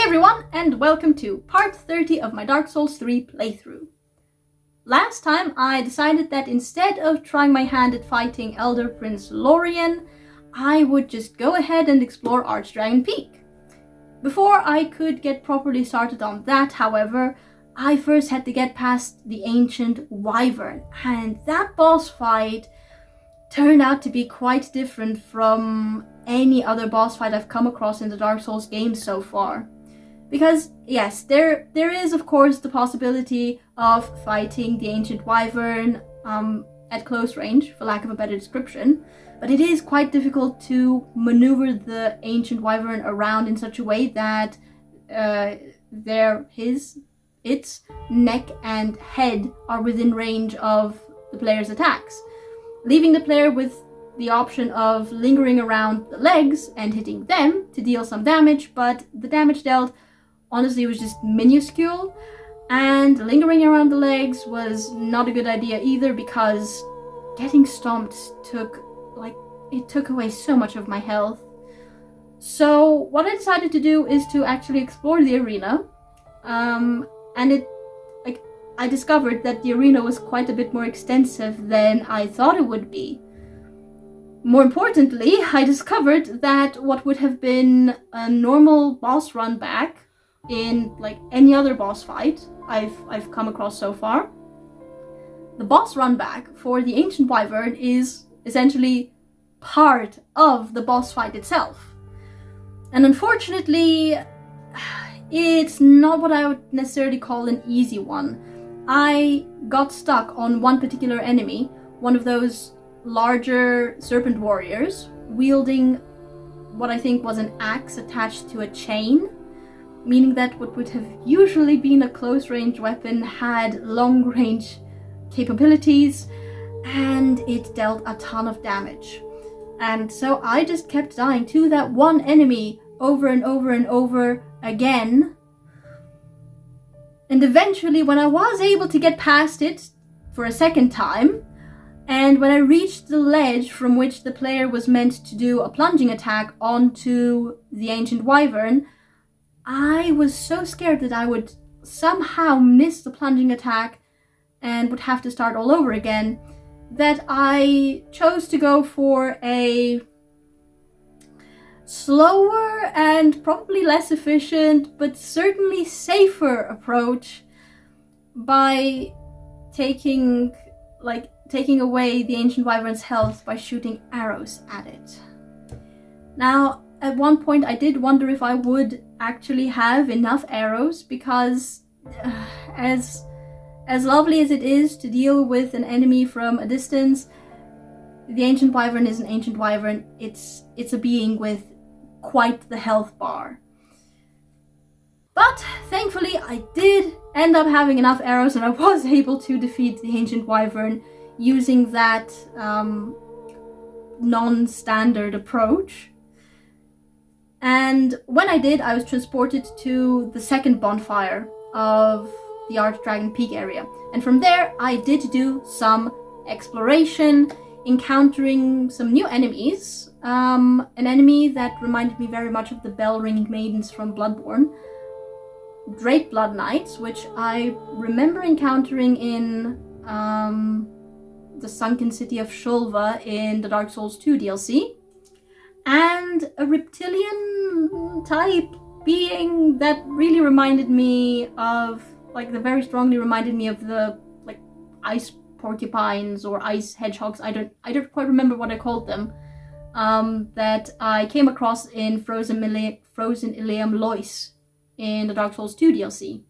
everyone, and welcome to part 30 of my Dark Souls 3 playthrough. Last time I decided that instead of trying my hand at fighting Elder Prince Lorien, I would just go ahead and explore Archdragon Peak. Before I could get properly started on that, however, I first had to get past the Ancient Wyvern, and that boss fight turned out to be quite different from any other boss fight I've come across in the Dark Souls games so far. Because, yes, there is of course the possibility of fighting the Ancient Wyvern at close range, for lack of a better description, but it is quite difficult to maneuver the Ancient Wyvern around in such a way that its neck and head are within range of the player's attacks, leaving the player with the option of lingering around the legs and hitting them to deal some damage, but the damage dealt honestly was just minuscule, and lingering around the legs was not a good idea either because getting stomped took away so much of my health. So what I decided to do is to actually explore the arena, and I discovered that the arena was quite a bit more extensive than I thought it would be. More importantly, I discovered that what would have been a normal boss run back in any other boss fight I've come across so far, the boss run back for the Ancient Wyvern is essentially part of the boss fight itself. And unfortunately, it's not what I would necessarily call an easy one. I got stuck on one particular enemy, one of those larger serpent warriors, wielding what I think was an axe attached to a chain, meaning that what would have usually been a close-range weapon had long-range capabilities, and it dealt a ton of damage. And so I just kept dying to that one enemy over and over and over again. And eventually, when I was able to get past it for a second time, and when I reached the ledge from which the player was meant to do a plunging attack onto the Ancient Wyvern, I was so scared that I would somehow miss the plunging attack and would have to start all over again, that I chose to go for a slower and probably less efficient, but certainly safer approach by taking away the Ancient Wyvern's health by shooting arrows at it. Now, at one point I did wonder if I would actually have enough arrows, because as lovely as it is to deal with an enemy from a distance, the Ancient Wyvern is an Ancient Wyvern. It's a being with quite the health bar. But thankfully I did end up having enough arrows, and I was able to defeat the Ancient Wyvern using that non-standard approach. And when I did, I was transported to the second bonfire of the Archdragon Peak area. And from there, I did do some exploration, encountering some new enemies. An enemy that reminded me very much of the bell-ringing maidens from Bloodborne. Great Blood Knights, which I remember encountering in the sunken city of Shulva in the Dark Souls 2 DLC. And a reptilian type being that really reminded me of, very strongly reminded me of the, ice porcupines or ice hedgehogs, I don't quite remember what I called them, that I came across in Frozen Ilium Lois in the Dark Souls 2 DLC.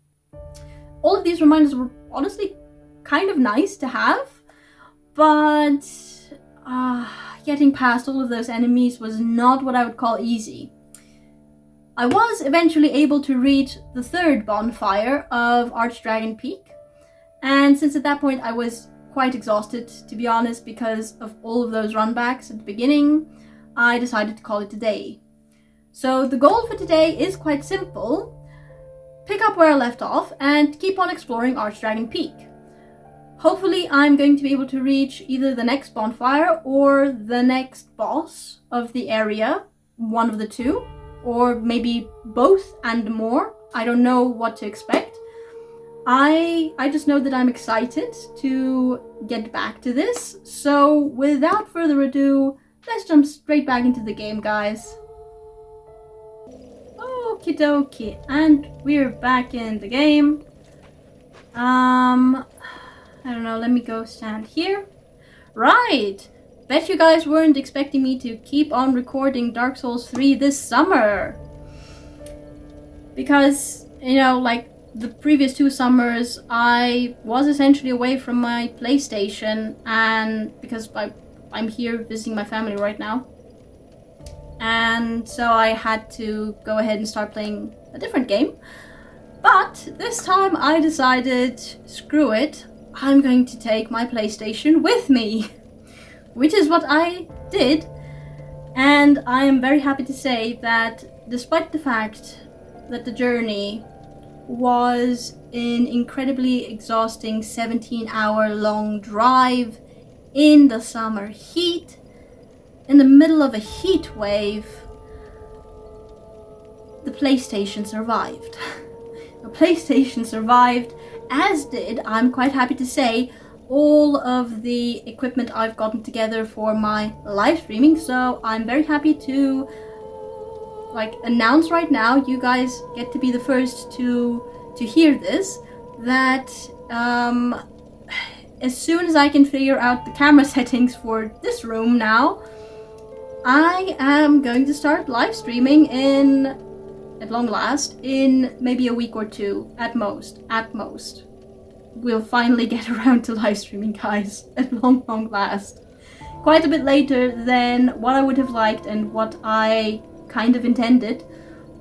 All of these reminders were honestly kind of nice to have, but getting past all of those enemies was not what I would call easy. I was eventually able to reach the third bonfire of Archdragon Peak, and since at that point I was quite exhausted, to be honest, because of all of those runbacks at the beginning, I decided to call it a day. So the goal for today is quite simple: pick up where I left off and keep on exploring Archdragon Peak. Hopefully I'm going to be able to reach either the next bonfire or the next boss of the area, one of the two. or maybe both and more. I don't know what to expect. I just know that I'm excited to get back to this. So without further ado, let's jump straight back into the game, guys. Okie dokie, and we're back in the game. I don't know, let me go stand here. Right! Bet you guys weren't expecting me to keep on recording Dark Souls 3 this summer. Because, you know, like the previous 2 summers, I was essentially away from my PlayStation, and because I'm here visiting my family right now. And so I had to go ahead and start playing a different game. But this time I decided, screw it, I'm going to take my PlayStation with me. Which is what I did. And I am very happy to say that despite the fact that the journey was an incredibly exhausting 17-hour long drive in the summer heat, in the middle of a heat wave, the PlayStation survived. The PlayStation survived, as did, I'm quite happy to say, all of the equipment I've gotten together for my live streaming. So I'm very happy to announce right now, you guys get to be the first to hear this, that as soon as I can figure out the camera settings for this room now, I am going to start live streaming at long last, in maybe a week or 2 at most. We'll finally get around to live streaming, guys, at long last. Quite a bit later than what I would have liked and what I kind of intended,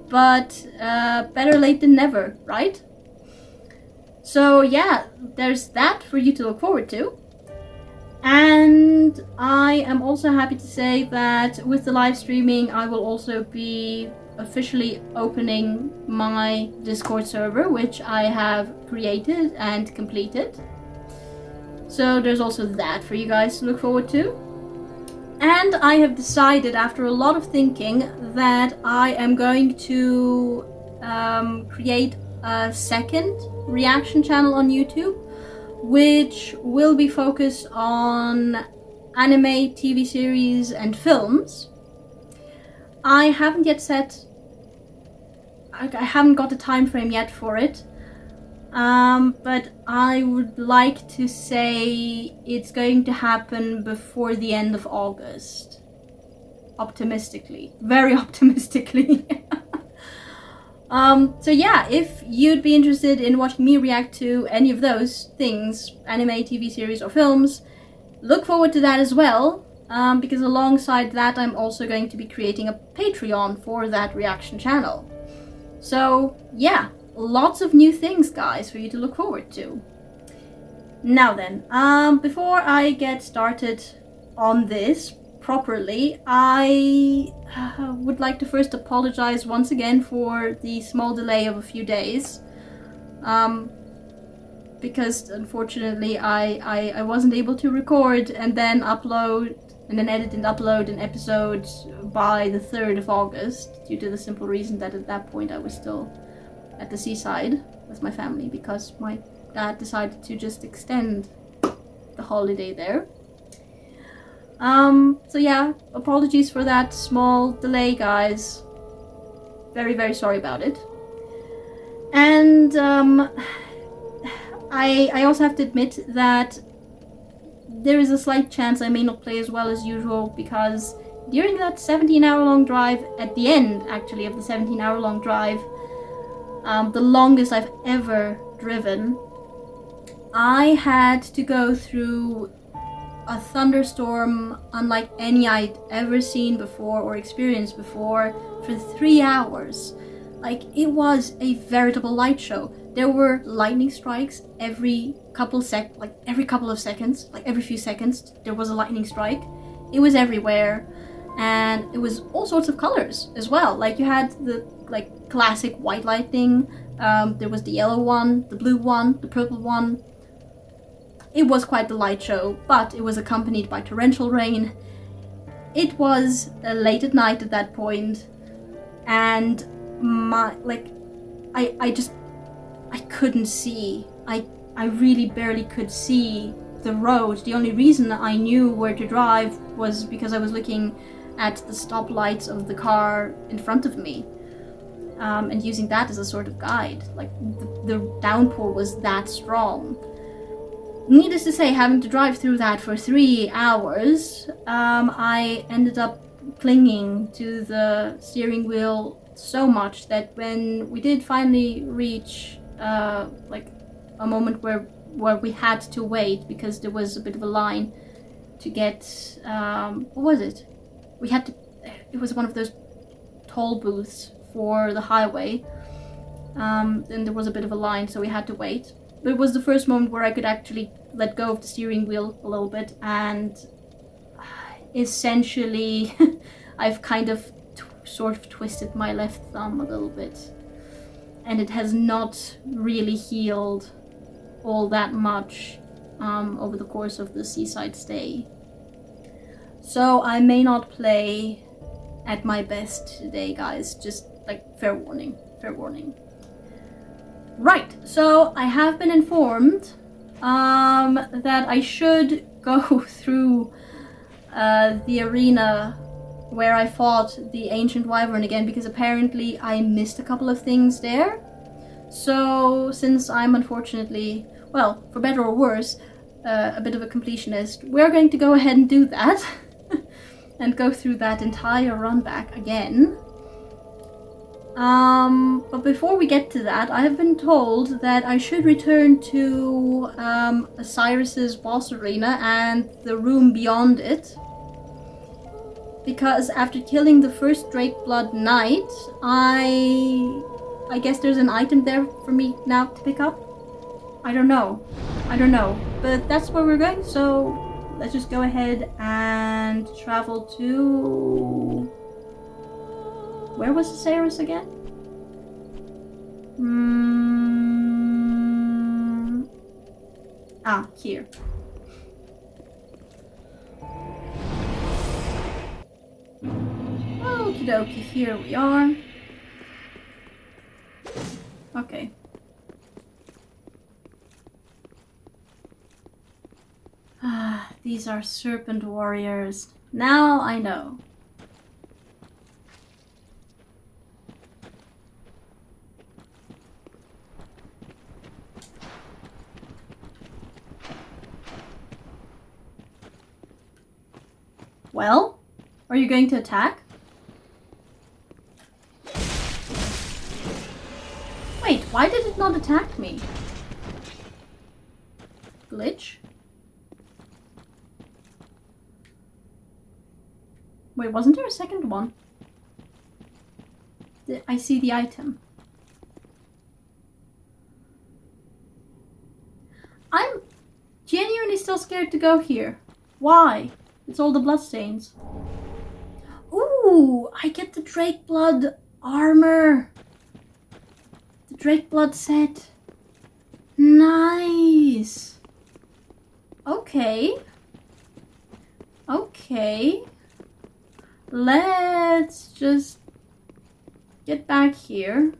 but better late than never, right? So yeah, there's that for you to look forward to. And I am also happy to say that with the live streaming, I will also be officially opening my Discord server, which I have created and completed. So there's also that for you guys to look forward to. And I have decided, after a lot of thinking, that I am going to create a second reaction channel on YouTube, which will be focused on anime, TV series, and films. I haven't yet I haven't got a time frame yet for it, but I would like to say it's going to happen before the end of August. Optimistically, very optimistically. So yeah, if you'd be interested in watching me react to any of those things, anime, TV series, or films, look forward to that as well, because alongside that I'm also going to be creating a Patreon for that reaction channel. So yeah, lots of new things, guys, for you to look forward to. Now then, before I get started on this properly, I would like to first apologize once again for the small delay of a few days, because unfortunately I wasn't able to record and then upload and then edit and upload an episode by the 3rd of August, due to the simple reason that at that point I was still at the seaside with my family, because my dad decided to just extend the holiday there. So yeah, apologies for that small delay, guys. Very, very sorry about it. And I also have to admit that there is a slight chance I may not play as well as usual, because during that 17-hour long drive, at the end actually of the 17-hour long drive, the longest I've ever driven, I had to go through a thunderstorm unlike any I'd ever seen before or experienced before for 3 hours. Like, it was a veritable light show. There were lightning strikes every couple of seconds, like every few seconds there was a lightning strike. It was everywhere, and it was all sorts of colors as well. Like, you had the classic white lightning, there was the yellow one, the blue one, the purple one. It was quite the light show, but it was accompanied by torrential rain. It was late at night at that point, and I couldn't see. I really barely could see the road. The only reason I knew where to drive was because I was looking at the stoplights of the car in front of me, and using that as a sort of guide. Like, the downpour was that strong. Needless to say, having to drive through that for 3 hours, I ended up clinging to the steering wheel so much that when we did finally reach like a moment where we had to wait because there was a bit of a line to get what was it? It was one of those toll booths for the highway. Then there was a bit of a line, so we had to wait. But it was the first moment where I could actually let go of the steering wheel a little bit, and essentially I've kind of sort of twisted my left thumb a little bit, and it has not really healed all that much over the course of the seaside stay. So I may not play at my best today, guys. Just like fair warning. Right, so I have been informed that I should go through the arena where I fought the Ancient Wyvern again, because apparently I missed a couple of things there. So since I'm unfortunately, well, for better or worse, a bit of a completionist, we're going to go ahead and do that and go through that entire run back again. But before we get to that, I have been told that I should return to Osiris's boss arena and the room beyond it, because after killing the first Drakeblood Knight, I guess there's an item there for me now to pick up. I don't know, but that's where we're going, so let's just go ahead and travel to... Where was Osiris again? Here. Okie dokie, here we are. Okay. These are serpent warriors. Now I know. Well, are you going to attack? Wait, why did it not attack me? Glitch? Wait, wasn't there a second one? I see the item. I'm genuinely still scared to go here. Why? It's all the bloodstains. Ooh, I get the Drakeblood armor. The Drakeblood set. Nice. Okay. Okay. Let's just get back here.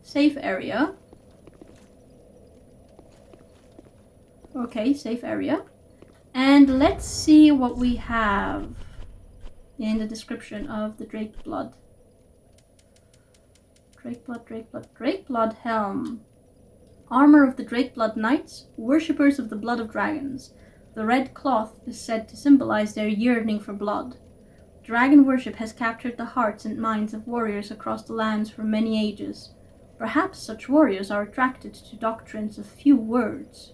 Safe area. Okay, safe area. And let's see what we have in the description of the Drakeblood. Drakeblood helm. Armor of the Drakeblood Knights, worshippers of the blood of dragons. The red cloth is said to symbolize their yearning for blood. Dragon worship has captured the hearts and minds of warriors across the lands for many ages. Perhaps such warriors are attracted to doctrines of few words.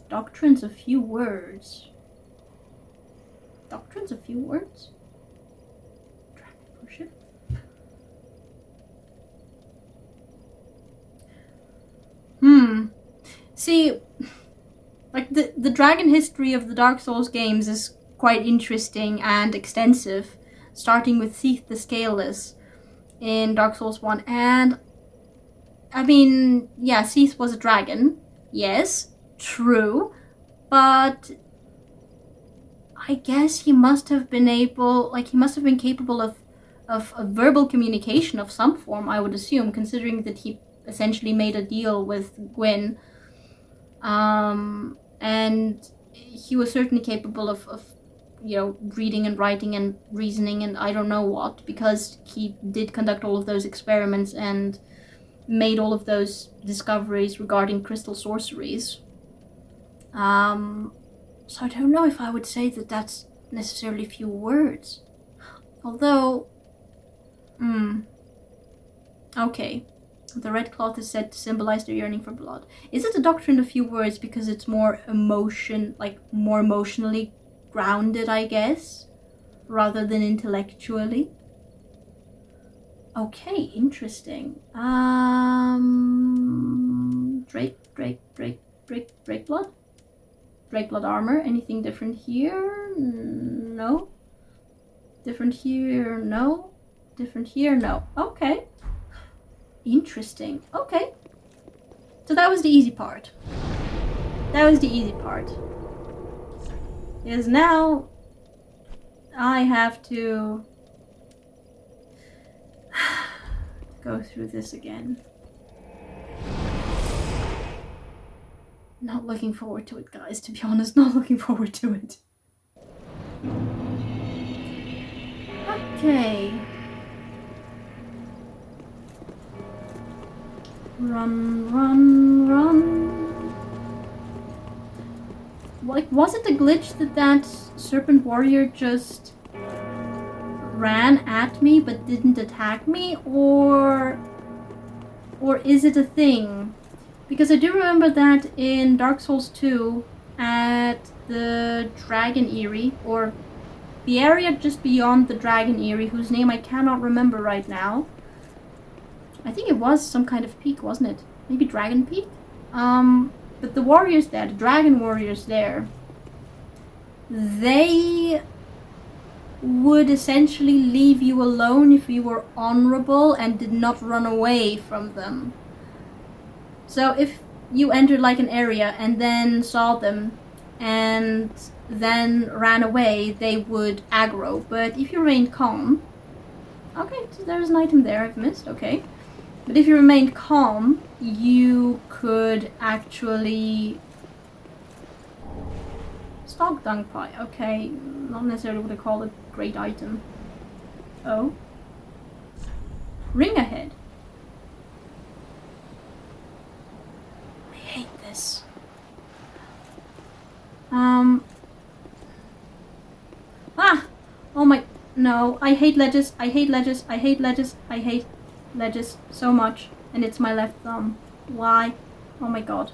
Doctrines of few words. Doctrines of few words? Dragon worship? See, like the dragon history of the Dark Souls games is quite interesting and extensive, starting with Seath the Scaleless in Dark Souls 1. And I mean, yeah, Seath was a dragon. Yes, true. But I guess he must have been able, like, he must have been capable of a verbal communication of some form, I would assume, considering that he essentially made a deal with Gwyn. And he was certainly capable of you know, reading and writing and reasoning and I don't know what, because he did conduct all of those experiments and made all of those discoveries regarding crystal sorceries. So I don't know if I would say that that's necessarily few words. Although, okay. The red cloth is said to symbolize their yearning for blood. Is it a doctrine of few words because it's more more emotionally grounded, I guess, rather than intellectually? Okay, interesting. Drake blood? Drake blood armor. Anything different here? No. Different here? No. Different here? No. Okay. Interesting. Okay. So that was the easy part. Because now I have to go through this again. Not looking forward to it, guys, to be honest. Not looking forward to it. Okay. Run. Like, was it a glitch that serpent warrior just ran at me but didn't attack me? Or is it a thing? Because I do remember that in Dark Souls 2 at the Dragon Eyrie, or the area just beyond the Dragon Eyrie, whose name I cannot remember right now. I think it was some kind of peak, wasn't it? Maybe Dragon Peak? But the warriors there, the dragon warriors there, they would essentially leave you alone if you were honorable and did not run away from them. So if you entered like an area and then saw them and then ran away, they would aggro. But if you remained calm... Okay, so there's an item there I've missed, okay. But if you remained calm, you could actually... Stock dung pie, okay. Not necessarily what I call a great item. Oh. Ring ahead. I hate this. Oh my... No, I hate ledges, I hate ledges, I hate ledges, I hate ledges so much. And it's my left thumb. Why? Oh my god.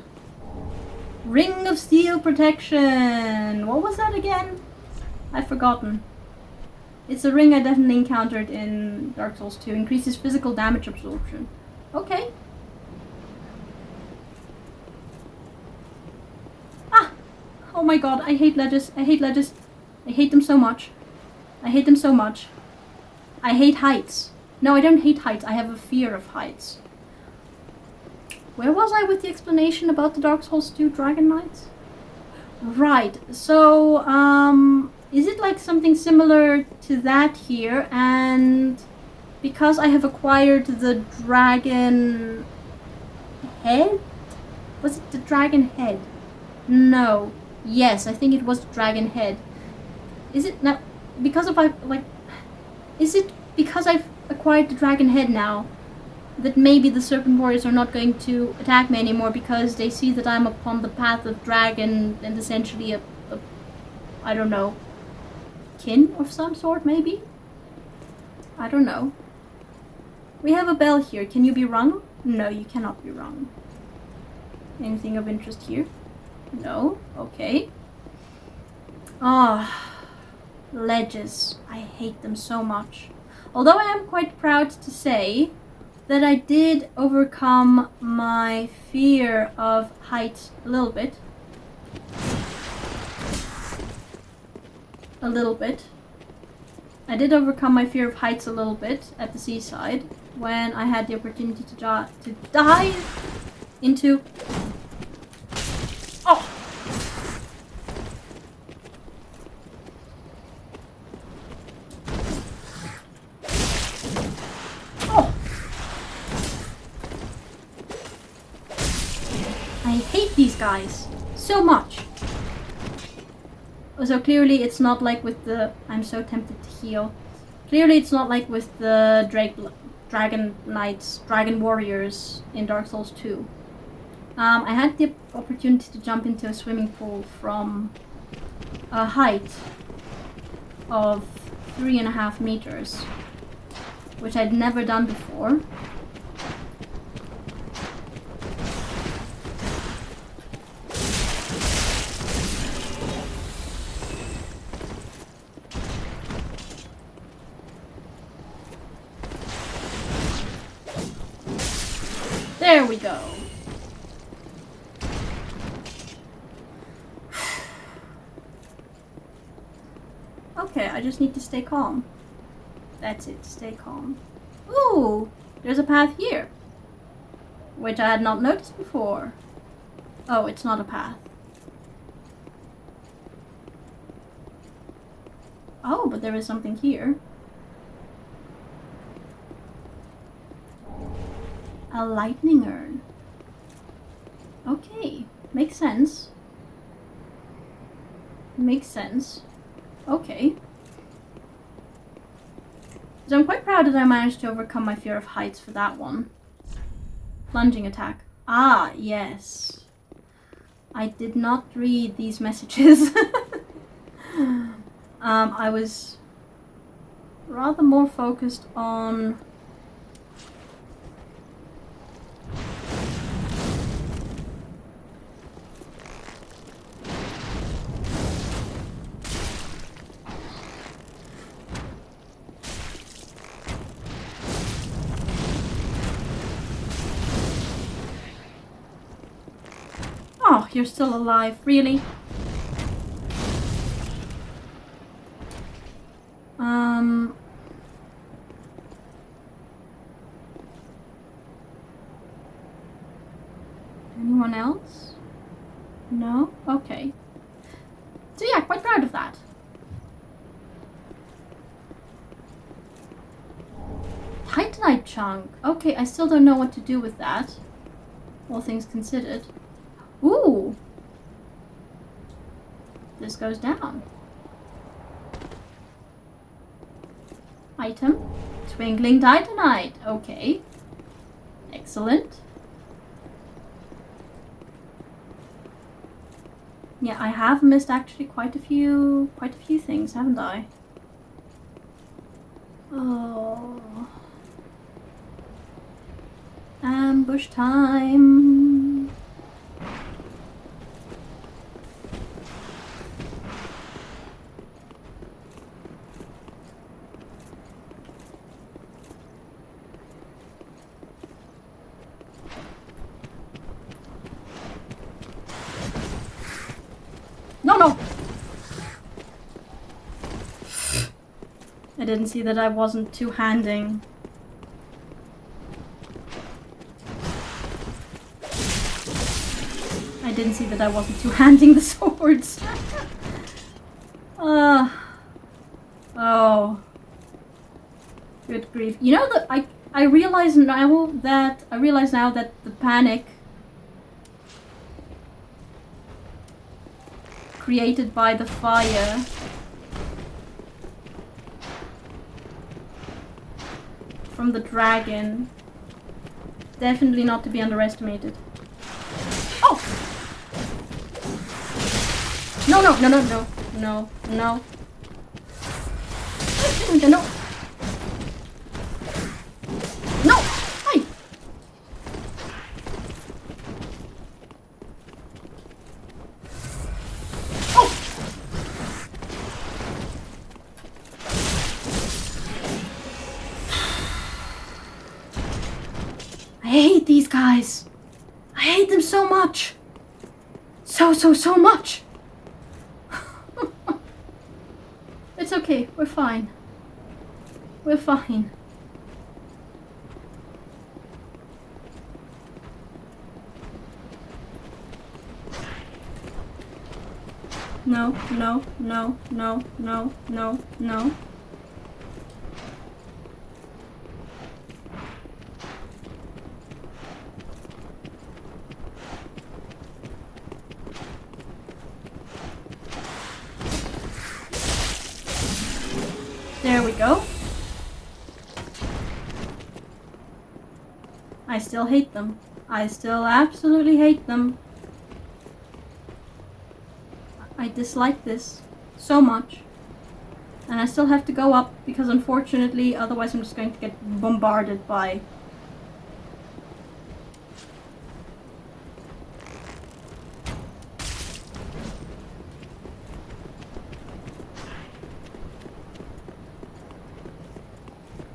Ring of Steel Protection! What was that again? I've forgotten. It's a ring I definitely encountered in Dark Souls 2. Increases physical damage absorption. Okay. Ah! Oh my god, I hate ledges. I hate ledges. I hate them so much. I hate them so much. I hate heights. No, I don't hate heights. I have a fear of heights. Where was I with the explanation about the Dark Souls 2 Dragon Knights? Right, so, is it like something similar to that here? And because I have acquired the dragon head? Was it the dragon head? No. Yes, I think it was the dragon head. Is it now? Because of is it because I've acquired the dragon head now that maybe the serpent warriors are not going to attack me anymore because they see that I'm upon the path of dragon and essentially a I don't know, kin of some sort, maybe? I don't know. We have a bell here. Can you be rung? No, you cannot be rung. Anything of interest here? No? Okay. Ah. Ledges. I hate them so much. Although I am quite proud to say that I did overcome my fear of heights a little bit. I did overcome my fear of heights a little bit at the seaside when I had the opportunity to dive into... Oh! hate these guys so much. So clearly it's not like with the... I'm so tempted to heal. Clearly it's not like with the Dragon Knights, Dragon Warriors in Dark Souls 2. I had the opportunity to jump into a swimming pool from a height of 3.5 meters, which I'd never done before. There we go. Okay, I just need to stay calm. That's it, stay calm. Ooh, there's a path here, which I had not noticed before. Oh, it's not a path. Oh, but there is something here. A lightning urn. Okay, makes sense. Makes sense. Okay. So I'm quite proud that I managed to overcome my fear of heights for that one. Plunging attack. Ah, yes. I did not read these messages. I was rather more focused on... Oh, you're still alive, really? Anyone else? No? Okay. So yeah, quite proud of that. Titanite chunk. Okay, I still don't know what to do with that. All things considered. Ooh! This goes down. Item. Twinkling Titanite. Okay. Excellent. Yeah, I have missed actually quite a few things, haven't I? Oh. Ambush time. No! I didn't see that I wasn't two-handing. I didn't see that I wasn't two-handing the swords. Oh. Good grief. You know that I realize now that the panic created by the fire from the dragon, definitely not to be underestimated. Oh! No. No. Hi! Oh! I hate these guys. I hate them so much. So much. It's okay. We're fine. We're fine. No. I still hate them. I still absolutely hate them. I dislike this so much. And I still have to go up because unfortunately, otherwise I'm just going to get bombarded by...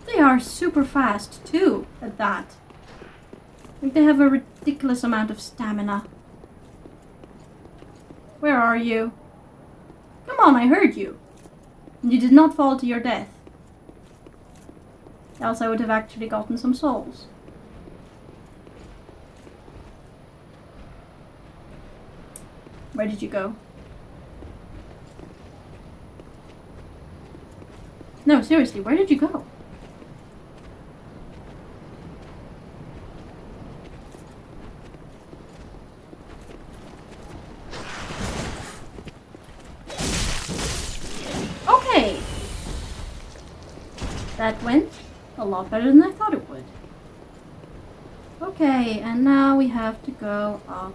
They are super fast too, at that. Like they have a ridiculous amount of stamina. Where are you? Come on, I heard you. You did not fall to your death. Else I would have actually gotten some souls. Where did you go? No, seriously, where did you go? Okay. That went a lot better than I thought it would. Okay, and now we have to go up.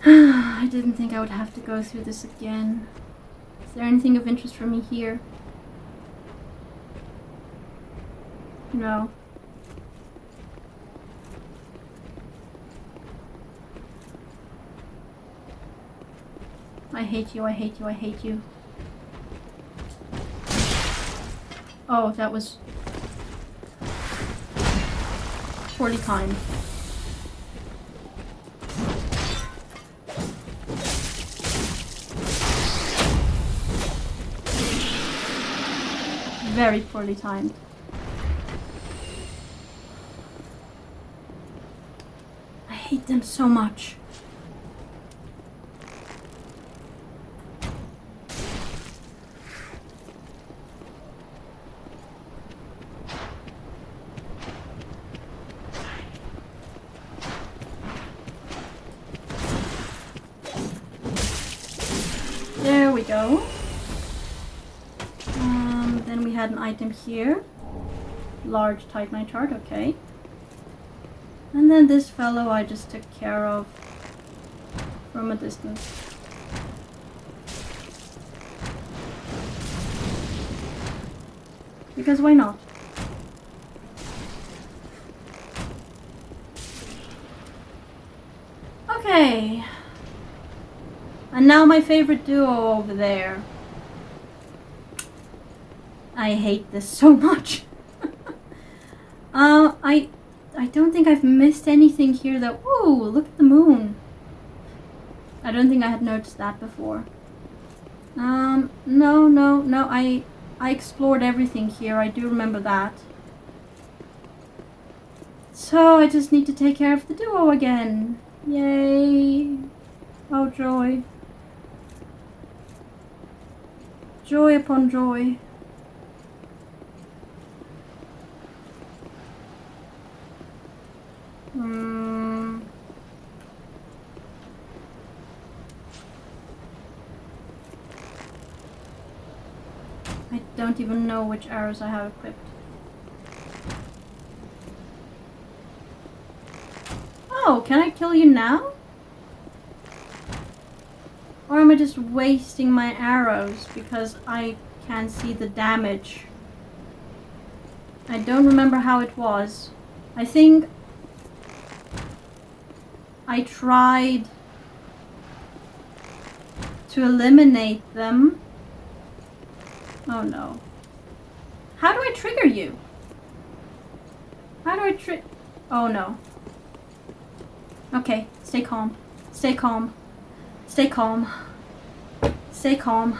I didn't think I would have to go through this again. Is there anything of interest for me here? No. I hate you, I hate you, I hate you. Oh, that was poorly timed. Very poorly timed. I hate them so much. There we go. Then we had an item here. Large Titanite chart, okay. And then this fellow I just took care of from a distance. Because why not? Okay. And now my favorite duo over there. I hate this so much. I don't think I've missed anything here though. Ooh, look at the moon. I don't think I had noticed that before. No. I explored everything here. I do remember that. So I just need to take care of the duo again. Yay. Oh, joy. Joy upon joy. I don't even know which arrows I have equipped. Oh, can I kill you now? Or am I just wasting my arrows because I can't see the damage? I don't remember how it was. I think I tried to eliminate them. Oh no. How do I trigger you? How do I Oh no. Okay, stay calm. Stay calm. Stay calm. Stay calm.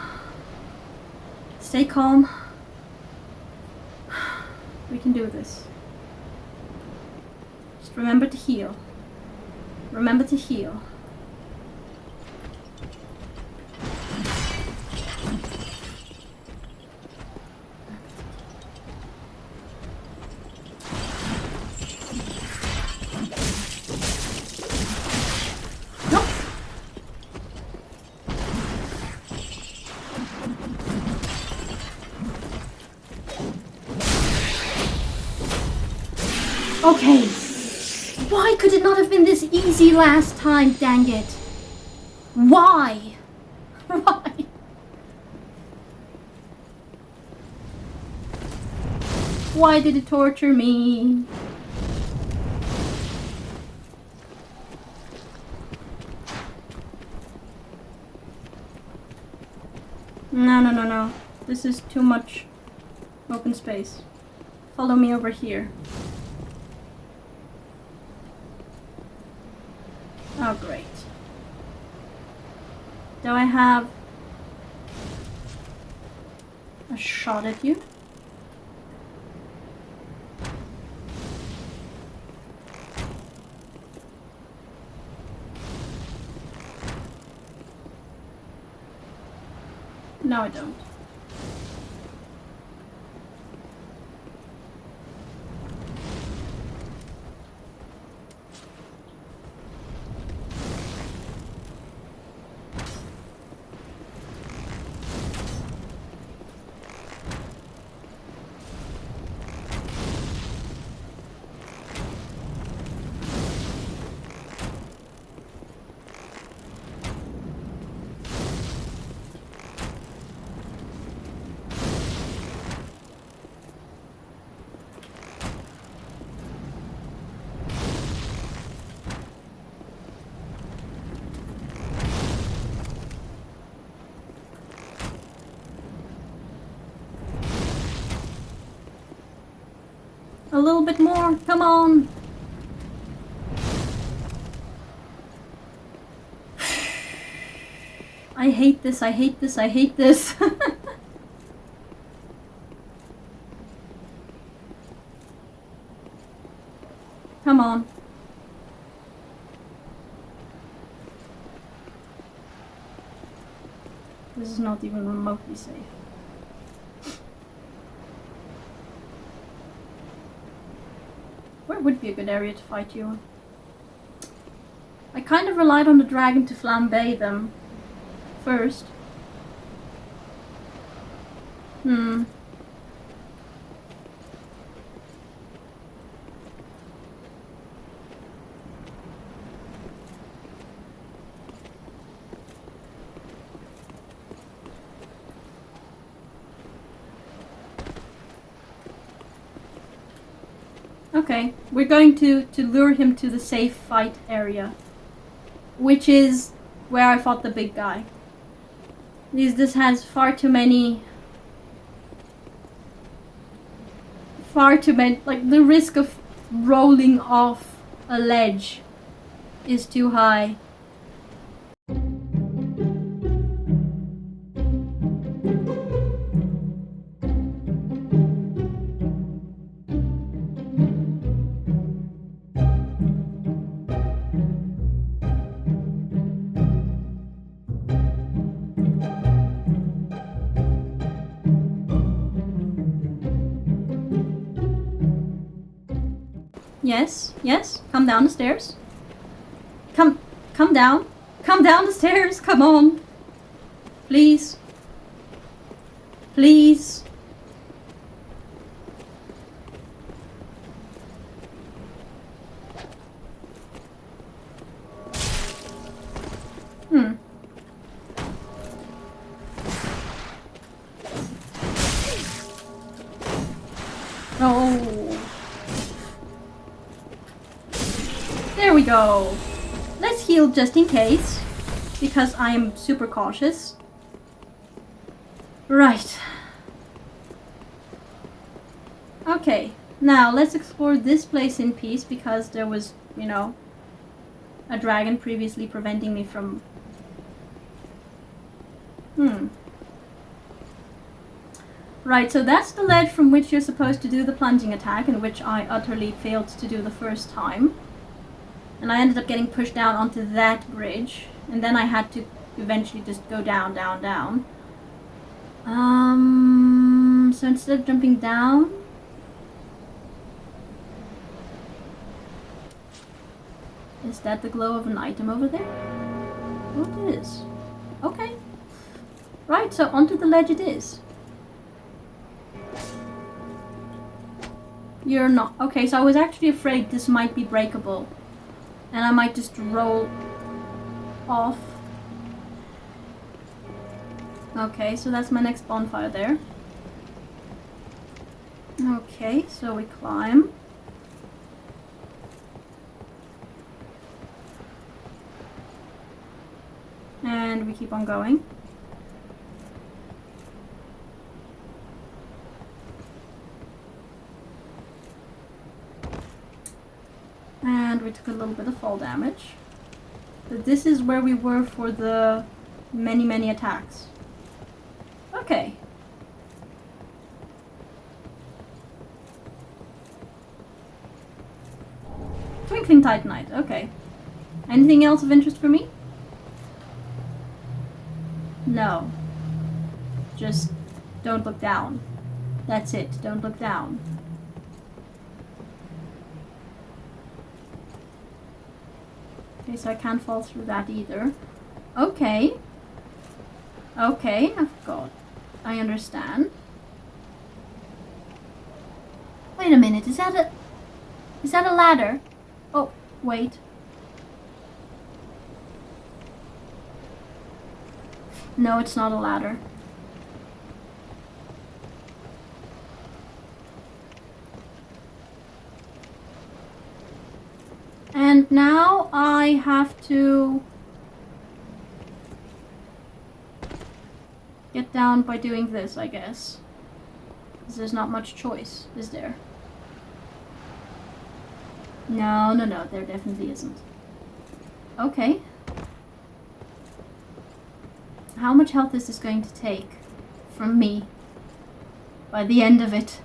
Stay calm. We can do this. Just remember to heal. Remember to heal. Okay. Why could it not have been this easy last time, dang it? Why? Why? Why did it torture me? No, no, no, no. This is too much open space. Follow me over here. Oh, great. Do I have a shot at you? No, I don't. A little bit more, come on! I hate this, I hate this, I hate this. Come on. This is not even remotely safe. Where would be a good area to fight you on? I kind of relied on the dragon to flambe them first. Okay, we're going to lure him to the safe fight area, which is where I fought the big guy. This has far too many, like the risk of rolling off a ledge is too high. Yes, yes, come down the stairs. Come down. Come down the stairs, come on. Please. Please. Oh. There we go. Let's heal just in case, because I'm super cautious. Right. Okay, now let's explore this place in peace, because there was, you know, a dragon previously preventing me from... Right, so that's the ledge from which you're supposed to do the plunging attack, and which I utterly failed to do the first time. And I ended up getting pushed down onto that bridge, and then I had to eventually just go down, down, down. So instead of jumping down... Is that the glow of an item over there? Oh, it is. Okay. Right, so onto the ledge it is. You're not. Okay, so I was actually afraid this might be breakable. And I might just roll off. Okay, so that's my next bonfire there. Okay, so we climb. And we keep on going. And we took a little bit of fall damage. But this is where we were for the many attacks. Okay. Twinkling Titanite, okay. Anything else of interest for me? No. Just don't look down. That's it, don't look down. Okay, so I can't fall through that either. Okay. Okay, I forgot. I understand. Wait a minute, is that a ladder? Oh, wait. No, it's not a ladder. And now I have to get down by doing this, I guess. Because there's not much choice, is there? No, there definitely isn't. Okay. How much health is this going to take from me by the end of it?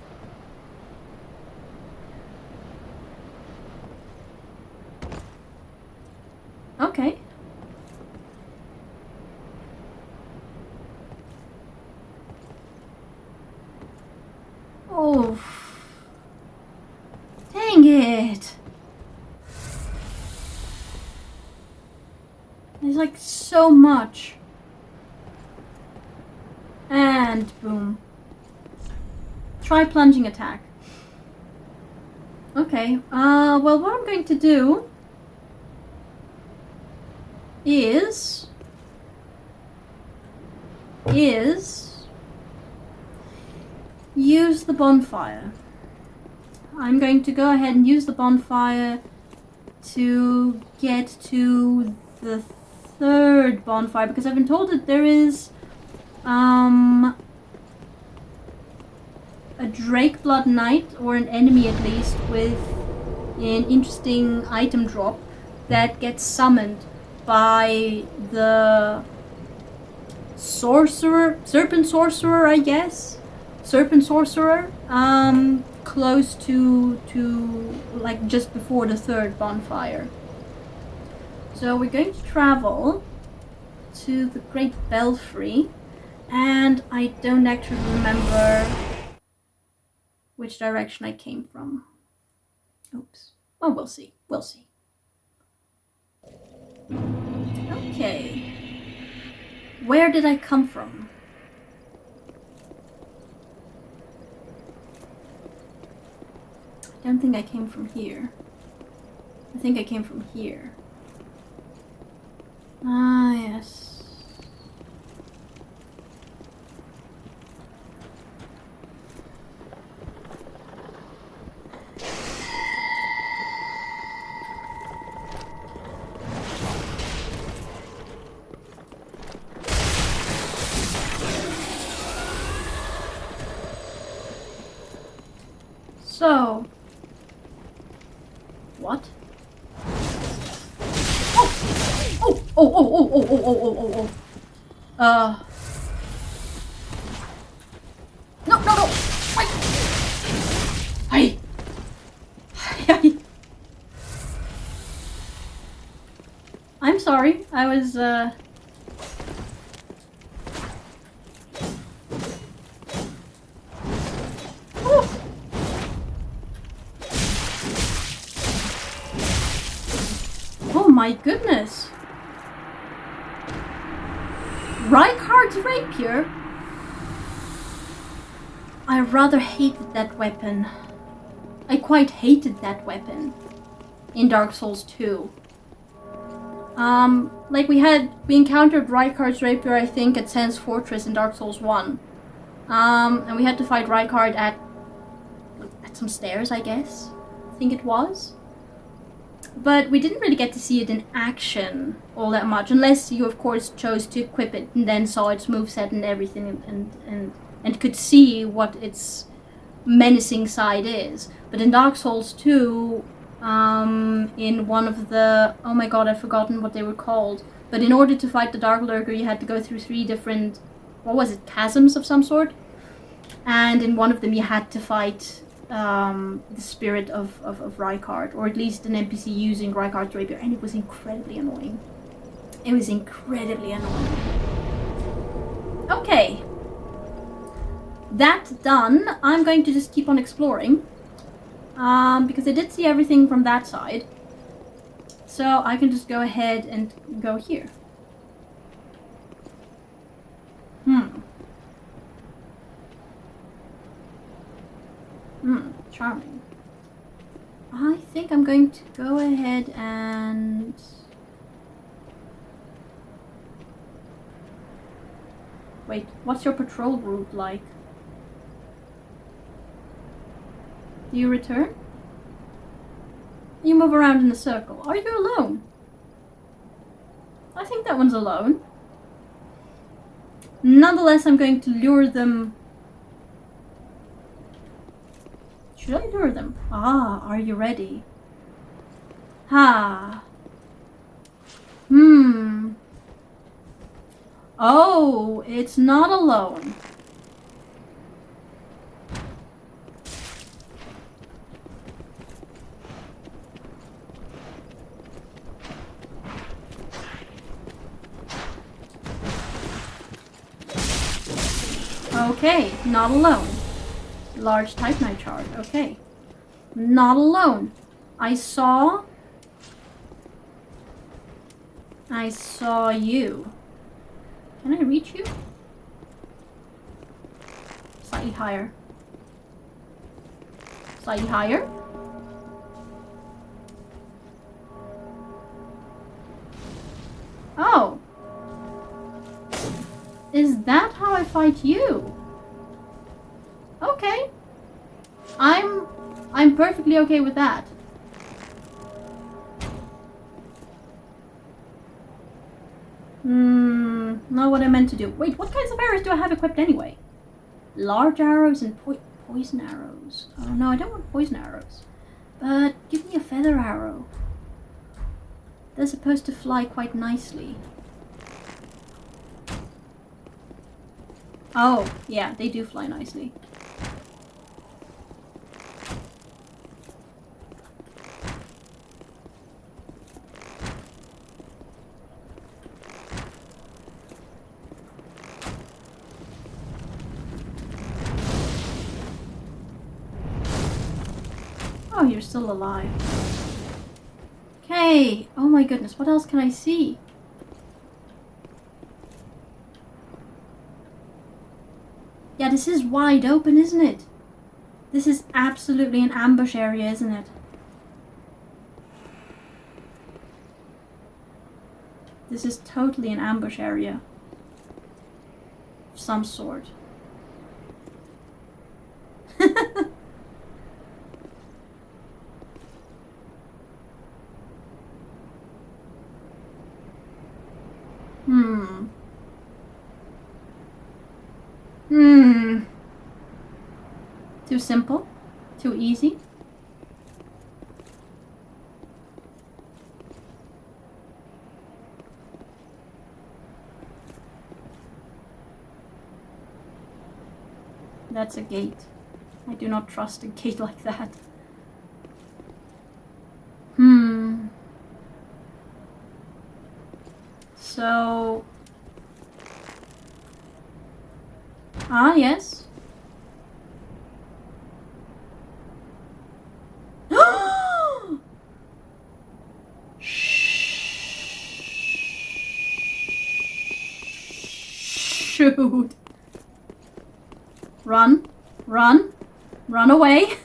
Okay. Oh. Dang it. There's like so much. And boom. Try plunging attack. Okay, well what I'm going to do is use the bonfire. I'm going to go ahead and use the bonfire to get to the third bonfire, because I've been told that there is a Drakeblood Knight, or an enemy at least, with an interesting item drop that gets summoned by the serpent sorcerer, I guess. Serpent sorcerer, close to like just before the third bonfire. So we're going to travel to the Great Bellfry, and I don't actually remember which direction I came from. Oops. Well, we'll see. We'll see. Okay. Where did I come from? I don't think I came from here. I think I came from here. Ah, yes. So, what? Oh. No. Wait. Hey. I'm sorry. I was, Oh my goodness. Reinhardt's rapier? I rather hated that weapon. I quite hated that weapon in Dark Souls 2. Like we encountered Rykard's rapier, I think, at Sen's Fortress in Dark Souls 1. And we had to fight Rykard at some stairs, I guess. I think it was. But we didn't really get to see it in action all that much, unless you, of course, chose to equip it and then saw its moveset and everything and could see what its menacing side is. But in Dark Souls 2, in one of the... oh my god, I've forgotten what they were called. But in order to fight the Dark Lurker, you had to go through 3 different... what was it? Chasms of some sort? And in one of them you had to fight... the spirit of Rykard, or at least an NPC using Rykard's rapier, and it was incredibly annoying. It was incredibly annoying. Okay. That done, I'm going to just keep on exploring. Because I did see everything from that side. So I can just go ahead and go here. Charming. I think I'm going to go ahead and... wait, what's your patrol route like? Do you return? You move around in a circle. Are you alone? I think that one's alone. Nonetheless, I'm going to lure them... should I lure them? Ah, are you ready? Ha. Oh, it's not alone. Okay, not alone. Large Titanite shard, okay. Not alone. I saw you. Can I reach you? Slightly higher. Slightly higher. Oh. Is that how I fight you? Okay. I'm perfectly okay with that. Not what I meant to do. Wait, what kinds of arrows do I have equipped anyway? Large arrows and poison arrows. Oh no, I don't want poison arrows. But give me a feather arrow. They're supposed to fly quite nicely. Oh, yeah, they do fly nicely. Oh, you're still alive. Okay. Oh my goodness, what else can I see? Yeah, this is wide open, isn't it? This is absolutely an ambush area, isn't it? This is totally an ambush area. Of some sort. Too simple? Too easy? That's a gate. I do not trust a gate like that. So... ah, yes. Shoot. Run. Run. Run away.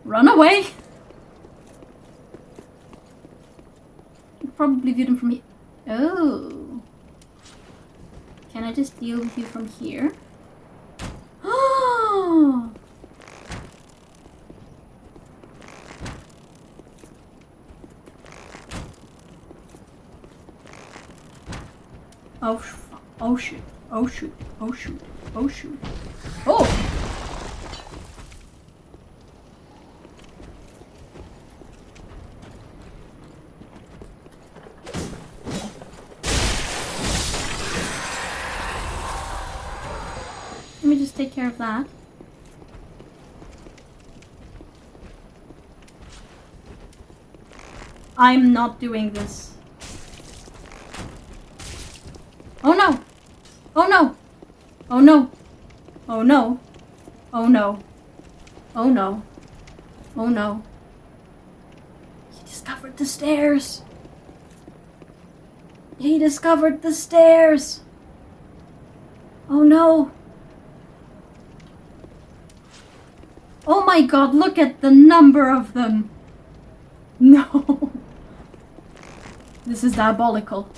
Run away! Probably view them from here. Oh. Can I just deal with you from here? Oh! Oh shoot. Oh shoot. Oh shoot. Oh shoot. Oh! Let me just take care of that. I'm not doing this. Oh no! Oh no! Oh no! Oh no! Oh no! Oh no! Oh no! He discovered the stairs! He discovered the stairs! Oh no! Oh my god, look at the number of them! No! This is diabolical.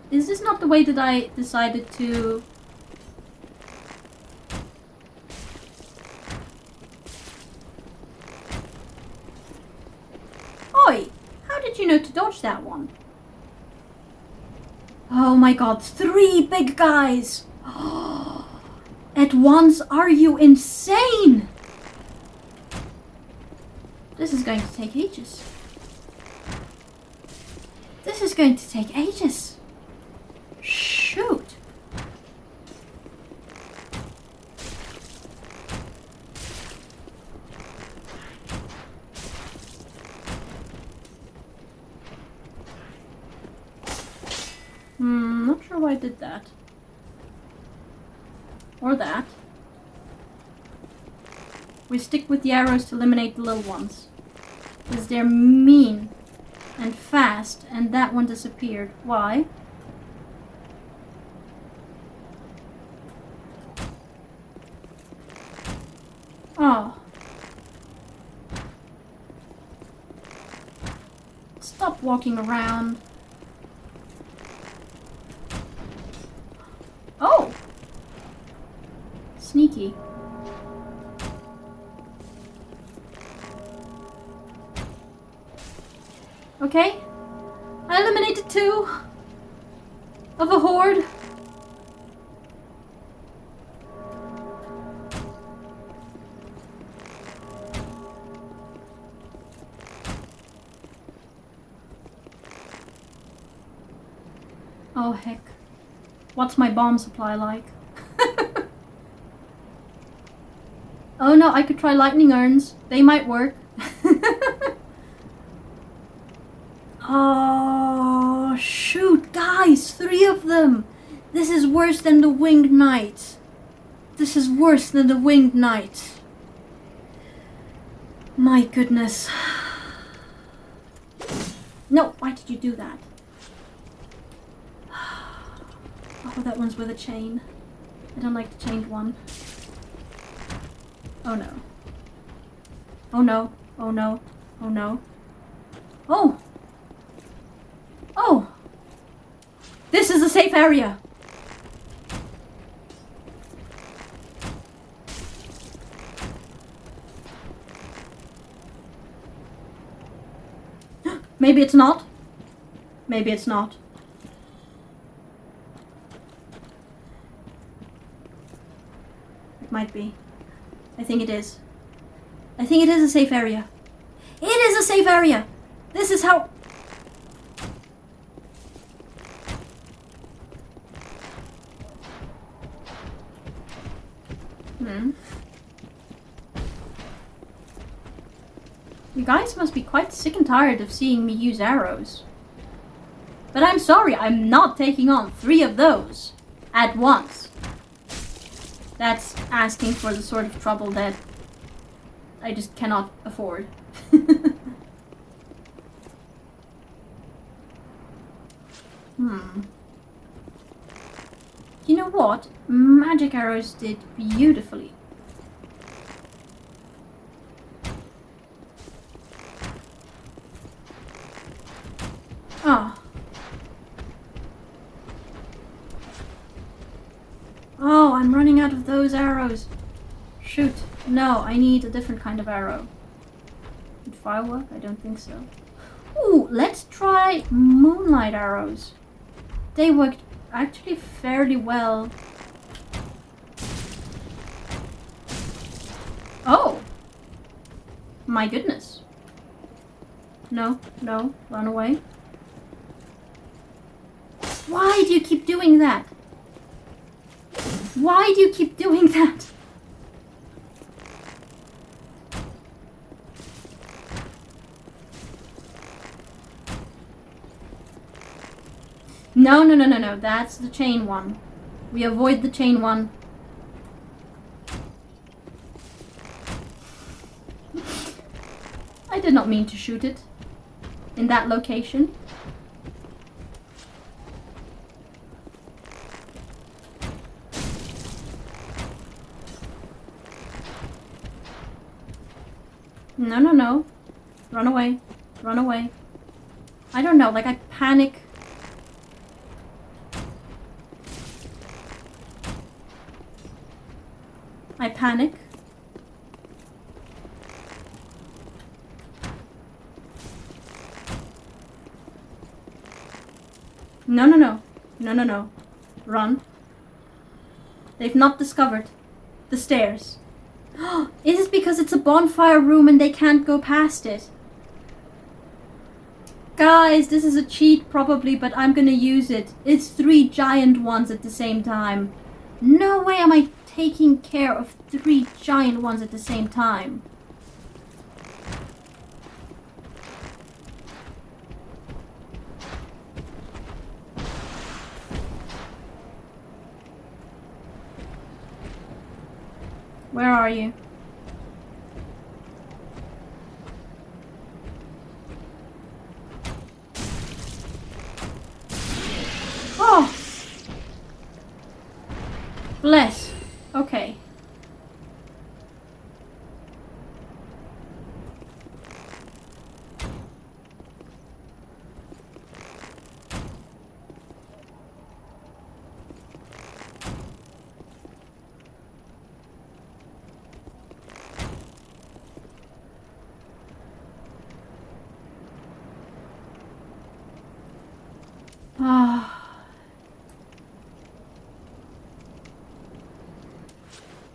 Is this not the way that I decided to... Oi! How did you know to dodge that one? Oh my god, 3 big guys! At once? Are you insane? This is going to take ages. This is going to take ages. Shoot. Not sure why I did that. Or that. We stick with the arrows to eliminate the little ones. Because they're mean and fast, and that one disappeared. Why? Oh. Stop walking around. Oh! Sneaky. Okay. I eliminated 2 of a horde. Oh heck. What's my bomb supply like? Oh no, I could try lightning urns. They might work. Oh, shoot, guys, 3 of them. This is worse than the Winged Knight. This is worse than the Winged Knight. My goodness. No, why did you do that? Oh, that one's with a chain. I don't like the chained one. Oh no. Oh no. Oh no. Oh no. Oh! Oh! This is a safe area! Maybe it's not. Maybe it's not. It might be. I think it is. I think it is a safe area. It is a safe area! This is how... You guys must be quite sick and tired of seeing me use arrows. But I'm sorry, I'm not taking on 3 of those at once. That's asking for the sort of trouble that I just cannot afford. You know what? Magic arrows did beautifully. Ah. Oh, I'm running out of those arrows. Shoot. No, I need a different kind of arrow. Would fire work? I don't think so. Ooh, let's try moonlight arrows. They worked actually fairly well. Oh! My goodness. No, no, run away. Why do you keep doing that? Why do you keep doing that? No, no, no, no, no. That's the chain one. We avoid the chain one. I did not mean to shoot it in that location. No, no, no. Run away. Run away. I don't know, like I panic. I panic. No, no, no. No, no, no. Run. They've not discovered the stairs. Is it because it's a bonfire room and they can't go past it? Guys, this is a cheat probably, but I'm gonna use it. It's 3 giant ones at the same time. No way am I taking care of 3 giant ones at the same time. Where are you? Oh! Bless. Okay.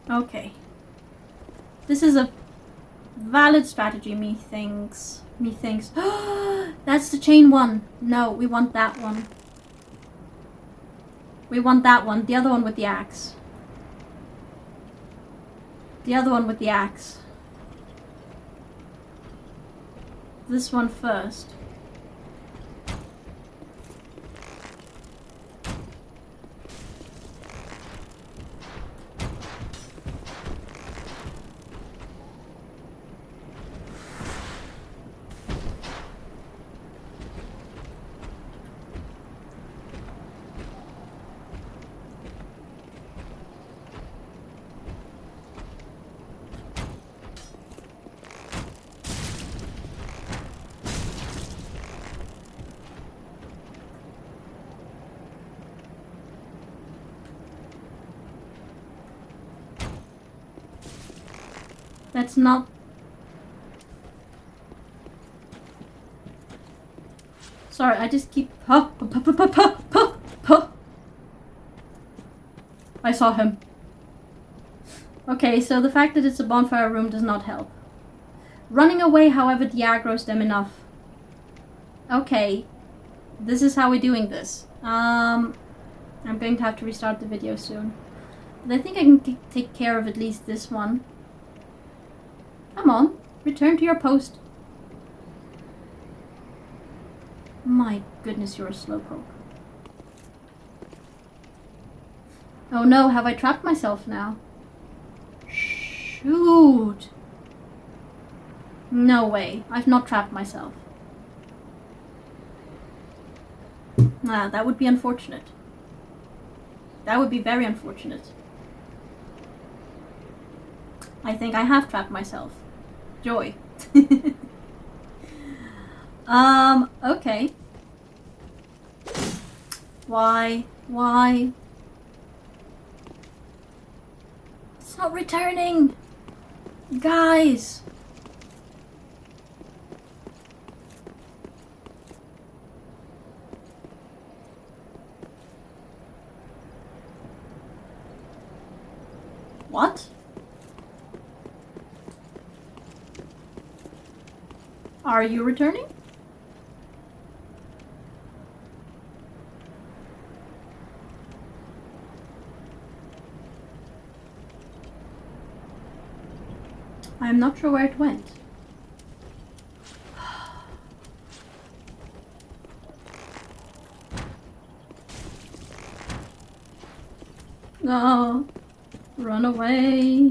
Okay. This is a valid strategy, methinks. That's the chain one. No, we want that one. We want that one. The other one with the axe. The other one with the axe. This one first. That's not... Sorry, I just keep... I saw him. Okay, so the fact that it's a bonfire room does not help. Running away, however, de-aggroes them enough. Okay. This is how we're doing this. I'm going to have to restart the video soon. But I think I can take care of at least this one. Come on, return to your post. My goodness, you're a slowpoke. Oh no, have I trapped myself now? Shoot! No way. I've not trapped myself. Ah, that would be unfortunate. That would be very unfortunate. I think I have trapped myself. Joy. Okay. Why? Why? It's not returning! Guys! What? Are you returning? I'm not sure where it went. No. Run away.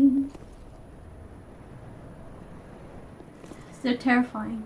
They're terrifying.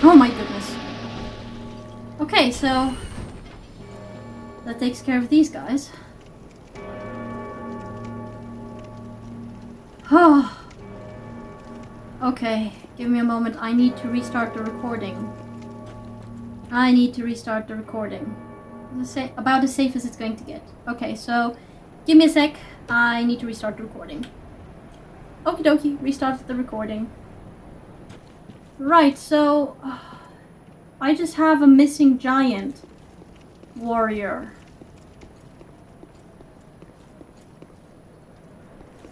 Oh my goodness. Okay, so that takes care of these guys. Oh. Okay, give me a moment. I need to restart the recording. About as safe as it's going to get. Okay, so give me a sec. I need to restart the recording. Okie dokie, restart the recording. Right, so I just have a missing giant warrior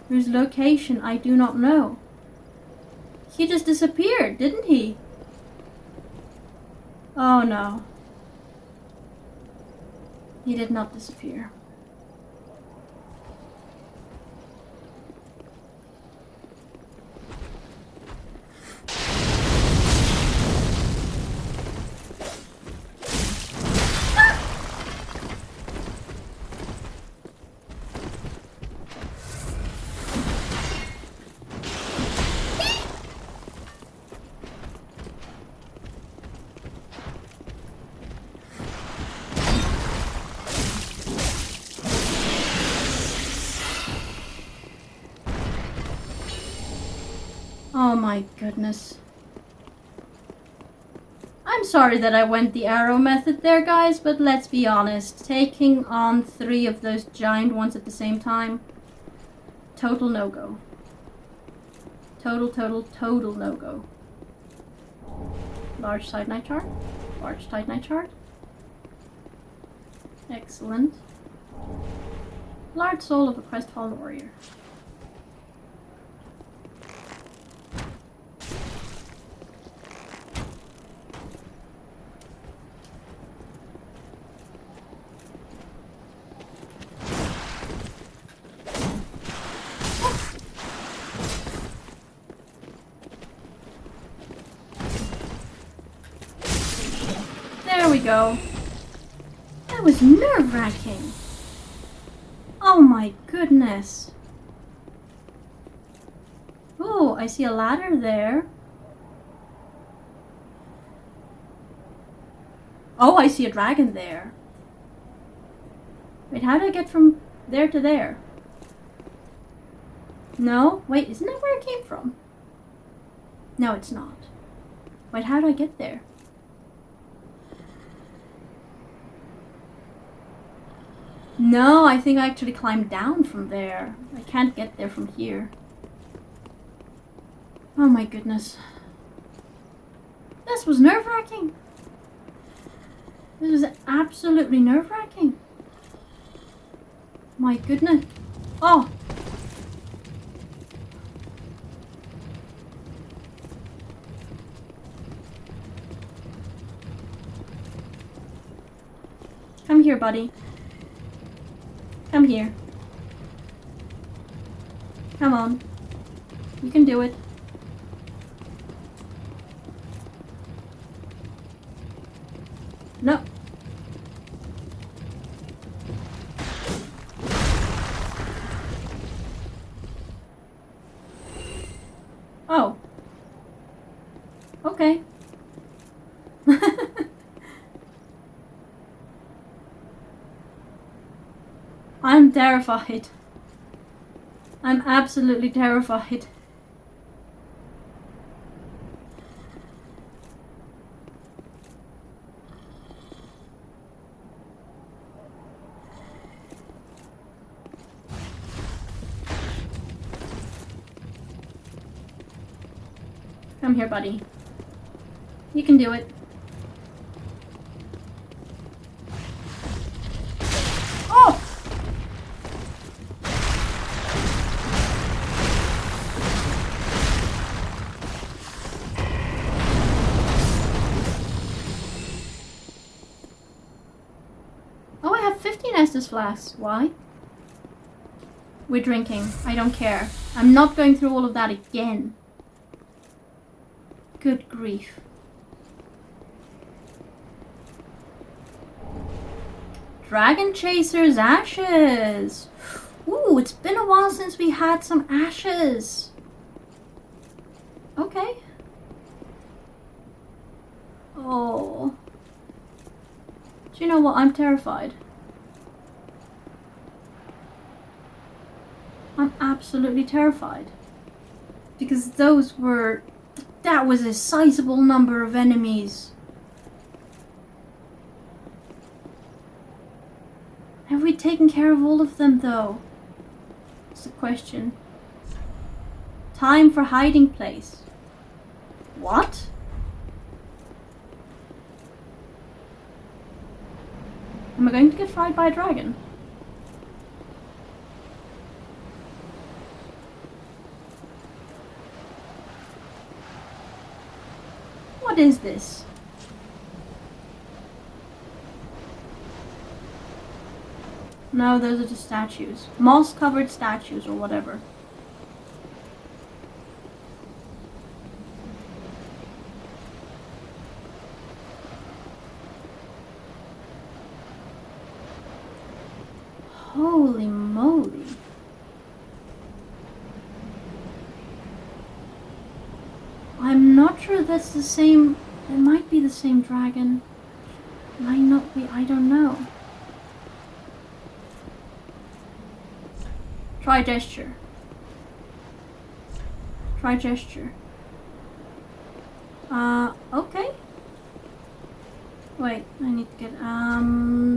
whose location I do not know. He just disappeared, didn't he? Oh no. He did not disappear. Oh my goodness. I'm sorry that I went the arrow method there, guys, but let's be honest. Taking on 3 of those giant ones at the same time, total no-go. Total no-go. Large Titanite chart. Large Titanite chart. Excellent. Large soul of a crestfallen warrior. There we go. That was nerve-wracking. Oh my goodness. Oh, I see a ladder there. Oh, I see a dragon there. Wait, how do I get from there to there? No? Wait, isn't that where it came from? No, it's not. Wait, how do I get there? No, I think I actually climbed down from there. I can't get there from here. Oh my goodness. This was nerve-wracking. This was absolutely nerve-wracking. My goodness. Oh! Come here, buddy. Come here. Come on. You can do it. No. Oh. Okay. I'm terrified. I'm absolutely terrified. Come here, buddy. You can do it. Oh! Oh, I have 15 Estus flasks. Why? We're drinking. I don't care. I'm not going through all of that again. Good grief. Dragon Chaser's ashes. Ooh, it's been a while since we had some ashes. Okay. Oh. Do you know what? I'm terrified. I'm absolutely terrified. Because that was a sizable number of enemies. Have we taken care of all of them, though? That's the question. Time for hiding place. What? Am I going to get fried by a dragon? What is this? No, those are just statues. Moss-covered statues or whatever. Holy moly. I'm not sure that's the same. It might be the same dragon. Might not be. I don't know. Try gesture. Try gesture. Okay. Wait, I need to get,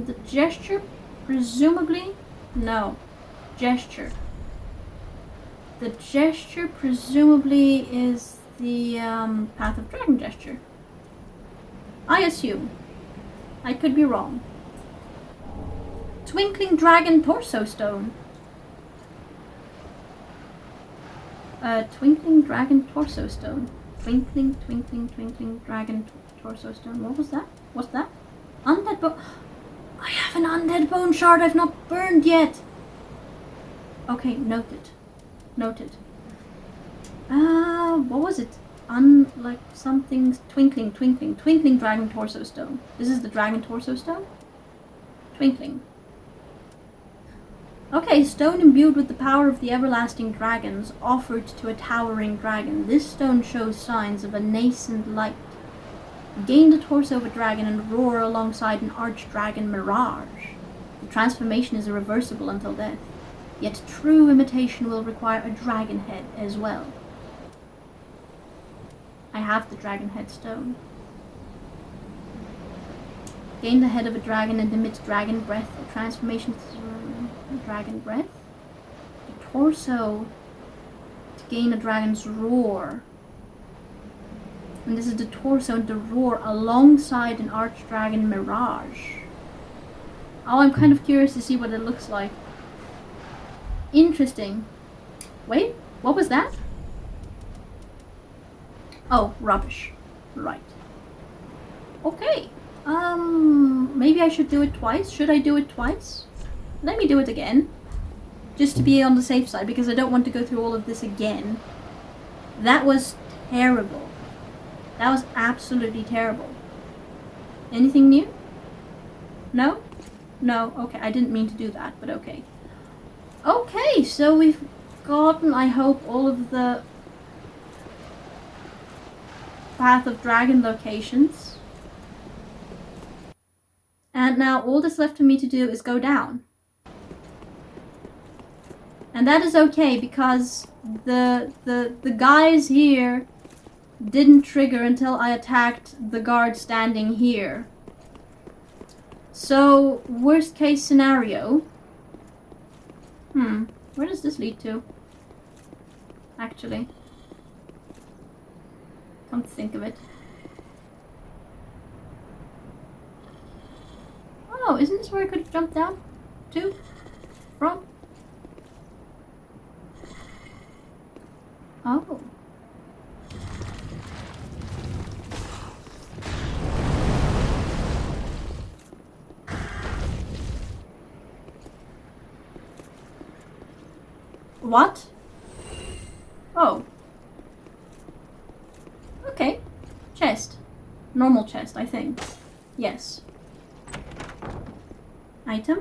the gesture, presumably? No. Gesture. The gesture, presumably, is the, Path of Dragon gesture. I assume. I could be wrong. Twinkling Dragon Torso Stone. Twinkling Dragon Torso Stone. Twinkling, twinkling, twinkling Dragon Torso Stone. What was that? What's that? Undead bone. I have an undead bone shard I've not burned yet. Okay, noted. Noted. What was it? Like something twinkling, twinkling, twinkling Dragon Torso Stone. This is the Dragon Torso Stone? Twinkling. Okay, stone imbued with the power of the everlasting dragons, offered to a towering dragon. This stone shows signs of a nascent light. Gain the torso of a dragon and roar alongside an archdragon mirage. The transformation is irreversible until death. Yet true imitation will require a dragon head as well. I have the dragon head stone. Gain the head of a dragon and emit dragon breath. The transformation is dragon breath. The torso to gain a dragon's roar. And this is the torso and the roar alongside an Archdragon Mirage. Oh, I'm kind of curious to see what it looks like. Interesting. Wait, what was that? Oh, rubbish. Right. Okay. Maybe I should do it twice. Should I do it twice? Let me do it again. Just to be on the safe side, because I don't want to go through all of this again. That was terrible. That was absolutely terrible. Anything new? No? No? Okay, I didn't mean to do that, but okay. Okay, so we've gotten, I hope, all of the Path of Dragon locations. And now all that's left for me to do is go down. And that is okay, because the guys here didn't trigger until I attacked the guard standing here. So, worst case scenario. Where does this lead to? Actually. Come to think of it. Oh, isn't this where I could have jumped down to? From? Oh. What? Oh. Okay. Chest. Normal chest, I think. Yes. Item.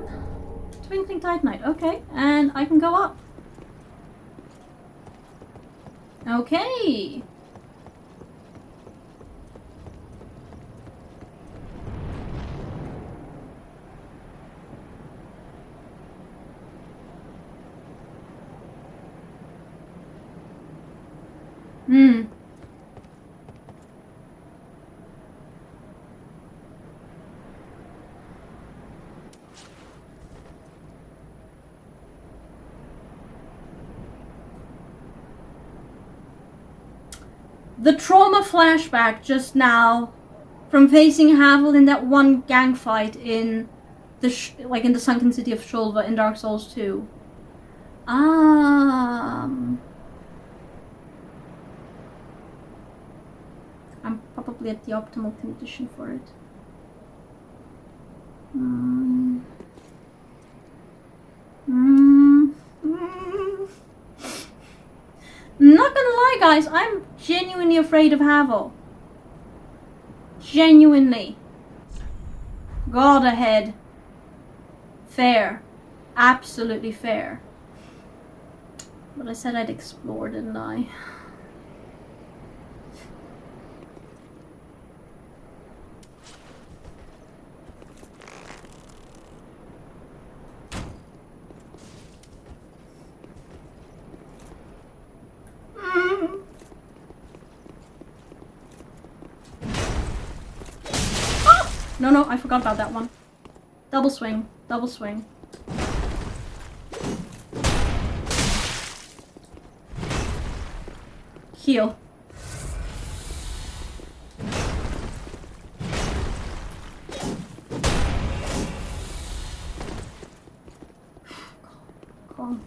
Twinkling Titanite. Okay. And I can go up. Okay. The trauma flashback just now from facing Havel in that one gang fight in the in the sunken city of Shulva in Dark Souls 2. I'm probably at the optimal condition for it. Not gonna lie, guys, I'm genuinely afraid of Havel. Genuinely. God ahead. Fair. Absolutely fair. But I said I'd explore, didn't I? No, I forgot about that one. Double swing, double swing. Heal. Calm.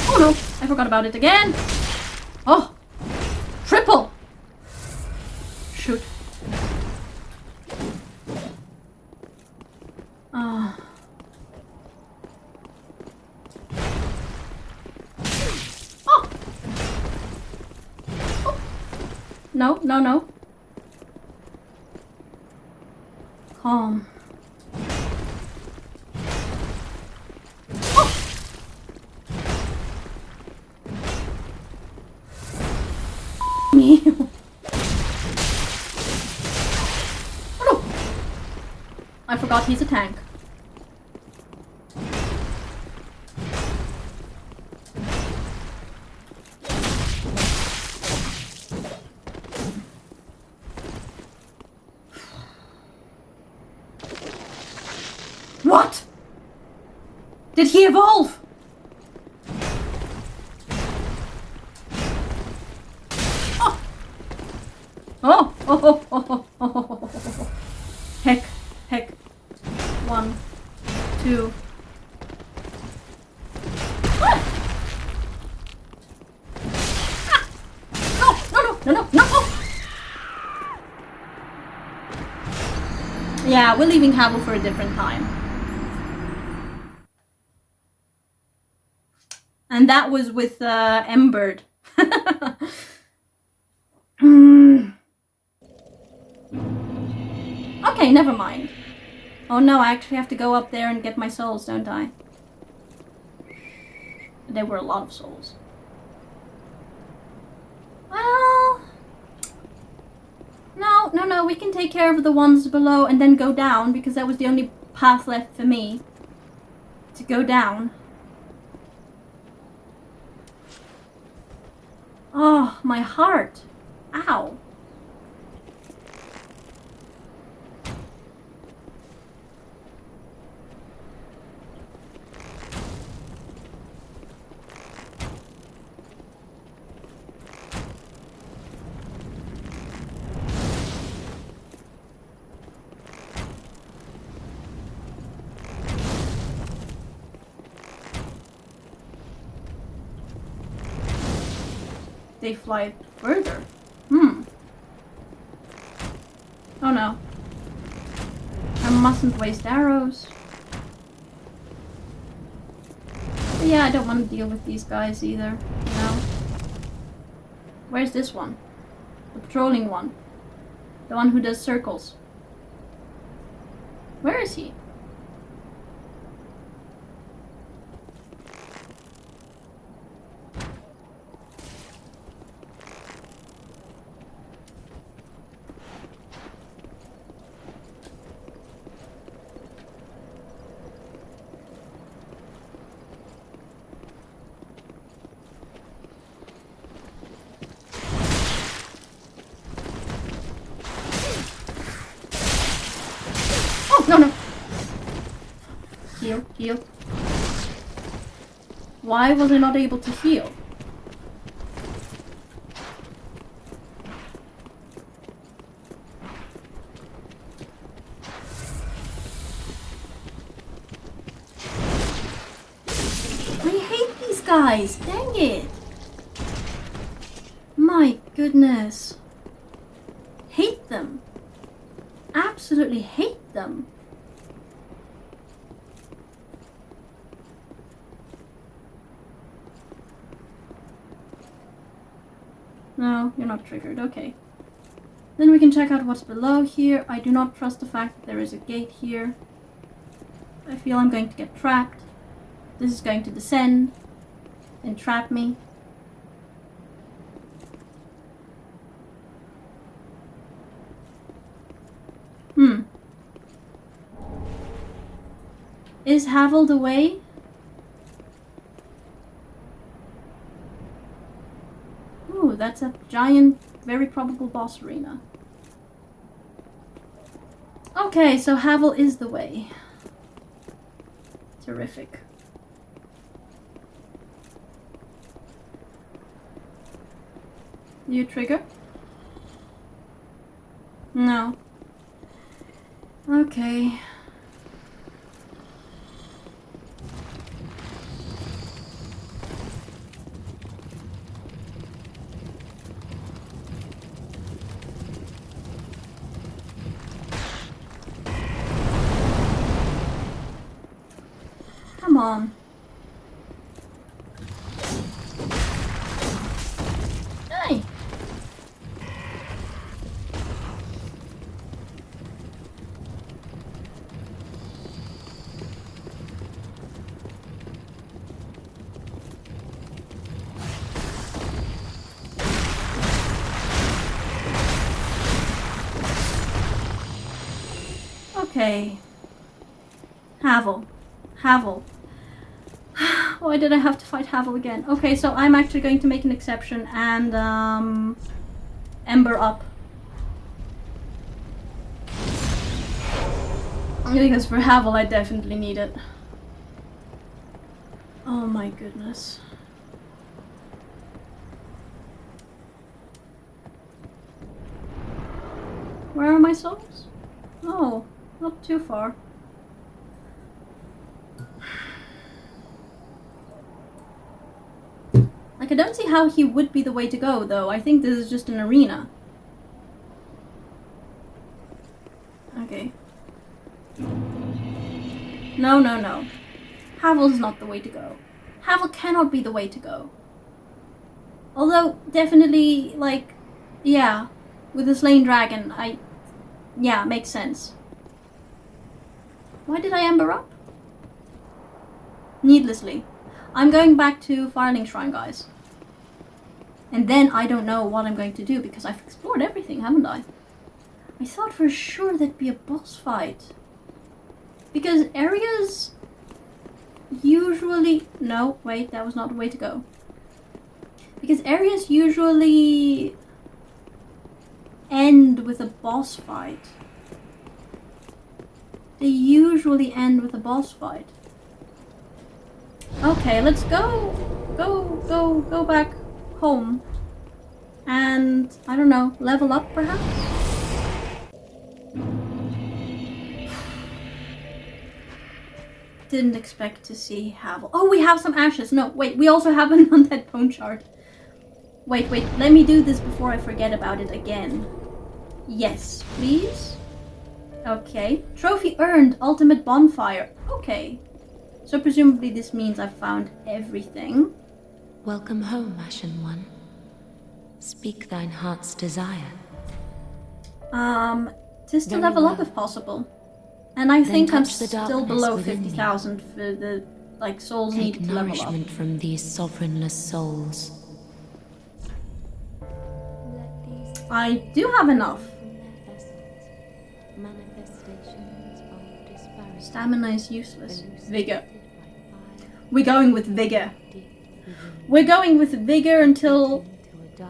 Oh no, I forgot about it again. Oh, triple. Shoot. No. Calm. Oh! Me. Oh no! I forgot he's a tank. What? Did he evolve? Oh! Oh! Oh! Oh! Oh! Oh! Oh! Oh! Heck! Heck! 1, 2. Ah! Ah! No! No! No! No! No! No! Yeah, we're leaving Havel for a different time. And that was with Embered. Okay, never mind. Oh no, I actually have to go up there and get my souls, don't I? There were a lot of souls. Well... No, we can take care of the ones below and then go down, because that was the only path left for me. To go down. Oh, my heart. Ow. They fly further. Oh no. I mustn't waste arrows. But yeah, I don't want to deal with these guys either, you know? Where's this one? The patrolling one. The one who does circles. Where is he? No. Heal. Why was I not able to heal? I hate these guys, dang it. My goodness. Hate them. Absolutely hate them. No, you're not triggered. Okay. Then we can check out what's below here. I do not trust the fact that there is a gate here. I feel I'm going to get trapped. This is going to descend and trap me. Is Havel the way? Ooh, that's a giant, very probable boss arena. Okay, so Havel is the way. Terrific. You trigger? No. Okay. Come on. Hey. Okay. Havel. Havel. Why did I have to fight Havel again? Okay, so I'm actually going to make an exception and Ember up. Because for Havel I definitely need it. Oh my goodness. Where are my souls? Oh, not too far. Like, I don't see how he would be the way to go, though. I think this is just an arena. Okay. No, no, no. Havel's not the way to go. Havel cannot be the way to go. Although, definitely, like, yeah, with the slain dragon, yeah, makes sense. Why did I Ember up? Needlessly. I'm going back to Firelink Shrine, guys. And then I don't know what I'm going to do because I've explored everything, haven't I? I thought for sure there'd be a boss fight. Because areas usually... No, wait, that was not the way to go. Because areas usually end with a boss fight. They usually end with a boss fight. Okay, let's go back home. And, I don't know, level up perhaps? Didn't expect to see Havel. Oh, we have some ashes. No, wait, we also have an undead bone shard. Wait, let me do this before I forget about it again. Yes, please. Okay. Trophy earned, ultimate bonfire. Okay. So presumably this means I've found everything. Welcome home, Ashen One. Speak thine heart's desire. Just to level up if possible. And I think I'm still below 50,000 for the, like, souls needed to level up. Nourishment from these sovereignless souls. I do have enough. Stamina is useless. Vigor. We're going with vigor. We're going with vigor until,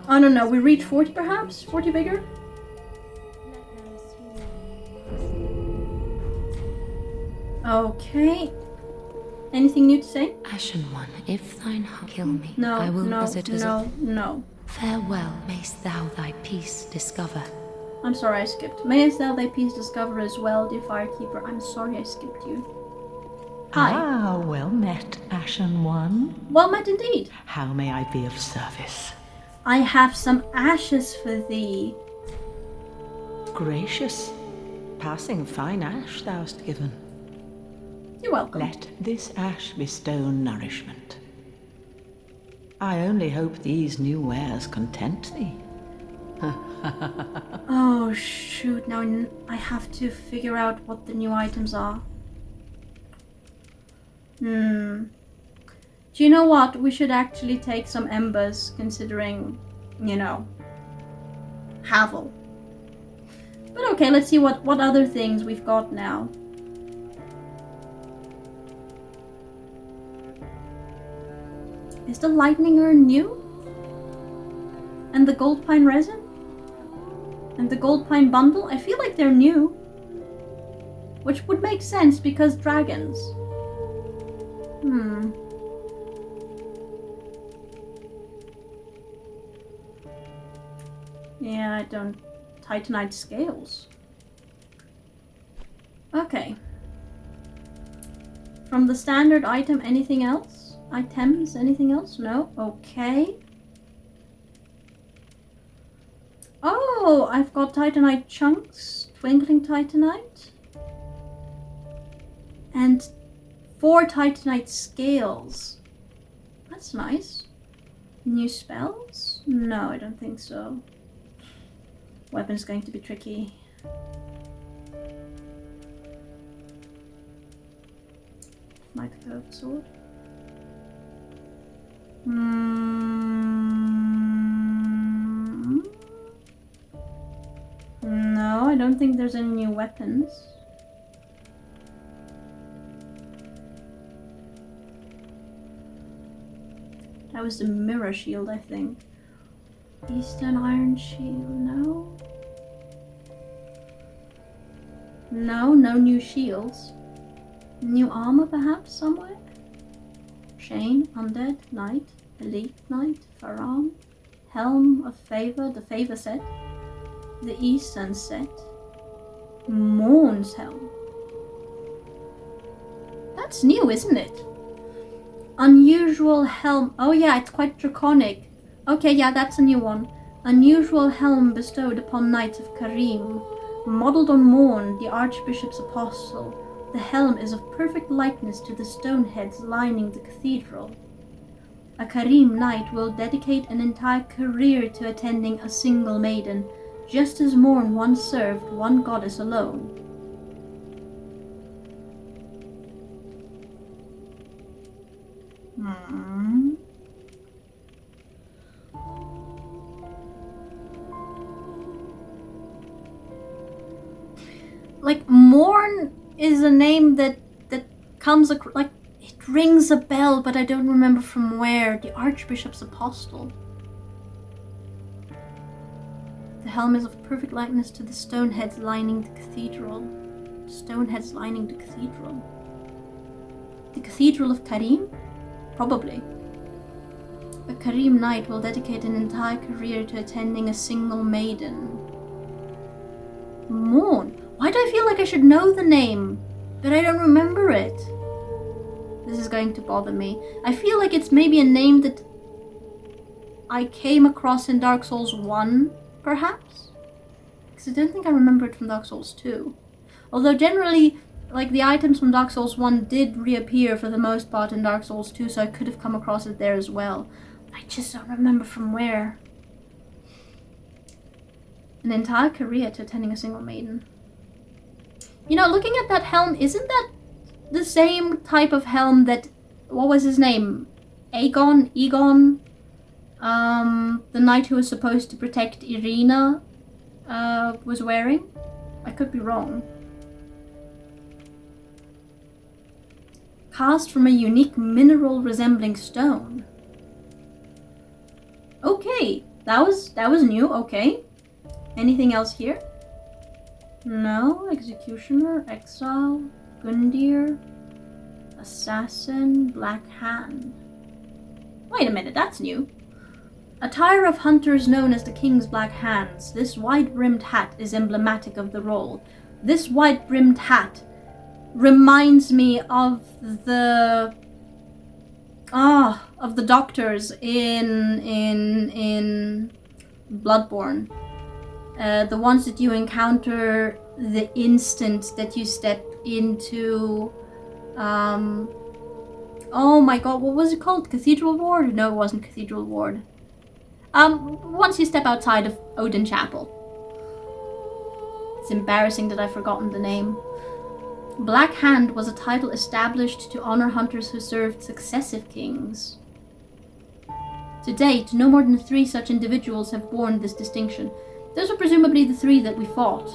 I don't know, we reach 40 perhaps? 40 vigor? Okay. Anything new to say? Ashen One, if thine heart kill me, No, I will no, visit as no. Farewell, mayst thou thy peace discover. I'm sorry I skipped. Mayest thou thy peace discover as well, dear Firekeeper. I'm sorry I skipped you. Hi. Ah, well met, Ashen One. Well met indeed. How may I be of service? I have some ashes for thee. Gracious. Passing fine ash thou'st given. You're welcome. Let this ash bestow nourishment. I only hope these new wares content thee. Oh shoot, now I have to figure out what the new items are. Do you know what? We should actually take some embers, considering, you know, Havel. But okay, let's see what other things we've got now. Is the lightning urn new? And the gold pine resin? And the gold pine bundle? I feel like they're new. Which would make sense because dragons. Yeah, I don't... Titanite scales. Okay. From the standard item, anything else? Items, anything else? No? Okay. Oh, I've got Titanite chunks, Twinkling Titanite. And 4 Titanite scales. That's nice. New spells? No, I don't think so. Weapon's going to be tricky. My curved sword. No, I don't think there's any new weapons. That was the mirror shield, I think. Eastern Iron Shield, no? No new shields. New armor perhaps somewhere? Chain, Undead, Knight, Elite Knight, Faram, Helm of Favor, the Favor set, the Eastern set, Morn's Helm. That's new, isn't it? Unusual Helm. Oh yeah, it's quite draconic. Okay, yeah, that's a new one. Unusual Helm bestowed upon Knights of Karim. Modelled on Morn, the Archbishop's Apostle. The helm is of perfect likeness to the stone heads lining the cathedral. A Karim knight will dedicate an entire career to attending a single maiden, just as Morn once served one goddess alone. Like, Morn is a name that comes across, like, it rings a bell, but I don't remember from where. The Archbishop's Apostle. The helm is of perfect likeness to the stone heads lining the cathedral. Stone heads lining the cathedral. The Cathedral of Karim? Probably. A Karim knight will dedicate an entire career to attending a single maiden. Morn. Why do I feel like I should know the name, but I don't remember it? This is going to bother me. I feel like it's maybe a name that I came across in Dark Souls 1, perhaps? Because I don't think I remember it from Dark Souls 2. Although generally, like, the items from Dark Souls 1 did reappear for the most part in Dark Souls 2, so I could have come across it there as well. I just don't remember from where. An entire career to attending a single maiden. You know, looking at that helm, isn't that the same type of helm that, what was his name? Egon? The knight who was supposed to protect Irina, was wearing? I could be wrong. Cast from a unique mineral resembling stone. Okay, that was new, okay. Anything else here? No. Executioner, Exile, Gundyr, Assassin, Black Hand. Wait a minute, that's new. Attire of hunters known as the King's Black Hands. This wide-brimmed hat is emblematic of the role. This wide-brimmed hat reminds me of the doctors in Bloodborne. The ones that you encounter the instant that you step into, oh my god, what was it called? Cathedral Ward? No, it wasn't Cathedral Ward. Once you step outside of Odin Chapel. It's embarrassing that I've forgotten the name. Black Hand was a title established to honor hunters who served successive kings. To date, no more than 3 such individuals have borne this distinction. Those were presumably the 3 that we fought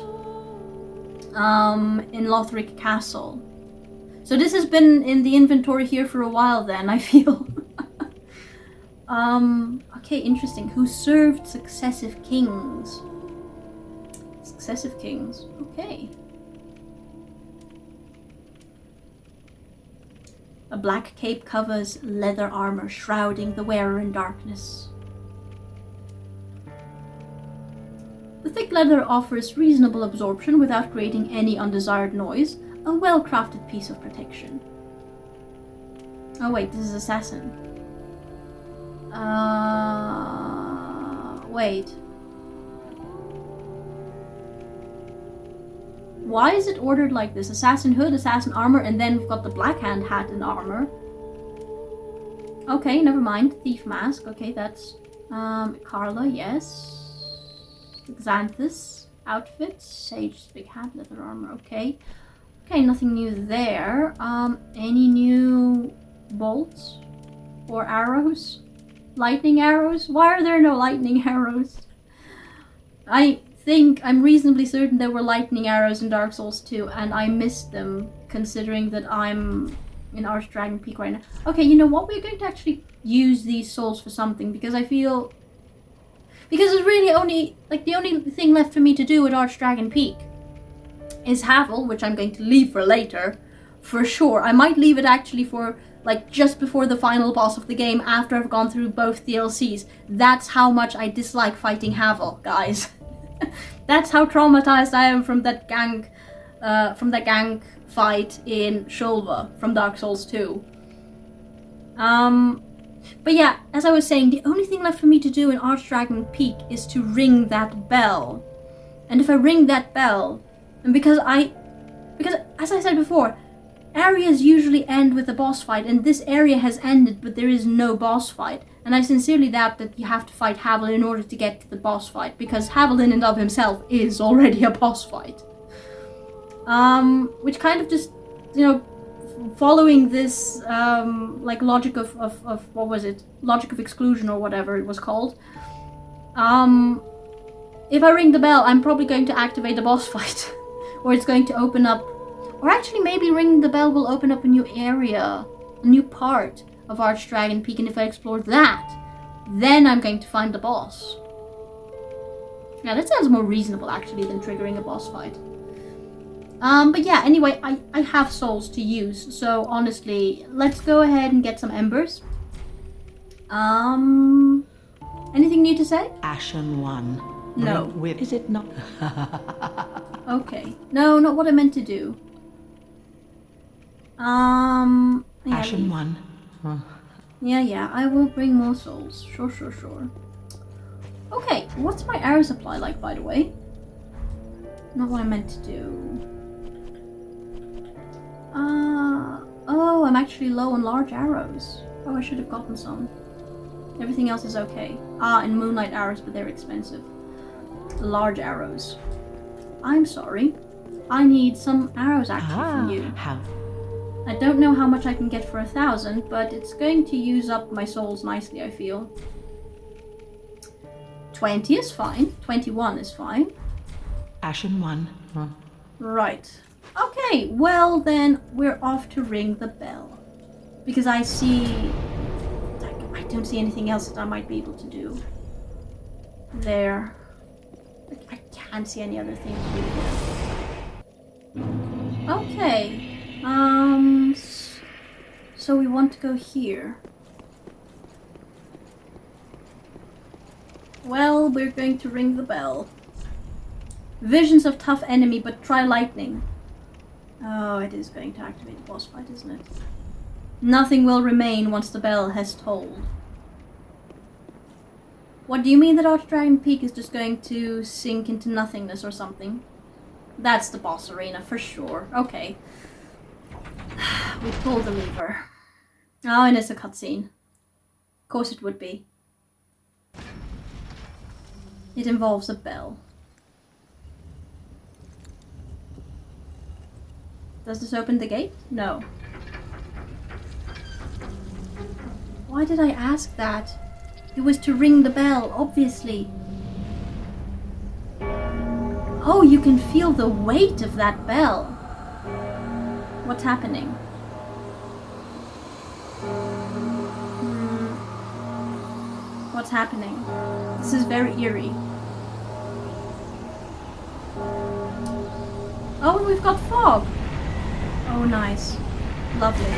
in Lothric Castle. So this has been in the inventory here for a while then, I feel. Okay, interesting. Who served successive kings? Successive kings, okay. A black cape covers leather armor, shrouding the wearer in darkness. The thick leather offers reasonable absorption without creating any undesired noise, a well-crafted piece of protection. Oh wait, this is Assassin. Wait. Why is it ordered like this? Assassin hood, assassin armor, and then we've got the Black Hand hat and armor. Okay, never mind. Thief mask. Okay, that's Carla, yes. Xanthus outfit, Sage's big hat, leather armor, okay. Okay, nothing new there. Any new bolts or arrows? Lightning arrows? Why are there no lightning arrows? I'm reasonably certain there were lightning arrows in Dark Souls 2, and I missed them, considering that I'm in Archdragon Peak right now. Okay, you know what? We're going to actually use these souls for something, because I feel... Because it's really only... Like, the only thing left for me to do at Archdragon Peak is Havel, which I'm going to leave for later, for sure. I might leave it actually for, like, just before the final boss of the game, after I've gone through both DLCs. That's how much I dislike fighting Havel, guys. That's how traumatized I am from that gang fight in Shulva from Dark Souls 2. But yeah, as I was saying, the only thing left for me to do in Archdragon Peak is to ring that bell. And if I ring that bell, and because as I said before, areas usually end with a boss fight, and this area has ended, but there is no boss fight. And I sincerely doubt that you have to fight Havel in order to get to the boss fight, because Havel in and of himself is already a boss fight. Which kind of just, you know, following this, like, logic of what was it? Logic of exclusion or whatever it was called. If I ring the bell, I'm probably going to activate the boss fight. Or it's going to open up... Or actually, maybe ringing the bell will open up a new area, a new part of Archdragon Peak, and if I explore that, then I'm going to find the boss. Yeah, that sounds more reasonable, actually, than triggering a boss fight. But yeah, anyway, I have souls to use, so honestly, let's go ahead and get some embers. Anything new to say? Ashen One. No. Is it not? Okay. No, not what I meant to do. Yeah, Ashen One. Huh. Yeah, I will bring more souls. Sure. Okay, what's my arrow supply like, by the way? Not what I meant to do. Oh, I'm actually low on large arrows. Oh, I should have gotten some. Everything else is okay. And moonlight arrows, but they're expensive. Large arrows. I'm sorry. I need some arrows actually from you. How? I don't know how much I can get for 1,000, but it's going to use up my souls nicely, I feel. 20 is fine. 21 is fine. Ashen One. Huh. Right. Okay, well then, we're off to ring the bell. Because I don't see anything else that I might be able to do. There. I can't see any other thing to do here. Okay. So we want to go here. Well, we're going to ring the bell. Visions of tough enemy, but try lightning. Oh, it is going to activate the boss fight, isn't it? Nothing will remain once the bell has tolled. What do you mean that Archdragon Peak is just going to sink into nothingness or something? That's the boss arena, for sure. Okay. We pulled the lever. Oh, and it's a cutscene. Of course it would be. It involves a bell. Does this open the gate? No. Why did I ask that? It was to ring the bell, obviously. Oh, you can feel the weight of that bell. What's happening? What's happening? This is very eerie. Oh, and we've got fog. Oh, nice. Lovely.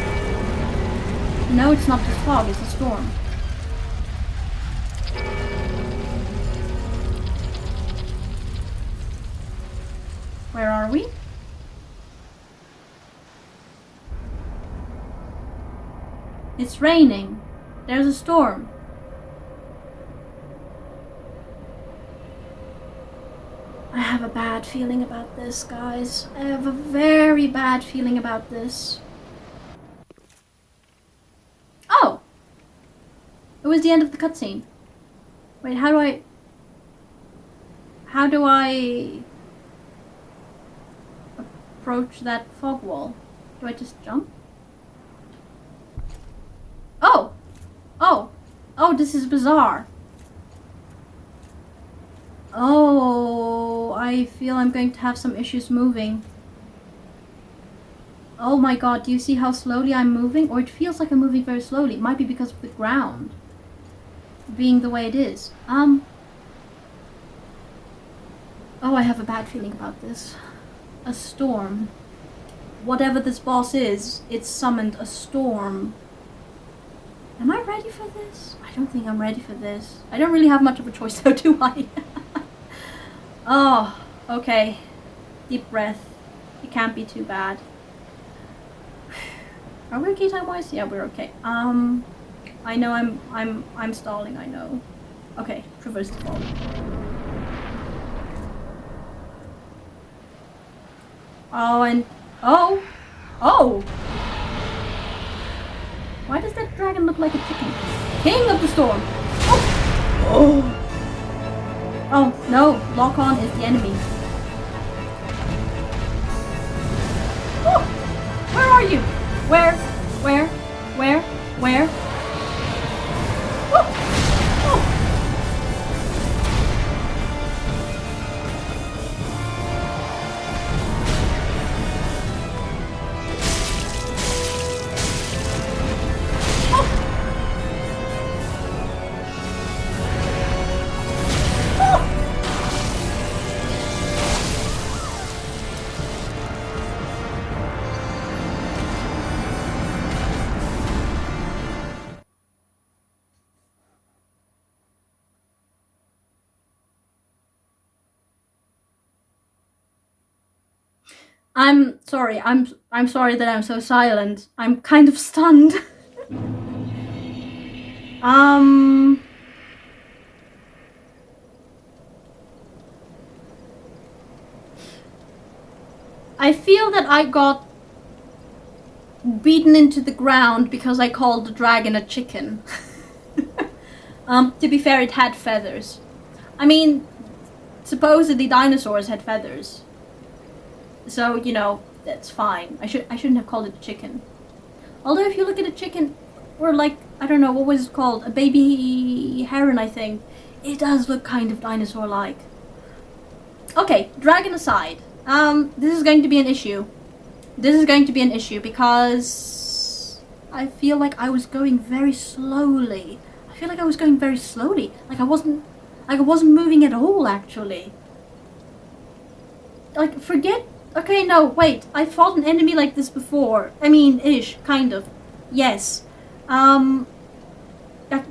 No, it's not just fog, it's a storm. Where are we? It's raining. There's a storm. I have a bad feeling about this, guys. I have a very bad feeling about this. Oh! It was the end of the cutscene. Wait, how do I approach that fog wall? Do I just jump? Oh! Oh! Oh, this is bizarre. Oh, I feel I'm going to have some issues moving. Oh my god, do you see how slowly I'm moving? Or it feels like I'm moving very slowly. It might be because of the ground being the way it is. Oh, I have a bad feeling about this. A storm. Whatever this boss is, it's summoned a storm. Am I ready for this? I don't think I'm ready for this. I don't really have much of a choice though, do I? Oh, okay. Deep breath. It can't be too bad. Are we okay time-wise? Yeah, we're okay. I know I'm stalling, I know. Okay, traverse the fog. Oh, and oh! Why does that dragon look like a chicken? King of the storm! Oh! Oh, no, lock-on is the enemy. Oh! Where are you? Where? Oh! Oh! I'm sorry. I'm sorry that I'm so silent. I'm kind of stunned. I feel that I got beaten into the ground because I called the dragon a chicken. To be fair, it had feathers. I mean, supposedly dinosaurs had feathers. So, you know, that's fine. I shouldn't have called it a chicken. Although if you look at a chicken, or like, I don't know, what was it called? A baby heron, I think. It does look kind of dinosaur-like. Okay, dragon aside. This is going to be an issue. This is going to be an issue because I feel like I was going very slowly. Like I wasn't moving at all, actually. Like, forget... Okay, no, wait. I fought an enemy like this before. I mean, ish, kind of. Yes.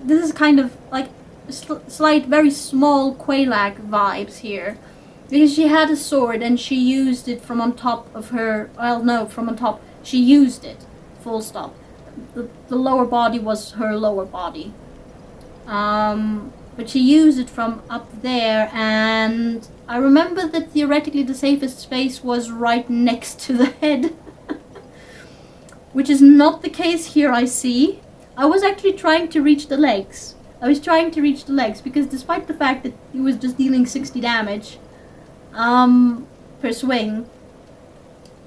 This is kind of like slight, very small Quelaag vibes here. Because she had a sword and she used it from on top of her... Well, no, from on top. She used it. Full stop. The lower body was her lower body. But she used it from up there, and I remember that theoretically the safest space was right next to the head. Which is not the case here, I see. I was actually trying to reach the legs. Because despite the fact that he was just dealing 60 damage per swing,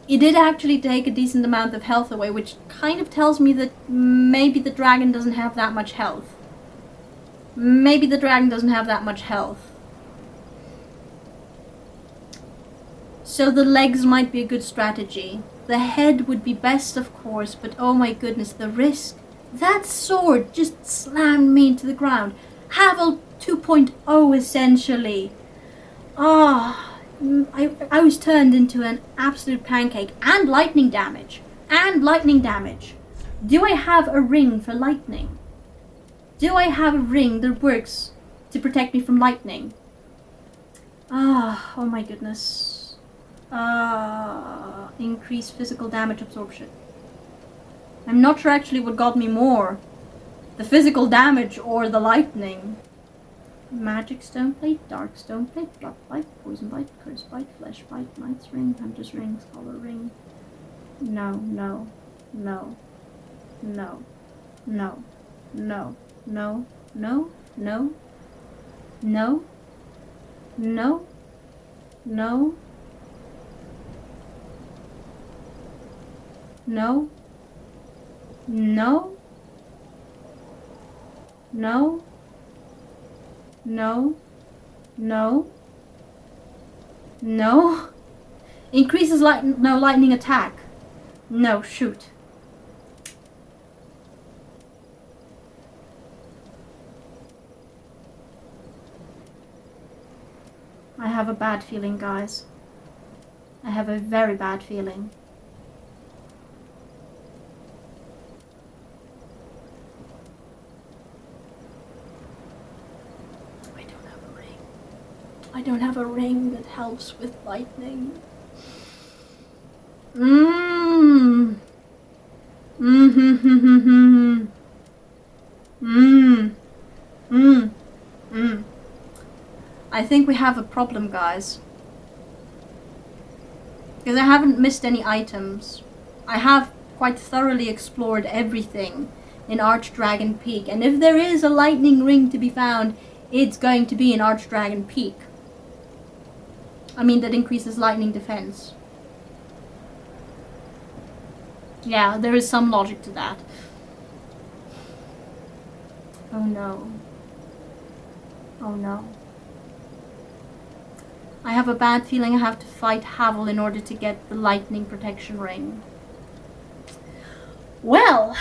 it did actually take a decent amount of health away, which kind of tells me that maybe the dragon doesn't have that much health. So the legs might be a good strategy. The head would be best, of course, but oh my goodness, the risk. That sword just slammed me into the ground. Havel 2.0 essentially. I was turned into an absolute pancake. And lightning damage. Do I have a ring for lightning? Do I have a ring that works to protect me from lightning? Oh my goodness. Increase physical damage absorption. I'm not sure actually what got me more. The physical damage or the lightning. Magic stone plate, dark stone plate, blood bite, poison bite, curse bite, flesh bite, knight's ring, hunter's ring, scholar ring. No. Increases lightning attack. No, shoot. I have a bad feeling, guys. I have a very bad feeling. I don't have a ring. I don't have a ring that helps with lightning. Mmm. Mmm. Mmm. Mmm. Mmm. I think we have a problem, guys. Because I haven't missed any items. I have quite thoroughly explored everything in Archdragon Peak. And if there is a lightning ring to be found, it's going to be in Archdragon Peak. I mean, that increases lightning defense. Yeah, there is some logic to that. Oh no. Oh no. I have a bad feeling I have to fight Havel in order to get the lightning protection ring. Well,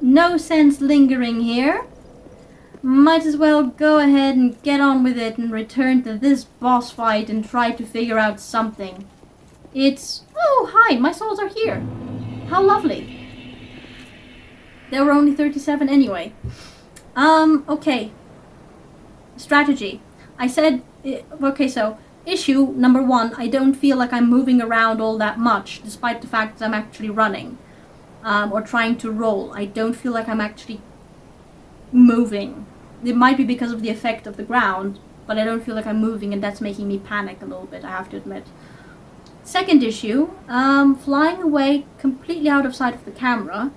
no sense lingering here. Might as well go ahead and get on with it and return to this boss fight and try to figure out something. It's... Oh, hi, my souls are here. How lovely. There were only 37 anyway. Okay. Strategy. I said... Okay, so issue number 1, I don't feel like I'm moving around all that much, despite the fact that I'm actually running, or trying to roll. I don't feel like I'm actually moving. It might be because of the effect of the ground, but I don't feel like I'm moving, and that's making me panic a little bit, I have to admit. Second issue, flying away completely out of sight of the camera.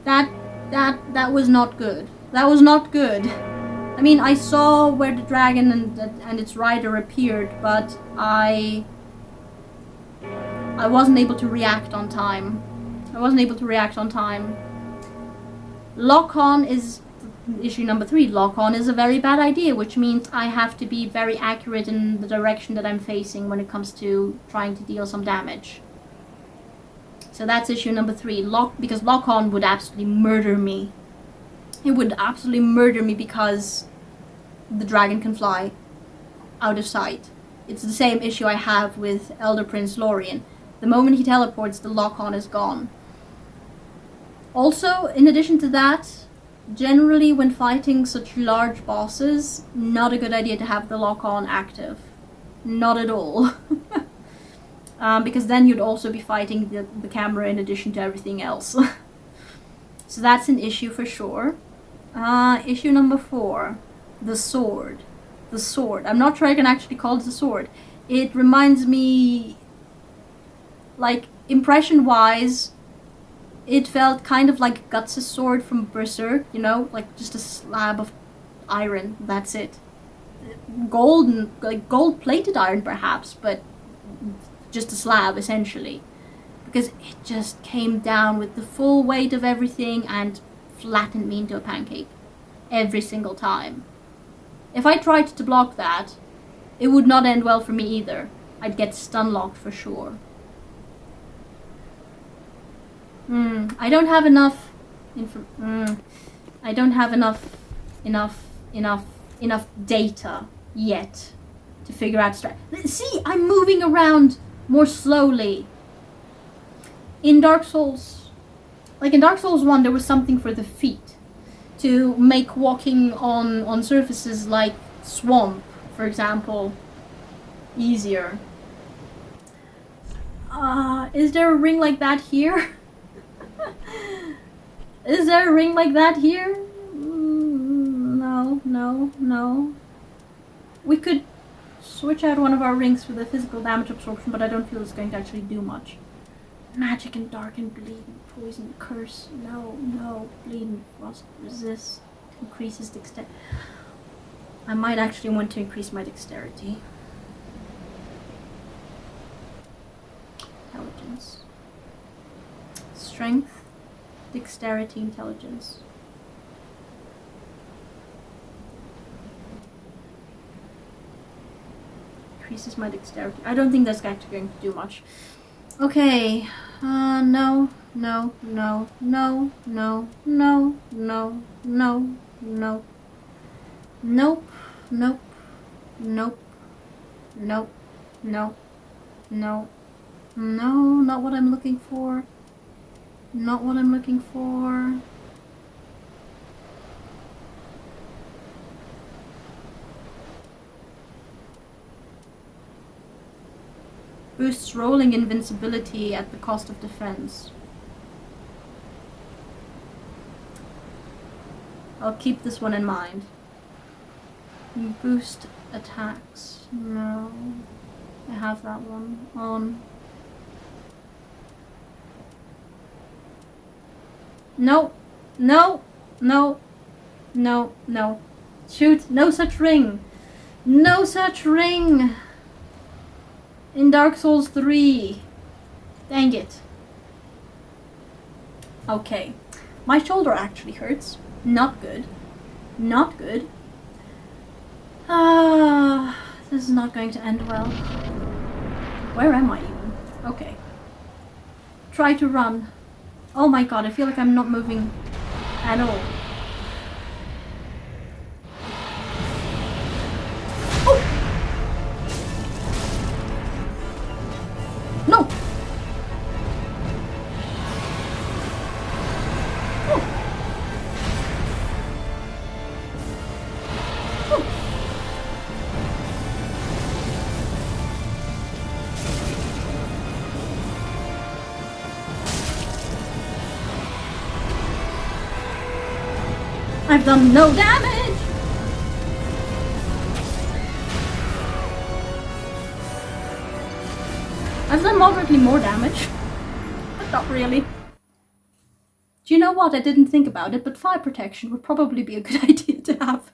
That was not good. That was not good. I mean, I saw where the dragon and its rider appeared, but I wasn't able to react on time. Lock-on is issue number 3. Lock-on is a very bad idea, which means I have to be very accurate in the direction that I'm facing when it comes to trying to deal some damage. So that's issue number 3. Because lock-on would absolutely murder me. It would absolutely murder me because the dragon can fly out of sight. It's the same issue I have with Elder Prince Lorien. The moment he teleports, the lock-on is gone. Also, in addition to that, generally when fighting such large bosses, not a good idea to have the lock-on active. Not at all. Because then you'd also be fighting the camera in addition to everything else. So that's an issue for sure. Issue number 4. The sword. The sword. I'm not sure I can actually call it a sword. It reminds me, like, impression-wise, it felt kind of like Guts' sword from Berserk, you know? Like, just a slab of iron, that's it. Golden, like gold-plated iron perhaps, but just a slab, essentially. Because it just came down with the full weight of everything and flattened me into a pancake. Every single time. If I tried to block that, it would not end well for me either. I'd get stun-locked for sure. I don't have enough... I don't have enough data yet to figure out See, I'm moving around more slowly. In Dark Souls, like in Dark Souls 1, there was something for the feet to make walking on surfaces like swamp, for example, easier. Is there a ring like that here? Is there a ring like that here? No. We could switch out one of our rings for the physical damage absorption, but I don't feel it's going to actually do much. Magic and dark and bleed and poison curse. No. Bleed and frost resist. Increases dexterity. I might actually want to increase my dexterity. Intelligence. Strength. Dexterity, intelligence. increases my dexterity. I don't think that's actually going to do much. Okay. No. No. No. No. No. No. No. No. No. Nope. Nope. Nope. Nope. Nope. No. No, not what I'm looking for. Not what I'm looking for. Boosts rolling invincibility at the cost of defense. I'll keep this one in mind. Boost attacks. No. I have that one on. No. No. No. No. No. Shoot. No such ring. No such ring. In Dark Souls 3. Dang it. Okay. My shoulder actually hurts. Not good. Not good. This is not going to end well. Where am I even? Okay. Try to run. Oh my god, I feel like I'm not moving at all. Oh! No! I've done no damage! I've done moderately more damage. But not really. Do you know what? I didn't think about it, but fire protection would probably be a good idea to have.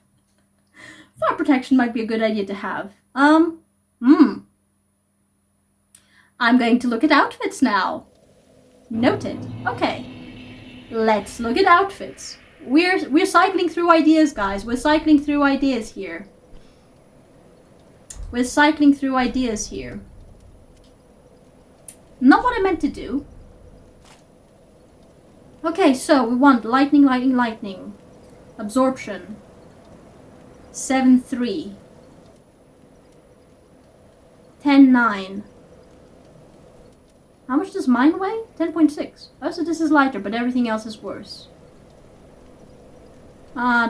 Fire protection might be a good idea to have. I'm going to look at outfits now. Noted. Okay. Let's look at outfits. We're cycling through ideas, guys. We're cycling through ideas here. We're cycling through ideas here. Not what I meant to do. Okay, so we want lightning, lightning, lightning. Absorption. 7-3. 10-9. How much does mine weigh? 10.6. Oh, so this is lighter, but everything else is worse.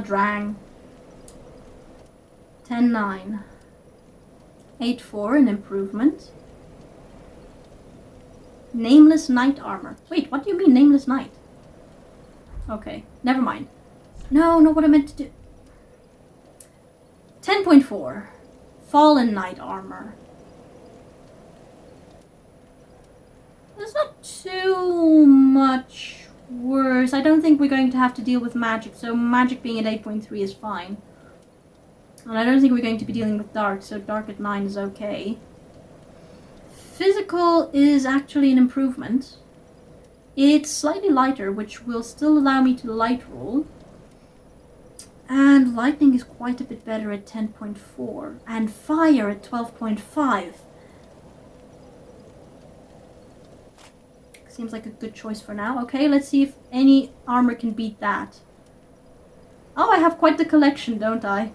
Drang. 10-9. 8-4, an improvement. Nameless Knight armor. Wait, what do you mean Nameless Knight? Okay, never mind. No, not what I meant to do. 10.4. Fallen Knight armor. That's not too much worse. I don't think we're going to have to deal with magic, so magic being at 8.3 is fine. And I don't think we're going to be dealing with dark, so dark at 9 is okay. Physical is actually an improvement. It's slightly lighter, which will still allow me to light roll. And lightning is quite a bit better at 10.4. And fire at 12.5. Seems like a good choice for now. Okay, let's see if any armor can beat that. Oh, I have quite the collection, don't I?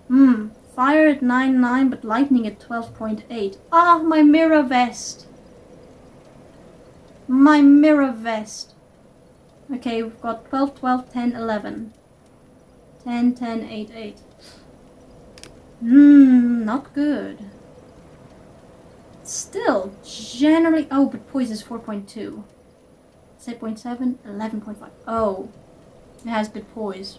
Fire at 9.9, but lightning at 12.8. Ah, my mirror vest. My mirror vest. Okay, we've got 12, 12, 10, 11. 10, 10, 8, 8. Not good. Still, generally... Oh, but poise is 4.2. 8.7, 11.5. Oh, it has good poise.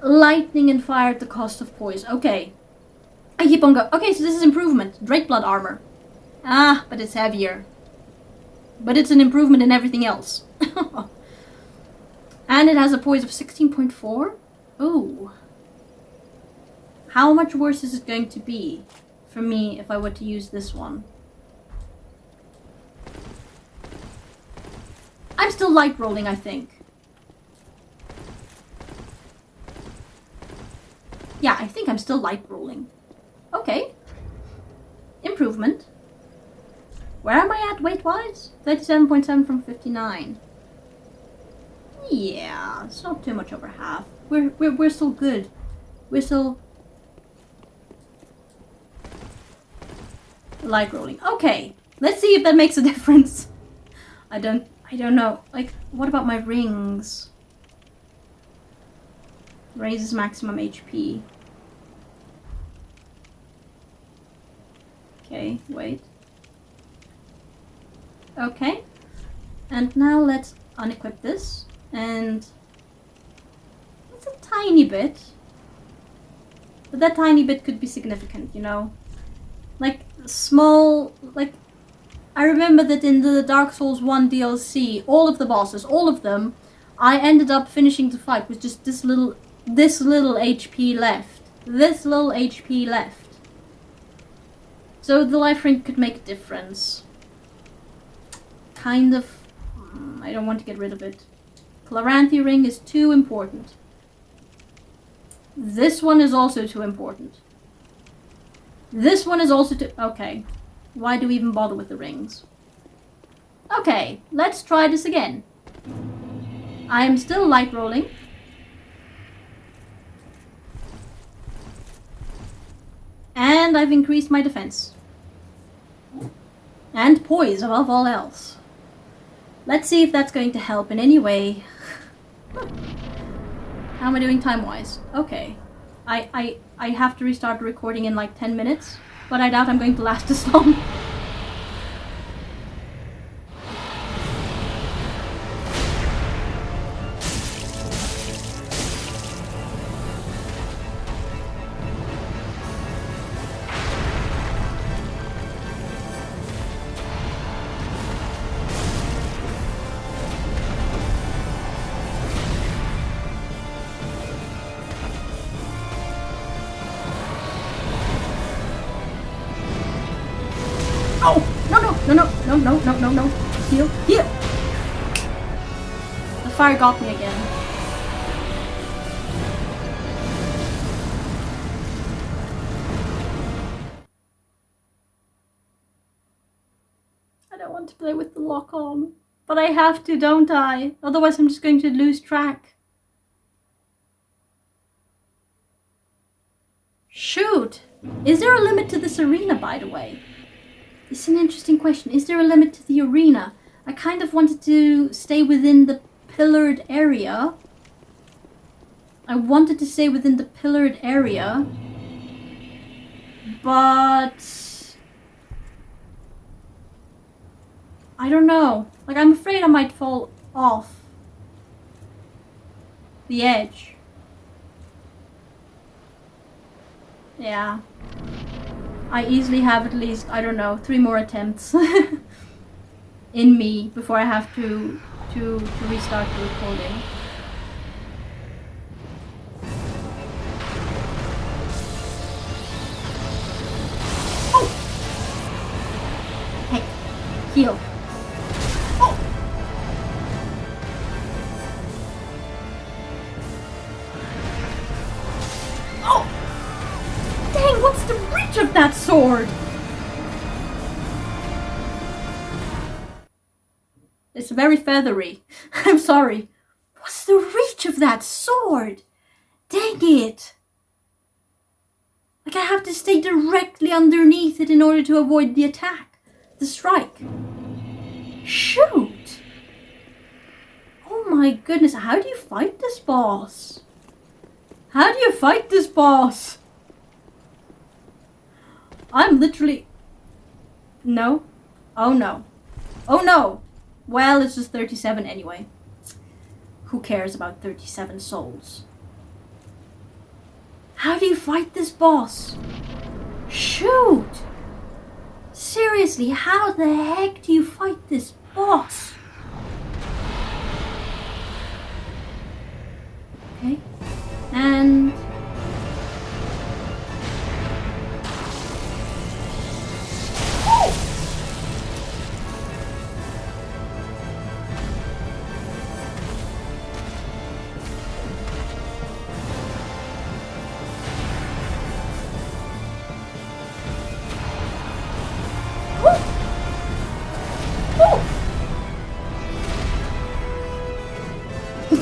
Lightning and fire at the cost of poise. Okay. I keep on going. Okay, so this is improvement. Drake blood armor. Ah, but it's heavier. But it's an improvement in everything else. And it has a poise of 16.4. Ooh. How much worse is it going to be for me if I were to use this one? I'm still light rolling, I think. I'm still light rolling. Okay. Improvement. Where am I at weight-wise? 37.7 from 59. Yeah, it's not too much over half. We're still good. We're still light rolling. Okay, let's see if that makes a difference. I don't know. Like, what about my rings? Raises maximum HP. Okay, wait. Okay. And now let's unequip this. And it's a tiny bit. But that tiny bit could be significant, you know? Like, small, like, I remember that in the Dark Souls 1 DLC, all of the bosses, all of them, I ended up finishing the fight with just this little HP left. This little HP left. So the life ring could make a difference. Kind of, I don't want to get rid of it. Claranthi ring is too important. This one is also too important. This one is also too... Okay. Why do we even bother with the rings? Okay, let's try this again. I am still light rolling. And I've increased my defense. And poise above all else. Let's see if that's going to help in any way. How am I doing time-wise? Okay. I have to restart the recording in like 10 minutes, but I doubt I'm going to last this long. No. Heal. The fire got me again. I don't want to play with the lock on. But I have to, don't I? Otherwise I'm just going to lose track. Shoot! Is there a limit to this arena, by the way? It's an interesting question. Is there a limit to the arena? I kind of wanted to stay within the pillared area. But I don't know. Like, I'm afraid I might fall off the edge. Yeah. I easily have at least, I don't know, 3 more attempts in me before I have to restart the recording. Oh! Hey, heal. Oh! Oh! Dang, what's the reach of that sword? It's very feathery. I'm sorry. What's the reach of that sword? Dang it. Like, I have to stay directly underneath it in order to avoid the attack. The strike. Shoot. Oh my goodness. How do you fight this boss? How do you fight this boss? I'm literally... No. Oh no. Oh no. Well, it's just 37 anyway. Who cares about 37 souls? How do you fight this boss? Shoot! Seriously, how the heck do you fight this boss? Okay. And...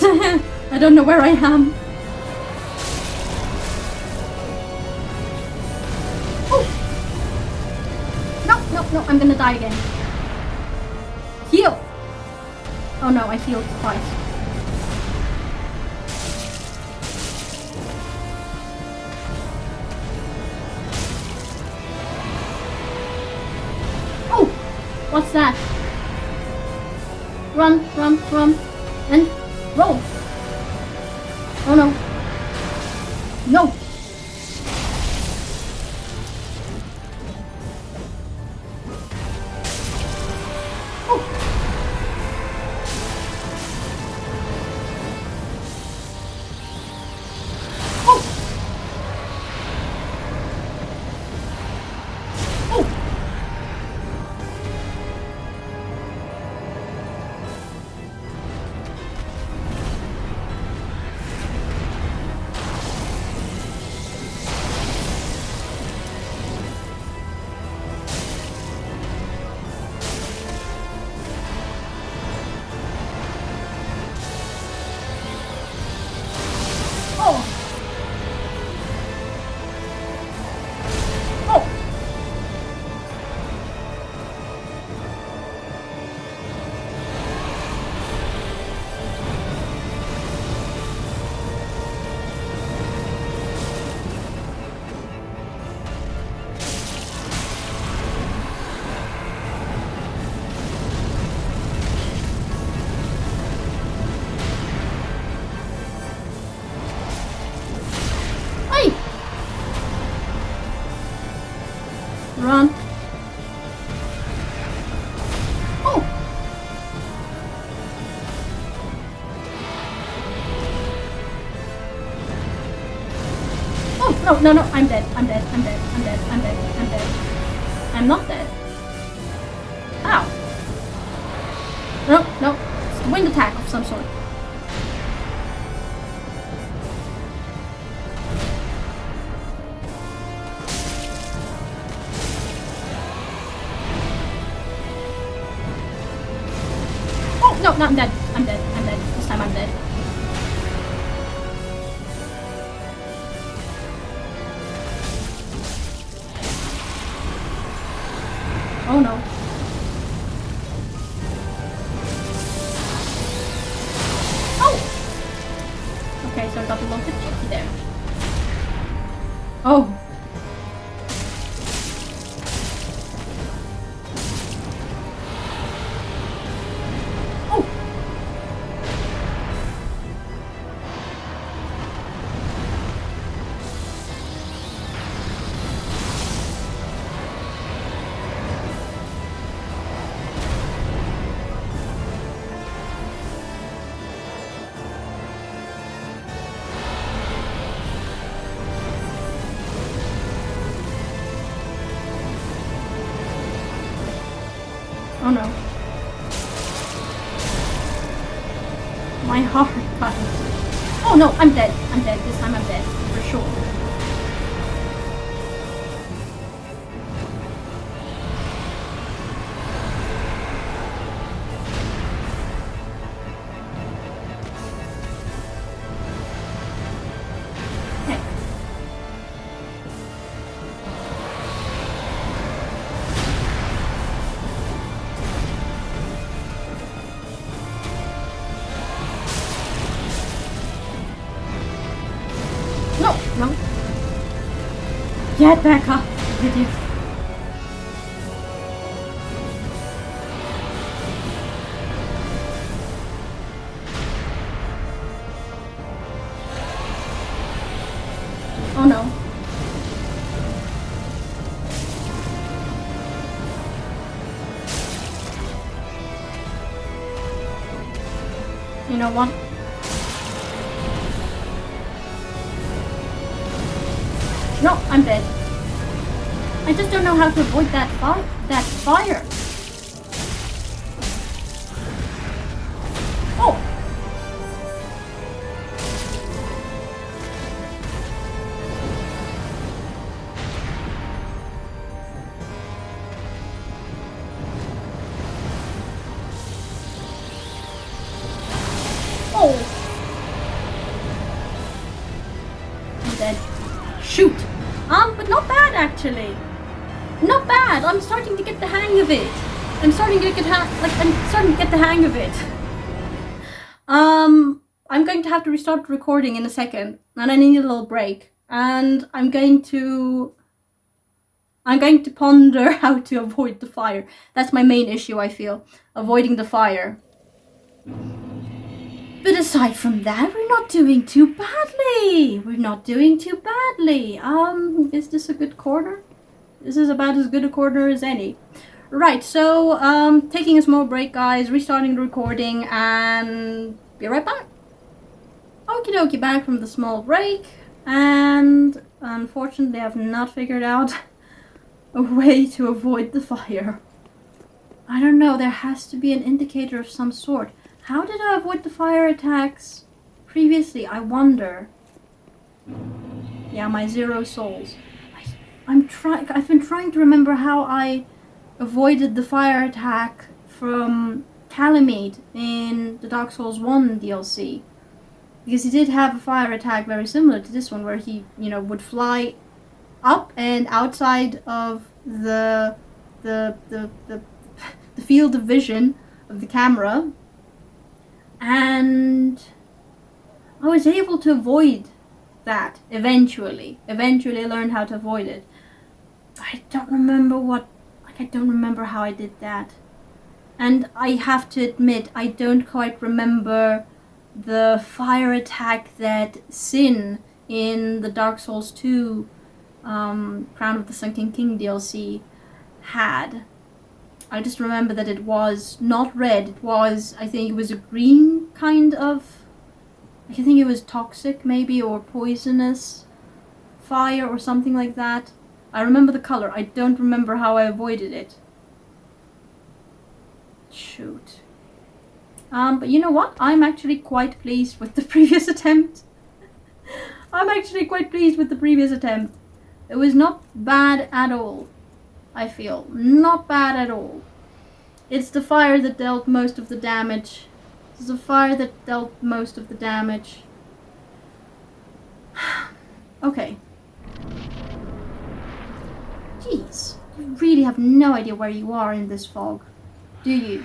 I don't know where I am. Oh! No, I'm gonna die again. Heal! Oh no, I healed twice. Oh! What's that? Run, and roll. Oh no. No! Run. Oh! Oh, no, I'm dead. I'm not dead. Ow. No. It's a wind attack of some sort. No, I'm dead. I'm dead. This time I'm dead. Oh no. Oh! Okay, so I got a little bit tricky there. Oh. Oh no. My heart buttons. Oh no, I'm dead. This time I'm dead. For sure. No. Get back up, idiot. Oh no. You know what? No, I'm dead. I just don't know how to avoid that fire. Oh! Oh! not bad actually. Not bad. I'm starting to get the hang of it. I'm starting to get the hang of it. I'm going to have to restart recording in a second, and I need a little break. And I'm going to ponder how to avoid the fire. That's my main issue, I feel. Avoiding the fire. But aside from that, we're not doing too badly. Is this a good corner? This is about as good a corner as any. Right, so, taking a small break, guys, restarting the recording, and be right back. Okie dokie, back from the small break, and unfortunately I've not figured out a way to avoid the fire. I don't know, there has to be an indicator of some sort. How did I avoid the fire attacks previously, I wonder? Yeah, my 0 souls. I've been trying to remember how I avoided the fire attack from Calamite in the Dark Souls 1 DLC. Because he did have a fire attack very similar to this one, where he, would fly up and outside of the field of vision of the camera. And I was able to avoid that eventually. Eventually I learned how to avoid it. I don't remember how I did that. And I have to admit, I don't quite remember the fire attack that Sin in the Dark Souls 2 Crown of the Sunken King DLC had. I just remember that it was not red. I think it was a green kind of... I think it was toxic maybe, or poisonous fire or something like that. I remember the color. I don't remember how I avoided it. Shoot. But you know what? I'm actually quite pleased with the previous attempt. It was not bad at all, I feel. Not bad at all. It's the fire that dealt most of the damage. Okay. Jeez. You really have no idea where you are in this fog, do you?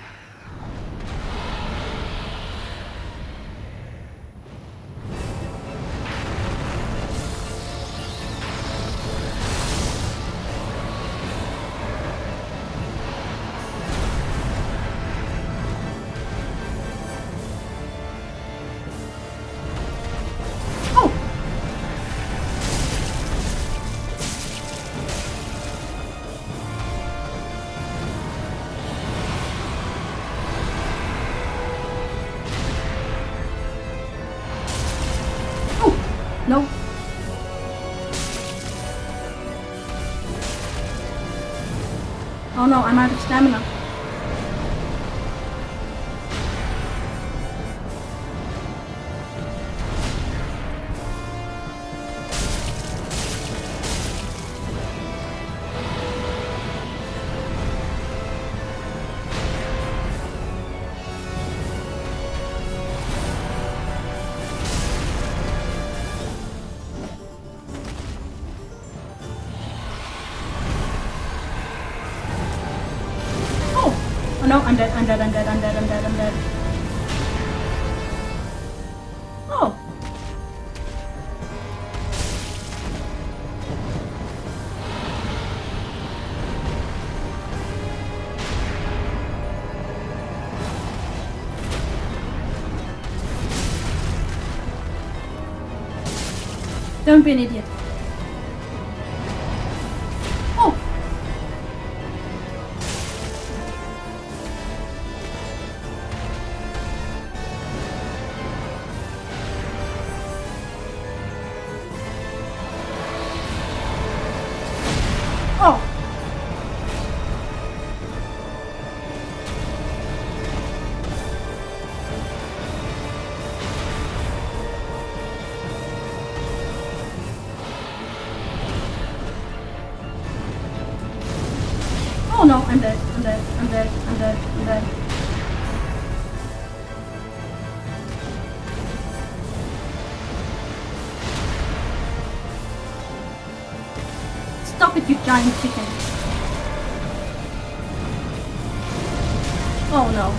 No. Oh no, I'm out of stamina. Oh no, I'm dead. Oh. Don't be an idiot. Oh. Oh. Oh no, I'm dead. Stop it, you giant chicken. Oh no.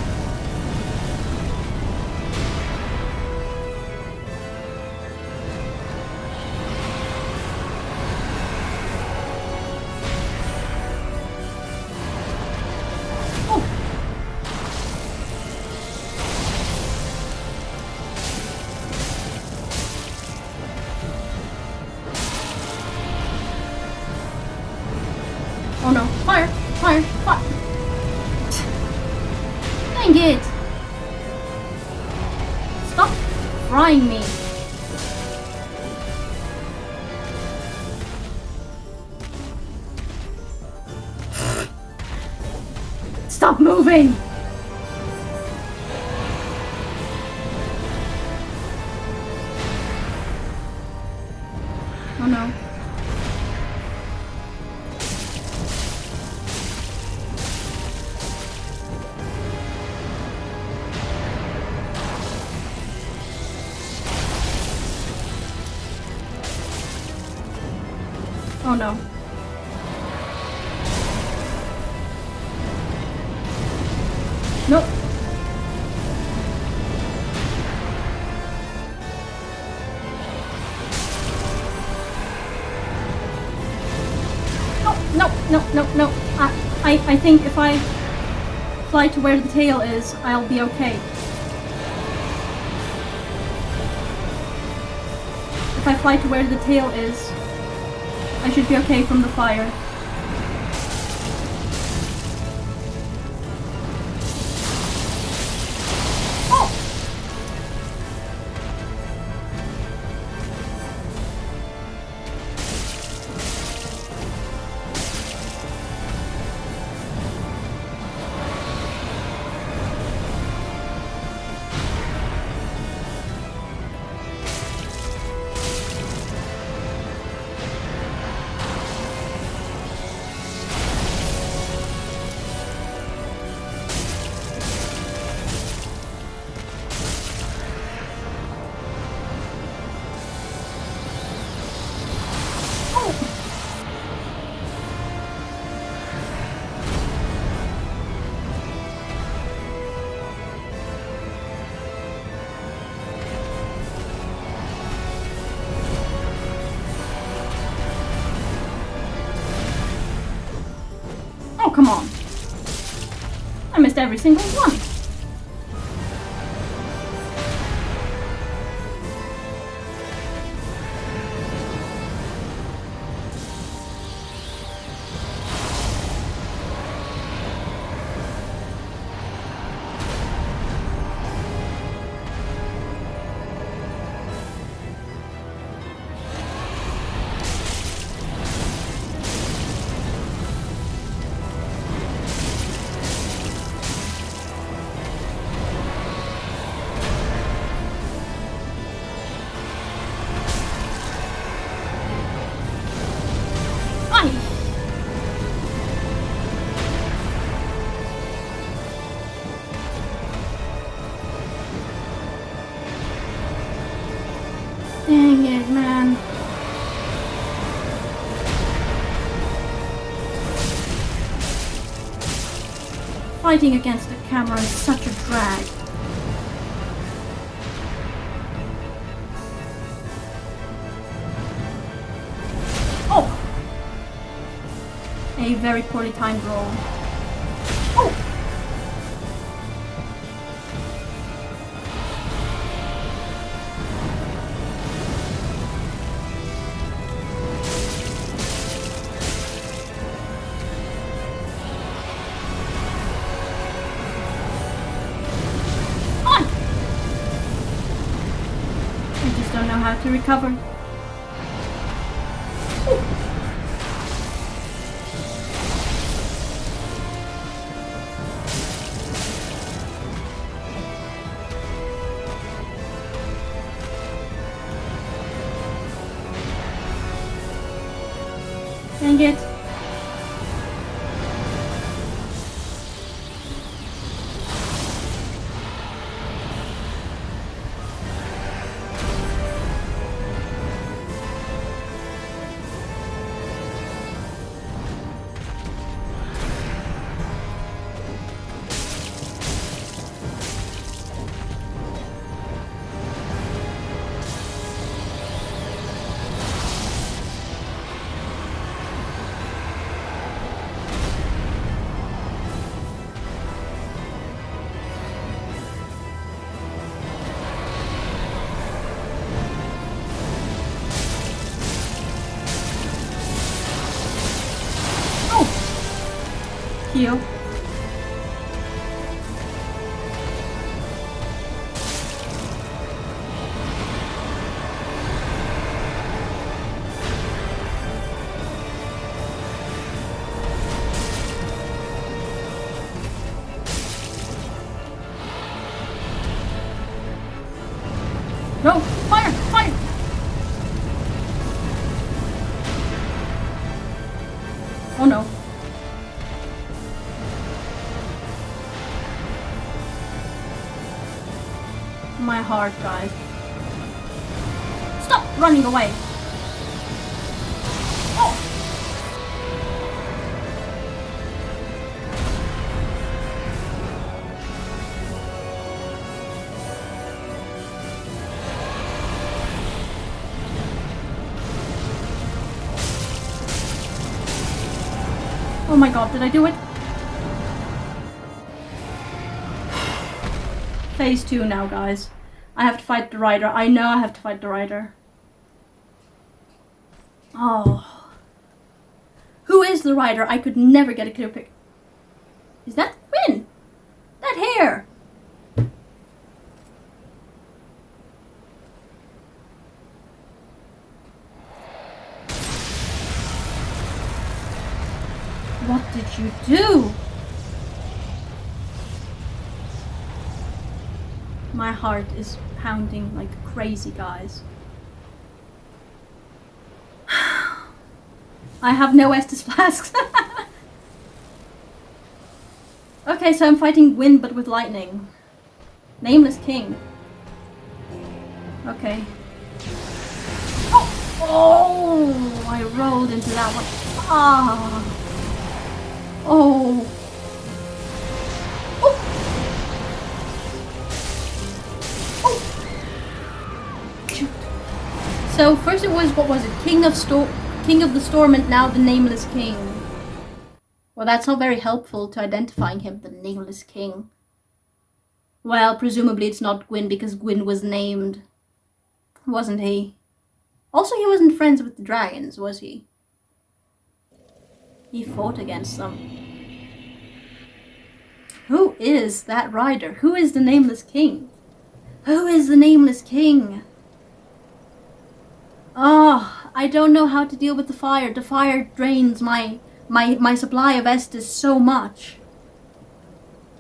Oh no. Fire! Fire! Fire! Dang it! Stop frying me! Stop moving! Oh no. Oh no. Nope. No. I think if I fly to where the tail is, I'll be okay. If I fly to where the tail is, I should be okay from the fire. Oh! Oh, come on. I missed every single one. Dang it, man. Fighting against the camera is such a drag. Oh! A very poorly timed roll. Oh! Don't know how to recover. Dang it. Heal. No! Fire! Fire! Oh no. My heart, guys. Stop running away! Oh! Oh my god, did I do it? Phase 2 now, guys. I have to fight the rider. I know I have to fight the rider. Oh. Who is the rider? I could never get a clear pic. Is that Quinn? That hair! What did you do? My heart is pounding like crazy, guys. I have no Estus flasks. Okay, so I'm fighting wind but with lightning. Nameless King. Okay. Oh! Oh! I rolled into that one. Ah! Oh! Oh! Oh! Shoot. So first it was, what was it? King of the Storm, and now the Nameless King. Well, that's not very helpful to identifying him, the Nameless King. Well, presumably it's not Gwyn because Gwyn was named, wasn't he? Also, he wasn't friends with the dragons, was he? He fought against them. Who is that rider? Who is the Nameless King? Who is the Nameless King? Oh, I don't know how to deal with the fire. The fire drains my supply of Estus so much.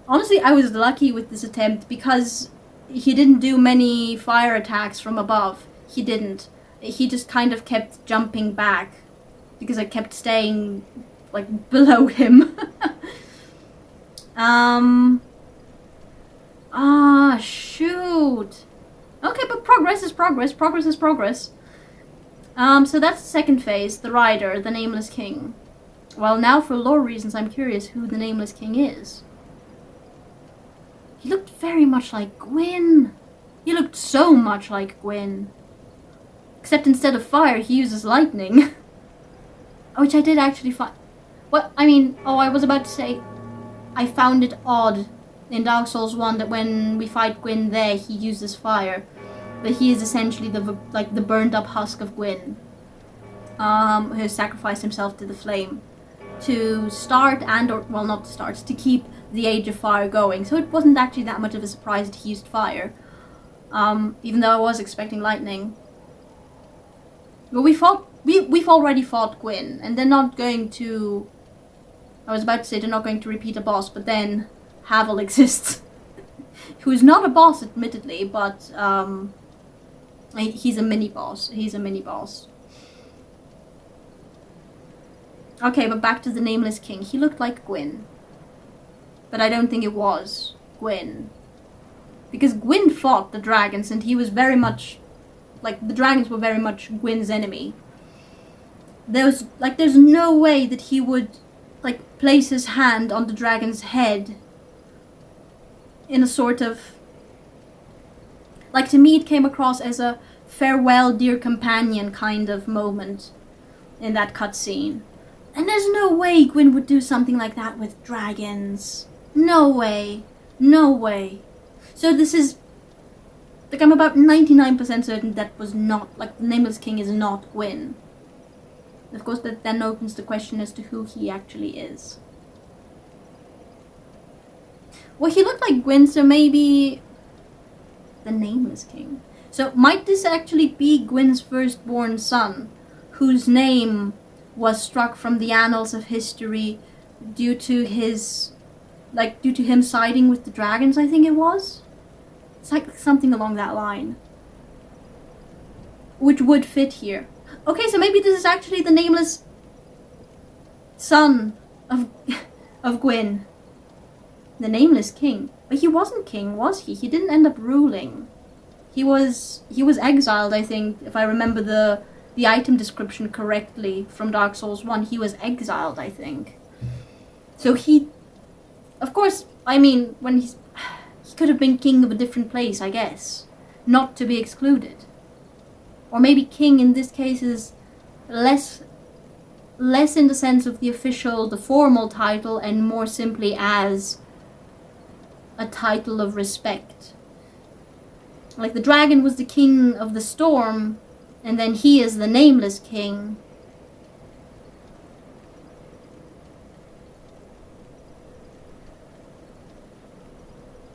Honestly, I was lucky with this attempt because he didn't do many fire attacks from above. He didn't. He just kind of kept jumping back because I kept staying like below him. Ah, shoot. Okay, but progress is progress. Progress is progress. So that's the second phase, the rider, the Nameless King. Well, now for lore reasons, I'm curious who the Nameless King is. He looked very much like Gwyn. He looked so much like Gwyn. Except instead of fire, he uses lightning. Which I did actually find. Well, I mean, I was about to say, I found it odd in Dark Souls 1 that when we fight Gwyn there, he uses fire. But he is essentially the burned up husk of Gwyn. Who sacrificed himself to the flame. To start not to start, to keep the Age of Fire going. So it wasn't actually that much of a surprise that he used fire. Even though I was expecting lightning. But we've already fought Gwyn, and they're not going to... I was about to say they're not going to repeat a boss, but then Havel exists. Who is not a boss, admittedly, but he's a mini-boss. He's a mini-boss. Okay, but back to the Nameless King. He looked like Gwyn. But I don't think it was Gwyn. Because Gwyn fought the dragons, and he was very much... the dragons were very much Gwyn's enemy. There's no way that he would, place his hand on the dragon's head in a sort of... to me it came across as a farewell dear companion kind of moment in that cutscene. And there's no way Gwyn would do something like that with dragons. No way. No way. So this is... I'm about 99% certain that was not... the Nameless King is not Gwyn. Of course, that then opens the question as to who he actually is. Well, he looked like Gwyn, so maybe the Nameless King. So might this actually be Gwyn's firstborn son, whose name was struck from the annals of history due to him siding with the dragons, I think it was? It's like something along that line. Which would fit here. Okay, so maybe this is actually the nameless son of Gwyn. The Nameless King. But he wasn't king, was he? He didn't end up ruling. He was exiled, I think, if I remember the item description correctly from Dark Souls 1. He was exiled, I think. So he, of course, I mean, when he could have been king of a different place, I guess. Not to be excluded. Or maybe king in this case is less in the sense of the formal title, and more simply as a title of respect. Like the dragon was the king of the storm, and then he is the Nameless King.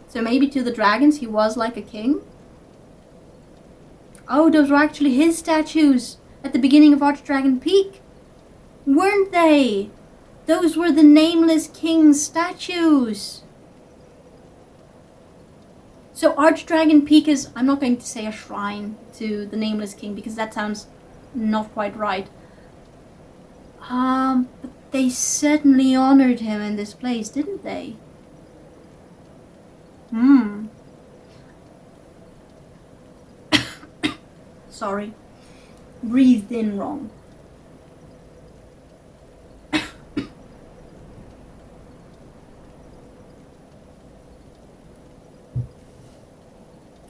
So maybe to the dragons he was like a king? Oh, those were actually his statues at the beginning of Archdragon Peak. Weren't they? Those were the Nameless King's statues. So Archdragon Peak is, I'm not going to say a shrine to the Nameless King because that sounds not quite right. But they certainly honored him in this place, didn't they? Sorry. Breathed in wrong.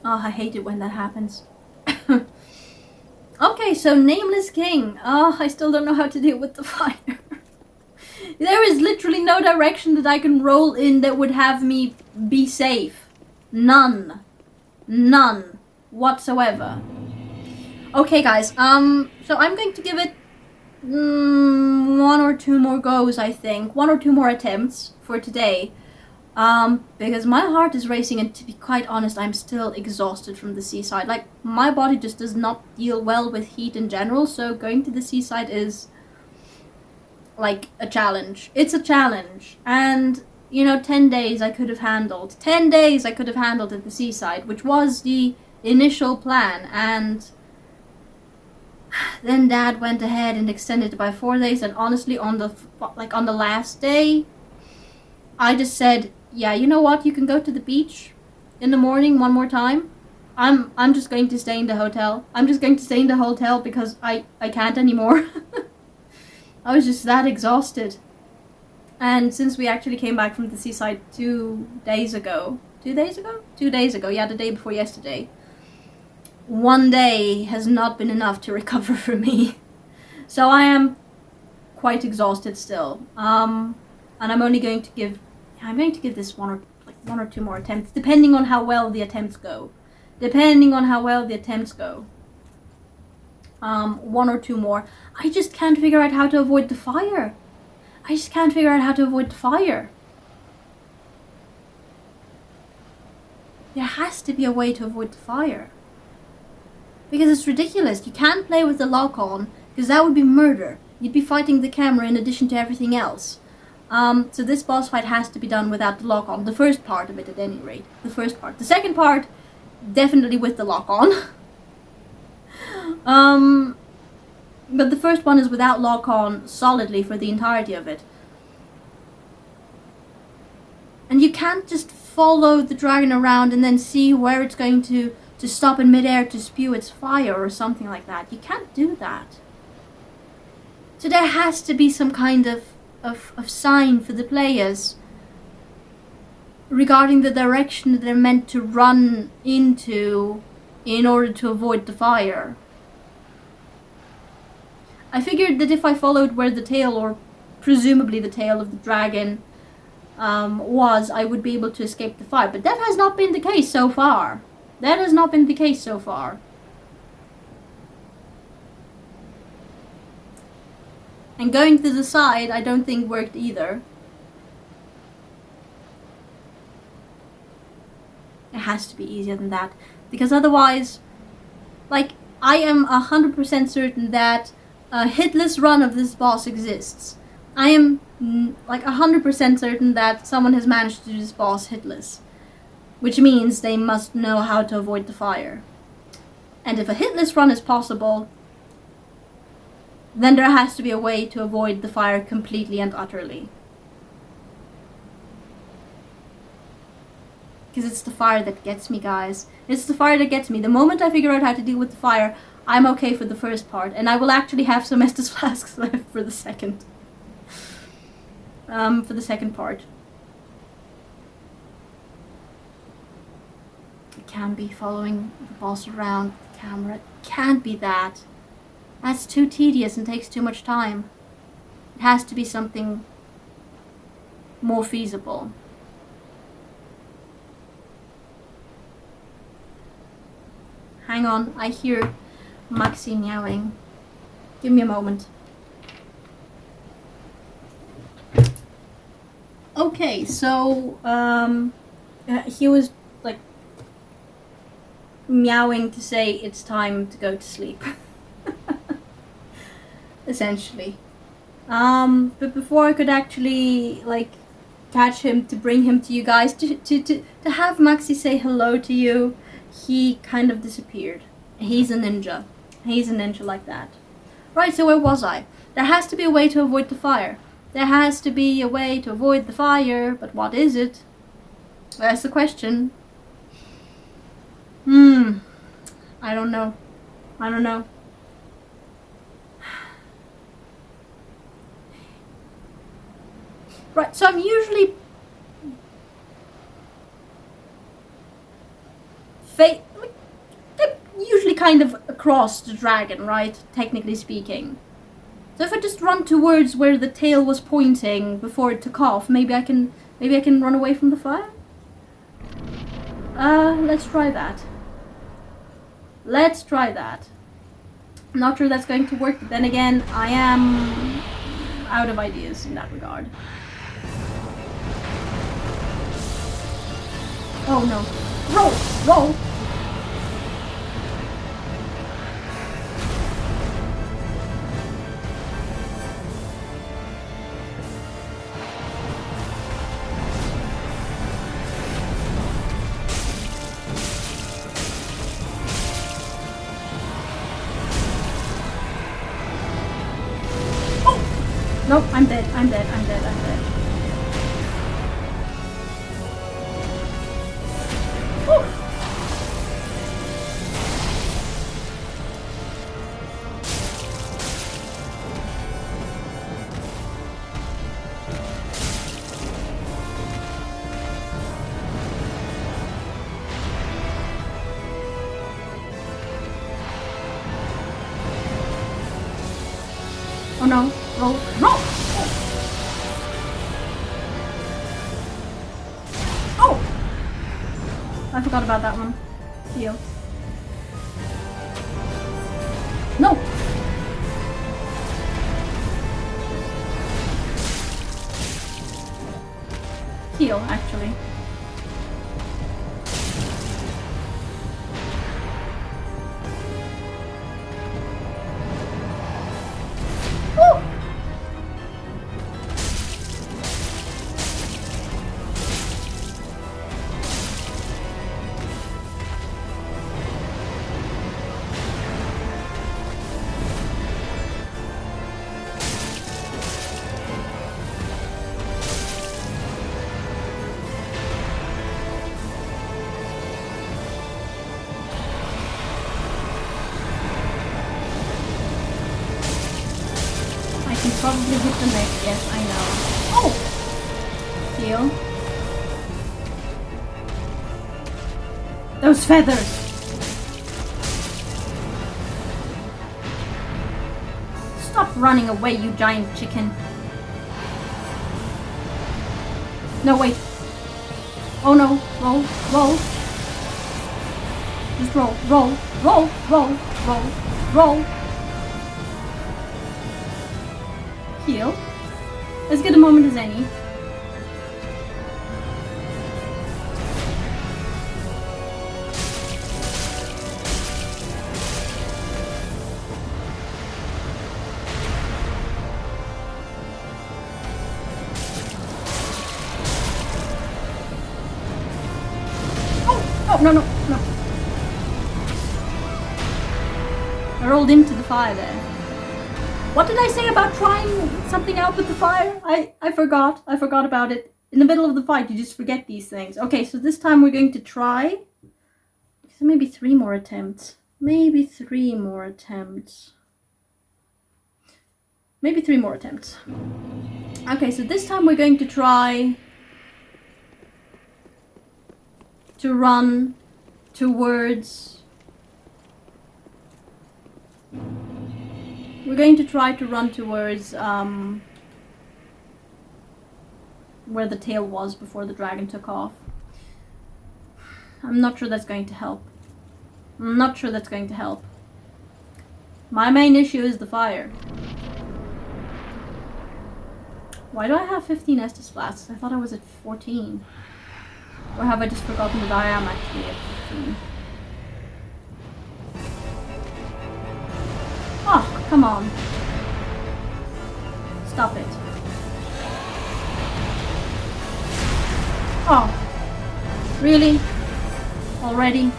Oh, I hate it when that happens. Okay, so Nameless King. Oh, I still don't know how to deal with the fire. There is literally no direction that I can roll in that would have me be safe. None. None whatsoever. Okay, guys, so I'm going to give it one or two more goes, I think. One or two more attempts for today. Because my heart is racing, and to be quite honest, I'm still exhausted from the seaside. Like, my body just does not deal well with heat in general, so going to the seaside is, like, a challenge. It's a challenge. And, you know, 10 days I could have handled. 10 days I could have handled at the seaside, which was the initial plan, and then Dad went ahead and extended it by 4 days, and honestly, on the last day, I just said, yeah, you know what, you can go to the beach in the morning one more time. I'm just going to stay in the hotel. I'm just going to stay in the hotel because I can't anymore. I was just that exhausted. And since we actually came back from the seaside 2 days ago, 2 days ago? 2 days ago, yeah, the day before yesterday. 1 day has not been enough to recover for me. So I am quite exhausted still. And I'm going to give this one or two more attempts, depending on how well the attempts go. One or two more. I just can't figure out how to avoid the fire. There has to be a way to avoid the fire. Because it's ridiculous. You can't play with the lock on, because that would be murder. You'd be fighting the camera in addition to everything else. So this boss fight has to be done without the lock on. The first part of it, at any rate. The first part. The second part, definitely with the lock on. But the first one is without lock on solidly for the entirety of it. And you can't just follow the dragon around and then see where it's going to stop in midair to spew its fire or something like that. You can't do that. So there has to be some kind of sign for the players regarding the direction that they're meant to run into in order to avoid the fire. I figured that if I followed where the tail, or presumably the tail of the dragon, was, I would be able to escape the fire. But that has not been the case so far. And going to the side, I don't think worked either. It has to be easier than that. Because otherwise, like, I am 100% certain that a hitless run of this boss exists. I am like 100% certain that someone has managed to do this boss hitless. Which means they must know how to avoid the fire. And if a hitless run is possible, then there has to be a way to avoid the fire completely and utterly. Because it's the fire that gets me, guys. It's the fire that gets me. The moment I figure out how to deal with the fire, I'm okay for the first part. And I will actually have some Estus flasks left for the second. For the second part. It can be following the boss around the camera. It can't be that. That's too tedious and takes too much time. It has to be something more feasible. Hang on, I hear Maxi meowing. Give me a moment. Okay, so he was like meowing to say it's time to go to sleep. Essentially. But before I could actually like catch him to bring him to you guys, to have Maxi say hello to you, he kind of disappeared. He's a ninja. He's a ninja like that. Right, so where was I? There has to be a way to avoid the fire. There has to be a way to avoid the fire, but what is it? That's the question. I don't know. I don't know. Right, so I'm usually usually kind of across the dragon, right? Technically speaking. So if I just run towards where the tail was pointing before it took off, maybe I can run away from the fire? Let's try that. Let's try that. I'm not sure that's going to work, but then again, I am out of ideas in that regard. Oh no. Roll! Roll! Nope, I'm dead, I'm dead, I'm dead, I'm dead. Whew. Oh no, roll, roll! Oh! I forgot about that one. Heal. No! Heal, actually. Probably hit the neck, yes, I know. Oh! Heal. Those feathers! Stop running away, you giant chicken. No, wait. Oh no, roll, roll. Just roll, roll, roll, roll, roll, roll. Heal. As good a moment as any. no, no, no. I rolled into the fire there. What did I say about trying something out with the fire? I forgot. I forgot about it. In the middle of the fight, you just forget these things. Okay, so this time we're going to try. So maybe 3 more attempts. Maybe 3 more attempts. Maybe 3 more attempts. Okay, so this time we're going to try to run towards... We're going to try to run towards where the tail was before the dragon took off. I'm not sure that's going to help. I'm not sure that's going to help. My main issue is the fire. Why do I have 15 Estus flasks? I thought I was at 14. Or have I just forgotten that I am actually at 15? Oh, come on. Stop it. Oh, really? Already?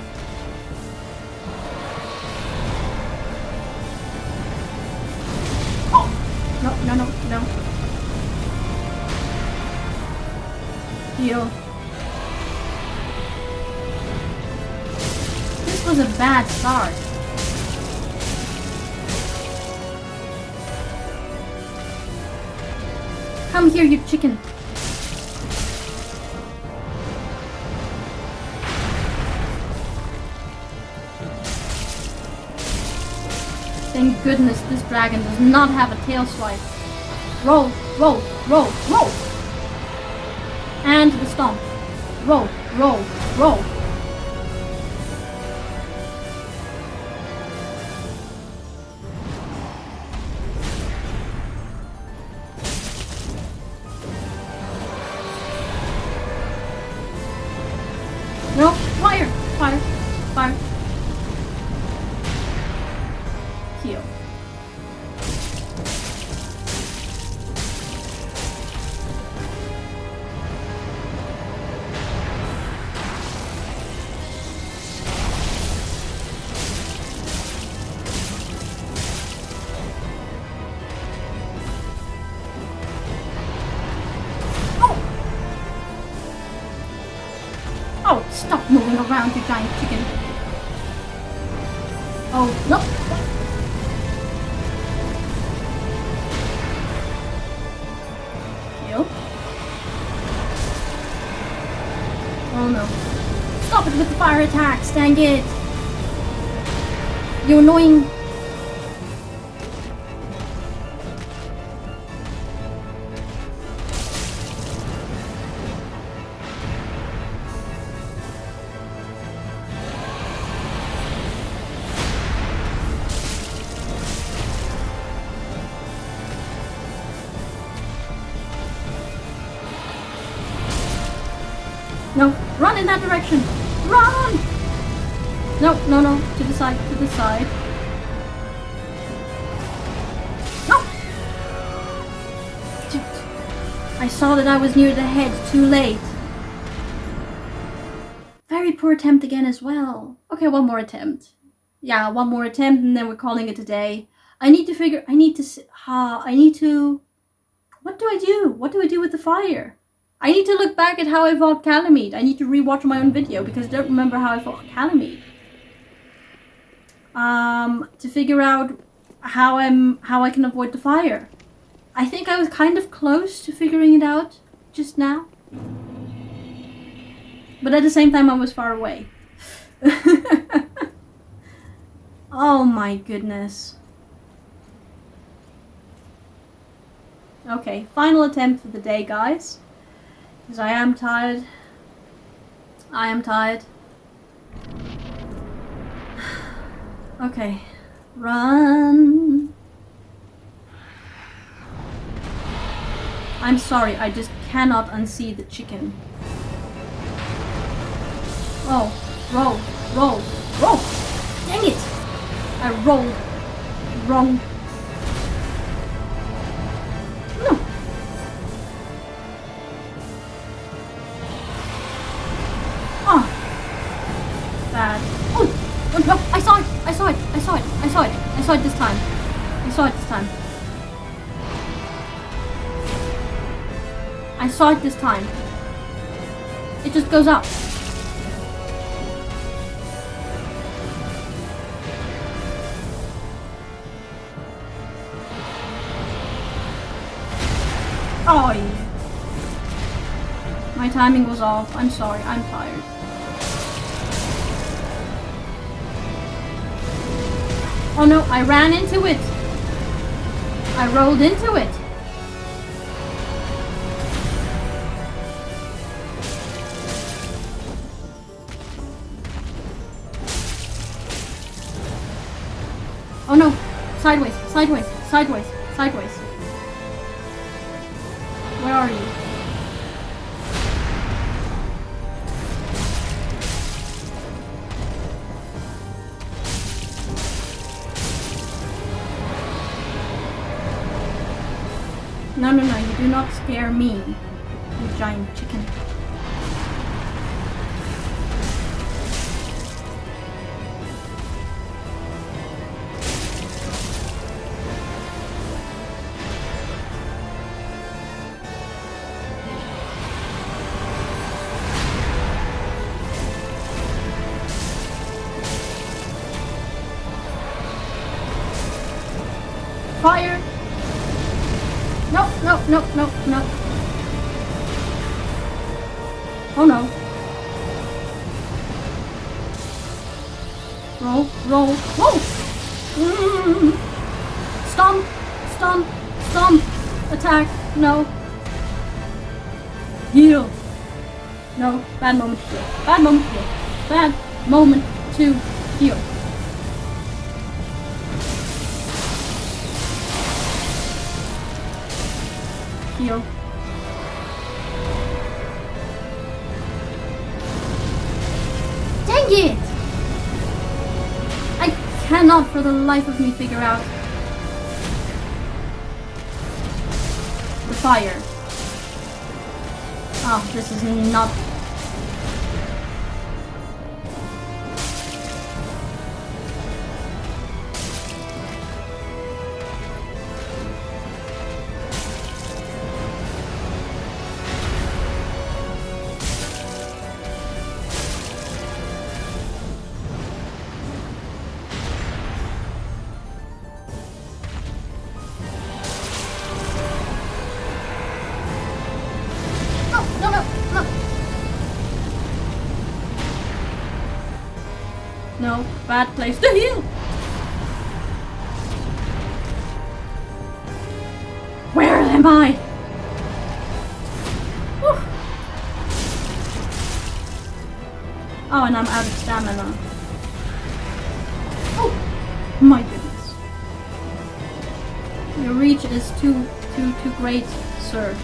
Oh! No, no, no, no. Heal. This was a bad start. Come here, you chicken. Thank goodness this dragon does not have a tail swipe. Roll, roll, roll, roll. And the stomp. Roll, roll, roll. No, fire, fire, fire. Heal. Oh, stop moving around, you giant chicken. Oh, no. Heal. Oh no. Stop it with the fire attacks, dang it. You're annoying. No, run in that direction! Run! No, no, no, to the side, to the side. No! I saw that I was near the head too late. Very poor attempt again as well. Okay, one more attempt. Yeah, one more attempt and then we're calling it a day. What do I do? What do I do with the fire? I need to look back at how I fought Calamite. I need to rewatch my own video because I don't remember how I fought Calamite. To figure out how I can avoid the fire. I think I was kind of close to figuring it out just now. But at the same time I was far away. Oh my goodness. Okay, final attempt for the day, guys. Because I am tired. I am tired. Okay. Run. I'm sorry, I just cannot unsee the chicken. Oh, roll, roll, roll! Dang it! I rolled wrong. No. Oh. I saw it this time. I saw it this time. I saw it this time. It just goes up. Oh, yeah. My timing was off. I'm sorry. I'm tired. Oh no, I ran into it. I rolled into it. Oh no, sideways, sideways, sideways, sideways. Where are you? No, no, no, you do not scare me, you giant chicken. Fire! No, no, no, no, no. Oh no. Roll, roll, whoa! Stomp, stomp, stomp. Attack, no. Heal. No, bad moment to heal. Bad moment to heal. Bad moment to heal. Heal. Dang it! I cannot for the life of me figure out the fire. Oh, this is not... No, bad place to heal! Where am I? Whew. Oh, and I'm out of stamina. Oh, my goodness. Your reach is too great, sir.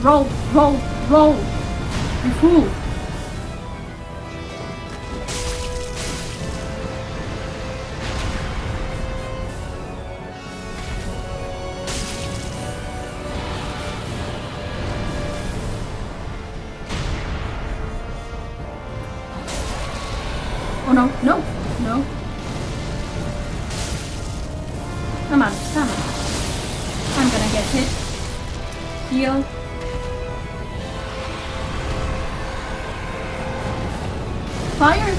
Roll, roll, roll! You fool! Oh no, no, no. I'm out of stamina. I'm gonna get hit. Heal. Fire?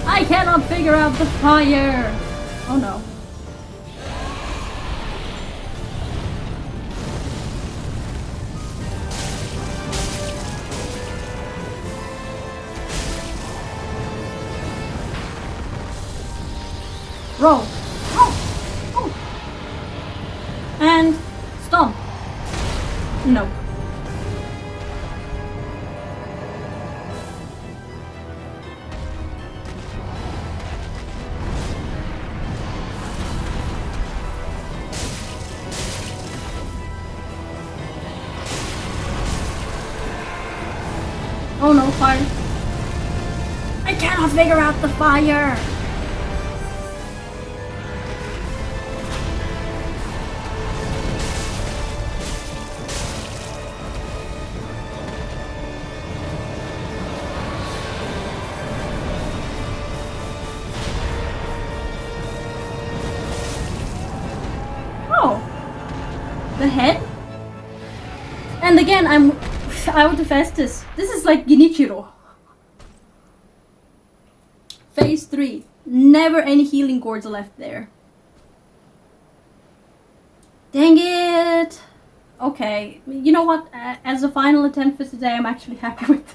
I cannot figure out the fire! Oh no. Roll! Roll! Oh! Nope. Oh no, fire. I cannot figure out the fire! Oh! The head? And again, I'm out of Estus. This is like Genichiro. Phase 3. Never any healing gourds left there. Dang it! Okay, you know what? As a final attempt for today, I'm actually happy with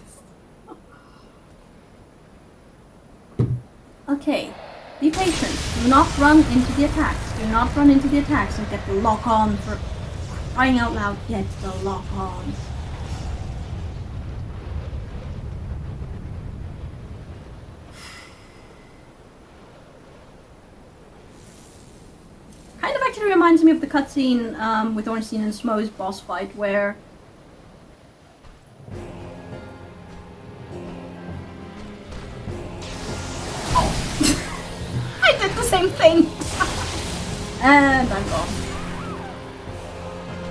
this. Okay, be patient. Do not run into the attacks. Do not run into the attacks and get the lock on for crying out loud. Get the lock on. Kind of actually reminds me of the cutscene with Ornstein and Smo's boss fight where I did the same thing! And I'm gone.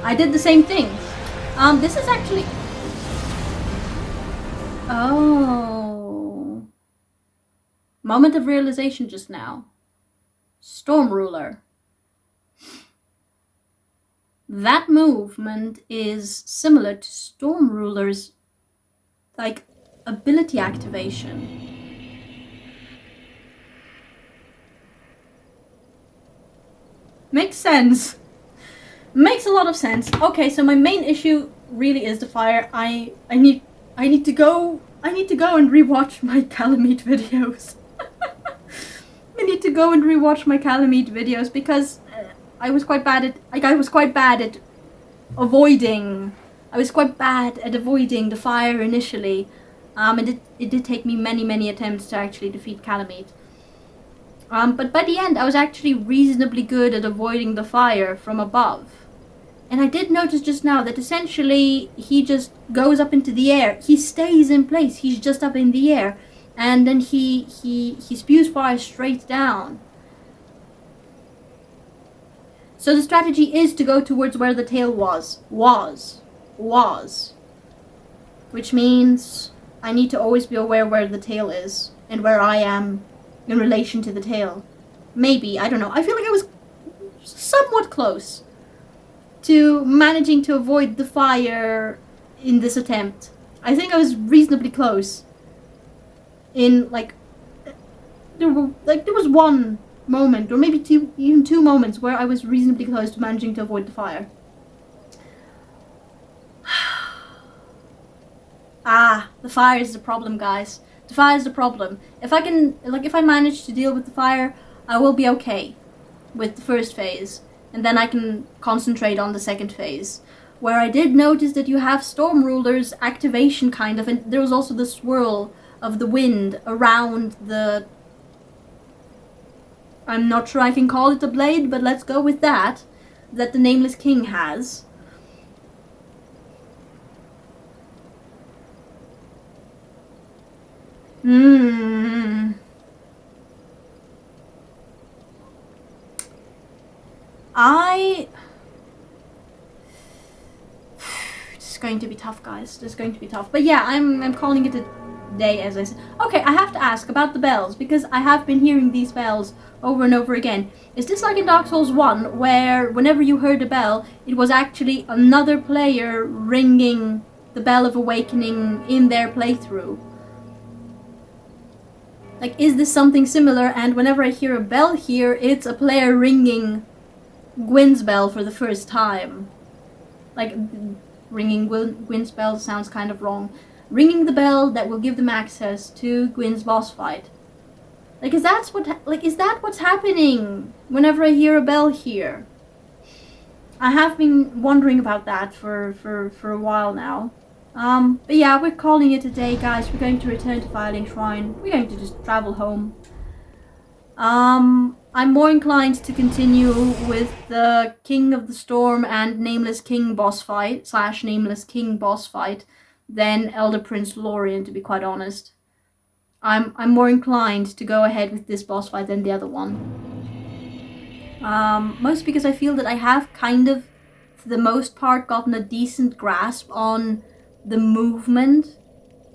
I did the same thing. This is actually... Oh. Moment of realization just now. Storm Ruler. That movement is similar to Storm Ruler's, like, ability activation. Makes sense. Makes a lot of sense. Okay, so my main issue really is the fire. I need to go and rewatch my Calamite videos. I need to go and rewatch my Calamite videos because I was quite bad at avoiding the fire initially. And it did take me many attempts to actually defeat Calamite. But by the end, I was actually reasonably good at avoiding the fire from above. And I did notice just now that essentially he just goes up into the air. He stays in place. He's just up in the air. And then he spews fire straight down. So the strategy is to go towards where the tail was. Which means I need to always be aware where the tail is and where I am in relation to the tail. Maybe, I don't know. I feel like I was somewhat close to managing to avoid the fire in this attempt. I think I was reasonably close. In there was one moment, or maybe even two moments, where I was reasonably close to managing to avoid the fire. The fire is the problem, guys. The fire is the problem. If I manage to deal with the fire, I will be okay with the first phase. And then I can concentrate on the second phase. Where I did notice that you have Storm Ruler's activation kind of, and there was also the swirl of the wind around the... I'm not sure I can call it a blade, but let's go with that the Nameless King has. This is going to be tough, guys. This is going to be tough. But yeah, I'm calling it a day, as I said. Okay, I have to ask about the bells, because I have been hearing these bells over and over again. Is this like in Dark Souls 1, where whenever you heard a bell, it was actually another player ringing the Bell of Awakening in their playthrough? Like, is this something similar? And whenever I hear a bell here, it's a player ringing Gwyn's bell for the first time. Like, ringing Gwyn's bell sounds kind of wrong. Ringing the bell that will give them access to Gwyn's boss fight. Like, is that what's happening whenever I hear a bell here? I have been wondering about that for a while now. But yeah, we're calling it a day, guys. We're going to return to Firelink Shrine. We're going to just travel home. I'm more inclined to continue with the King of the Storm and Nameless King boss fight, / Nameless King boss fight, than Elder Prince Lorien, to be quite honest. I'm more inclined to go ahead with this boss fight than the other one. Mostly because I feel that I have kind of, for the most part, gotten a decent grasp on the movement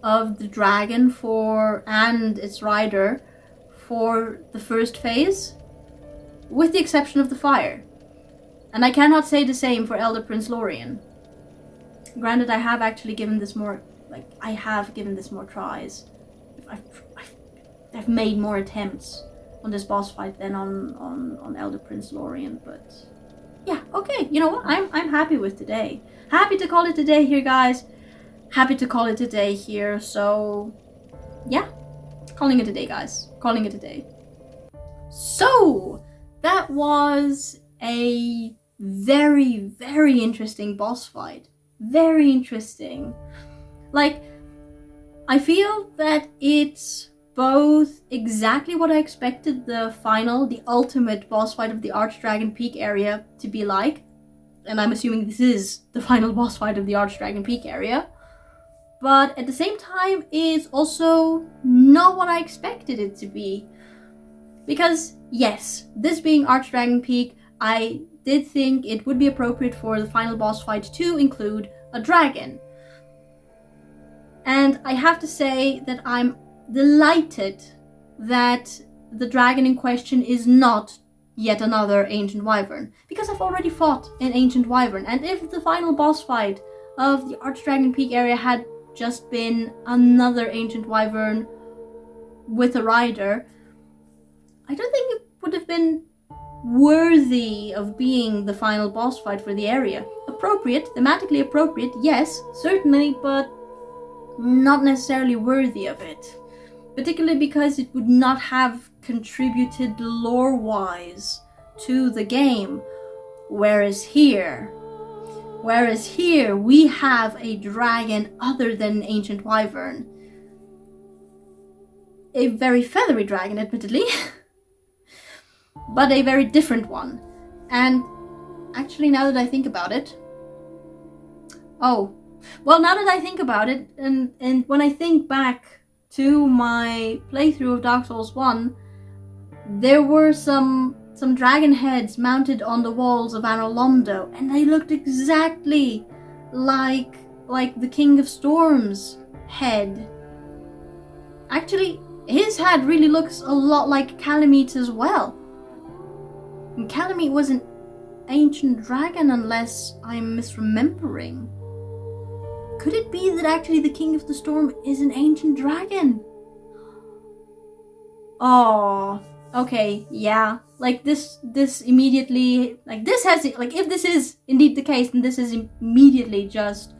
of the dragon and its rider for the first phase, with the exception of the fire. And I cannot say the same for Elder Prince Lorien. Granted, I have actually given this more, tries. I've made more attempts on this boss fight than on Elder Prince Lorien, but yeah, okay, you know what, I'm happy with today. Happy to call it a day here, guys. Happy to call it a day here, so yeah, calling it a day, guys. Calling it a day. So, that was a very, very interesting boss fight. Very interesting. Like, I feel that it's both exactly what I expected the ultimate boss fight of the Archdragon Peak area to be like. And I'm assuming this is the final boss fight of the Archdragon Peak area. But at the same time, it's also not what I expected it to be. Because, yes, this being Archdragon Peak, I did think it would be appropriate for the final boss fight to include a dragon. And I have to say that I'm delighted that the dragon in question is not yet another Ancient Wyvern, because I've already fought an Ancient Wyvern, and if the final boss fight of the Archdragon Peak area had just been another Ancient Wyvern with a rider, I don't think it would have been worthy of being the final boss fight for the area. Appropriate, thematically appropriate, yes, certainly, but not necessarily worthy of it. Particularly because it would not have contributed lore-wise to the game. Whereas here we have a dragon other than Ancient Wyvern. A very feathery dragon, admittedly. But a very different one. And actually, now that I think about it... and when I think back to my playthrough of Dark Souls 1, there were some dragon heads mounted on the walls of Anor Londo, and they looked exactly like the King of Storm's head. Actually, his head really looks a lot like Calamete's as well. And Calamete was an ancient dragon, unless I'm misremembering. Could it be that actually the King of the Storm is an ancient dragon? Oh, okay, yeah. Like this immediately, if this is indeed the case, then this has immediately just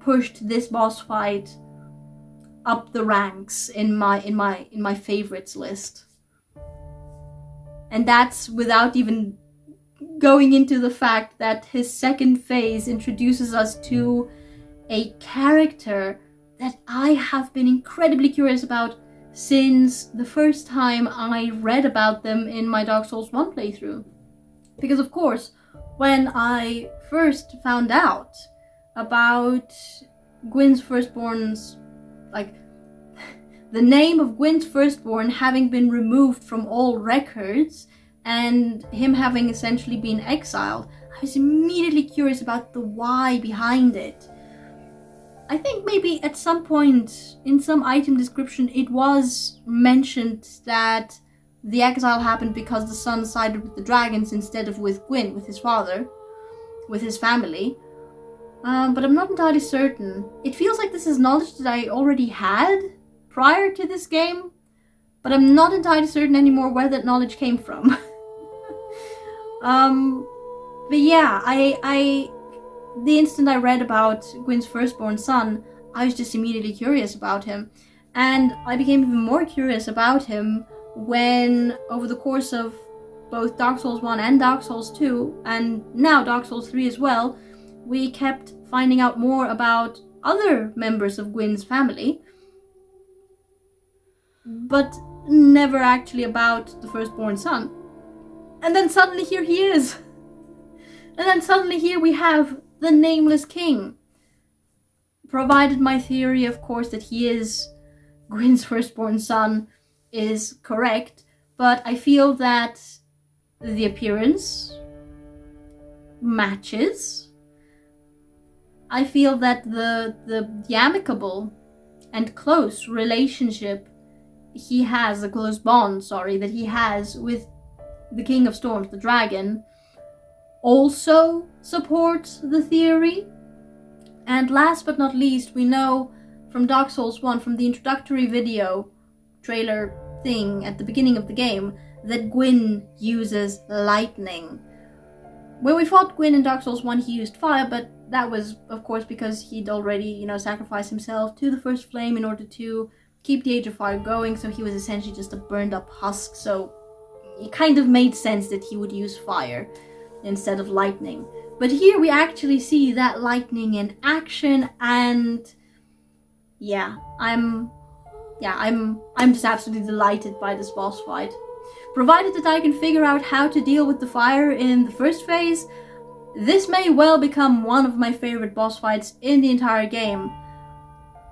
pushed this boss fight up the ranks in my favorites list. And that's without even going into the fact that his second phase introduces us to a character that I have been incredibly curious about since the first time I read about them in my Dark Souls 1 playthrough. Because of course, when I first found out about Gwyn's Firstborn's, the name of Gwyn's Firstborn having been removed from all records, and him having essentially been exiled, I was immediately curious about the why behind it. I think maybe at some point in some item description it was mentioned that the exile happened because the son sided with the dragons instead of with Gwyn, with his father, with his family. But I'm not entirely certain. It feels like this is knowledge that I already had prior to this game, but I'm not entirely certain anymore where that knowledge came from. But yeah, the instant I read about Gwyn's firstborn son, I was just immediately curious about him. And I became even more curious about him when, over the course of both Dark Souls 1 and Dark Souls 2, and now Dark Souls 3 as well, we kept finding out more about other members of Gwyn's family, but never actually about the firstborn son. And then suddenly here he is. And then suddenly here we have the Nameless King. Provided my theory, of course, that he is Gwyn's firstborn son is correct, but I feel that the appearance matches. I feel that the amicable and close relationship he has, a close bond, that he has with the King of Storms, the dragon, also supports the theory. And last but not least, we know from Dark Souls 1, from the introductory video trailer thing at the beginning of the game, that Gwyn uses lightning. When we fought Gwyn in Dark Souls 1, he used fire, but that was, of course, because he'd already, sacrificed himself to the first flame in order to keep the Age of Fire going, so he was essentially just a burned up husk, so it kind of made sense that he would use fire instead of lightning. But here we actually see that lightning in action, and I'm just absolutely delighted by this boss fight. Provided that I can figure out how to deal with the fire in the first phase, this may well become one of my favorite boss fights in the entire game.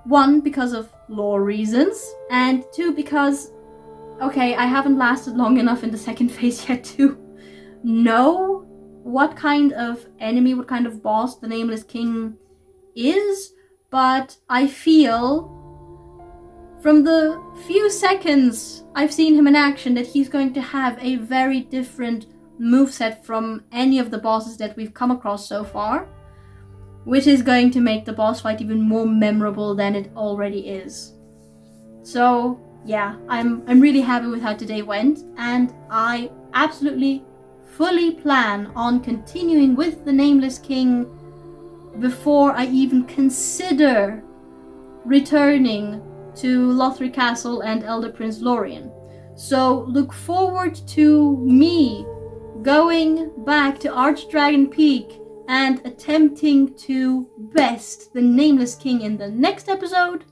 1, because of lore reasons, and 2, because, I haven't lasted long enough in the second phase yet to know what kind of enemy, what kind of boss the Nameless King is, but I feel from the few seconds I've seen him in action that he's going to have a very different moveset from any of the bosses that we've come across so far, which is going to make the boss fight even more memorable than it already is. So I'm really happy with how today went, and I absolutely fully plan on continuing with the Nameless King before I even consider returning to Lothric Castle and Elder Prince Lorien. So look forward to me going back to Archdragon Peak and attempting to best the Nameless King in the next episode.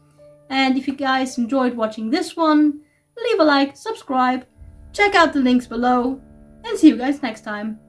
And if you guys enjoyed watching this one, leave a like, subscribe, check out the links below, and see you guys next time.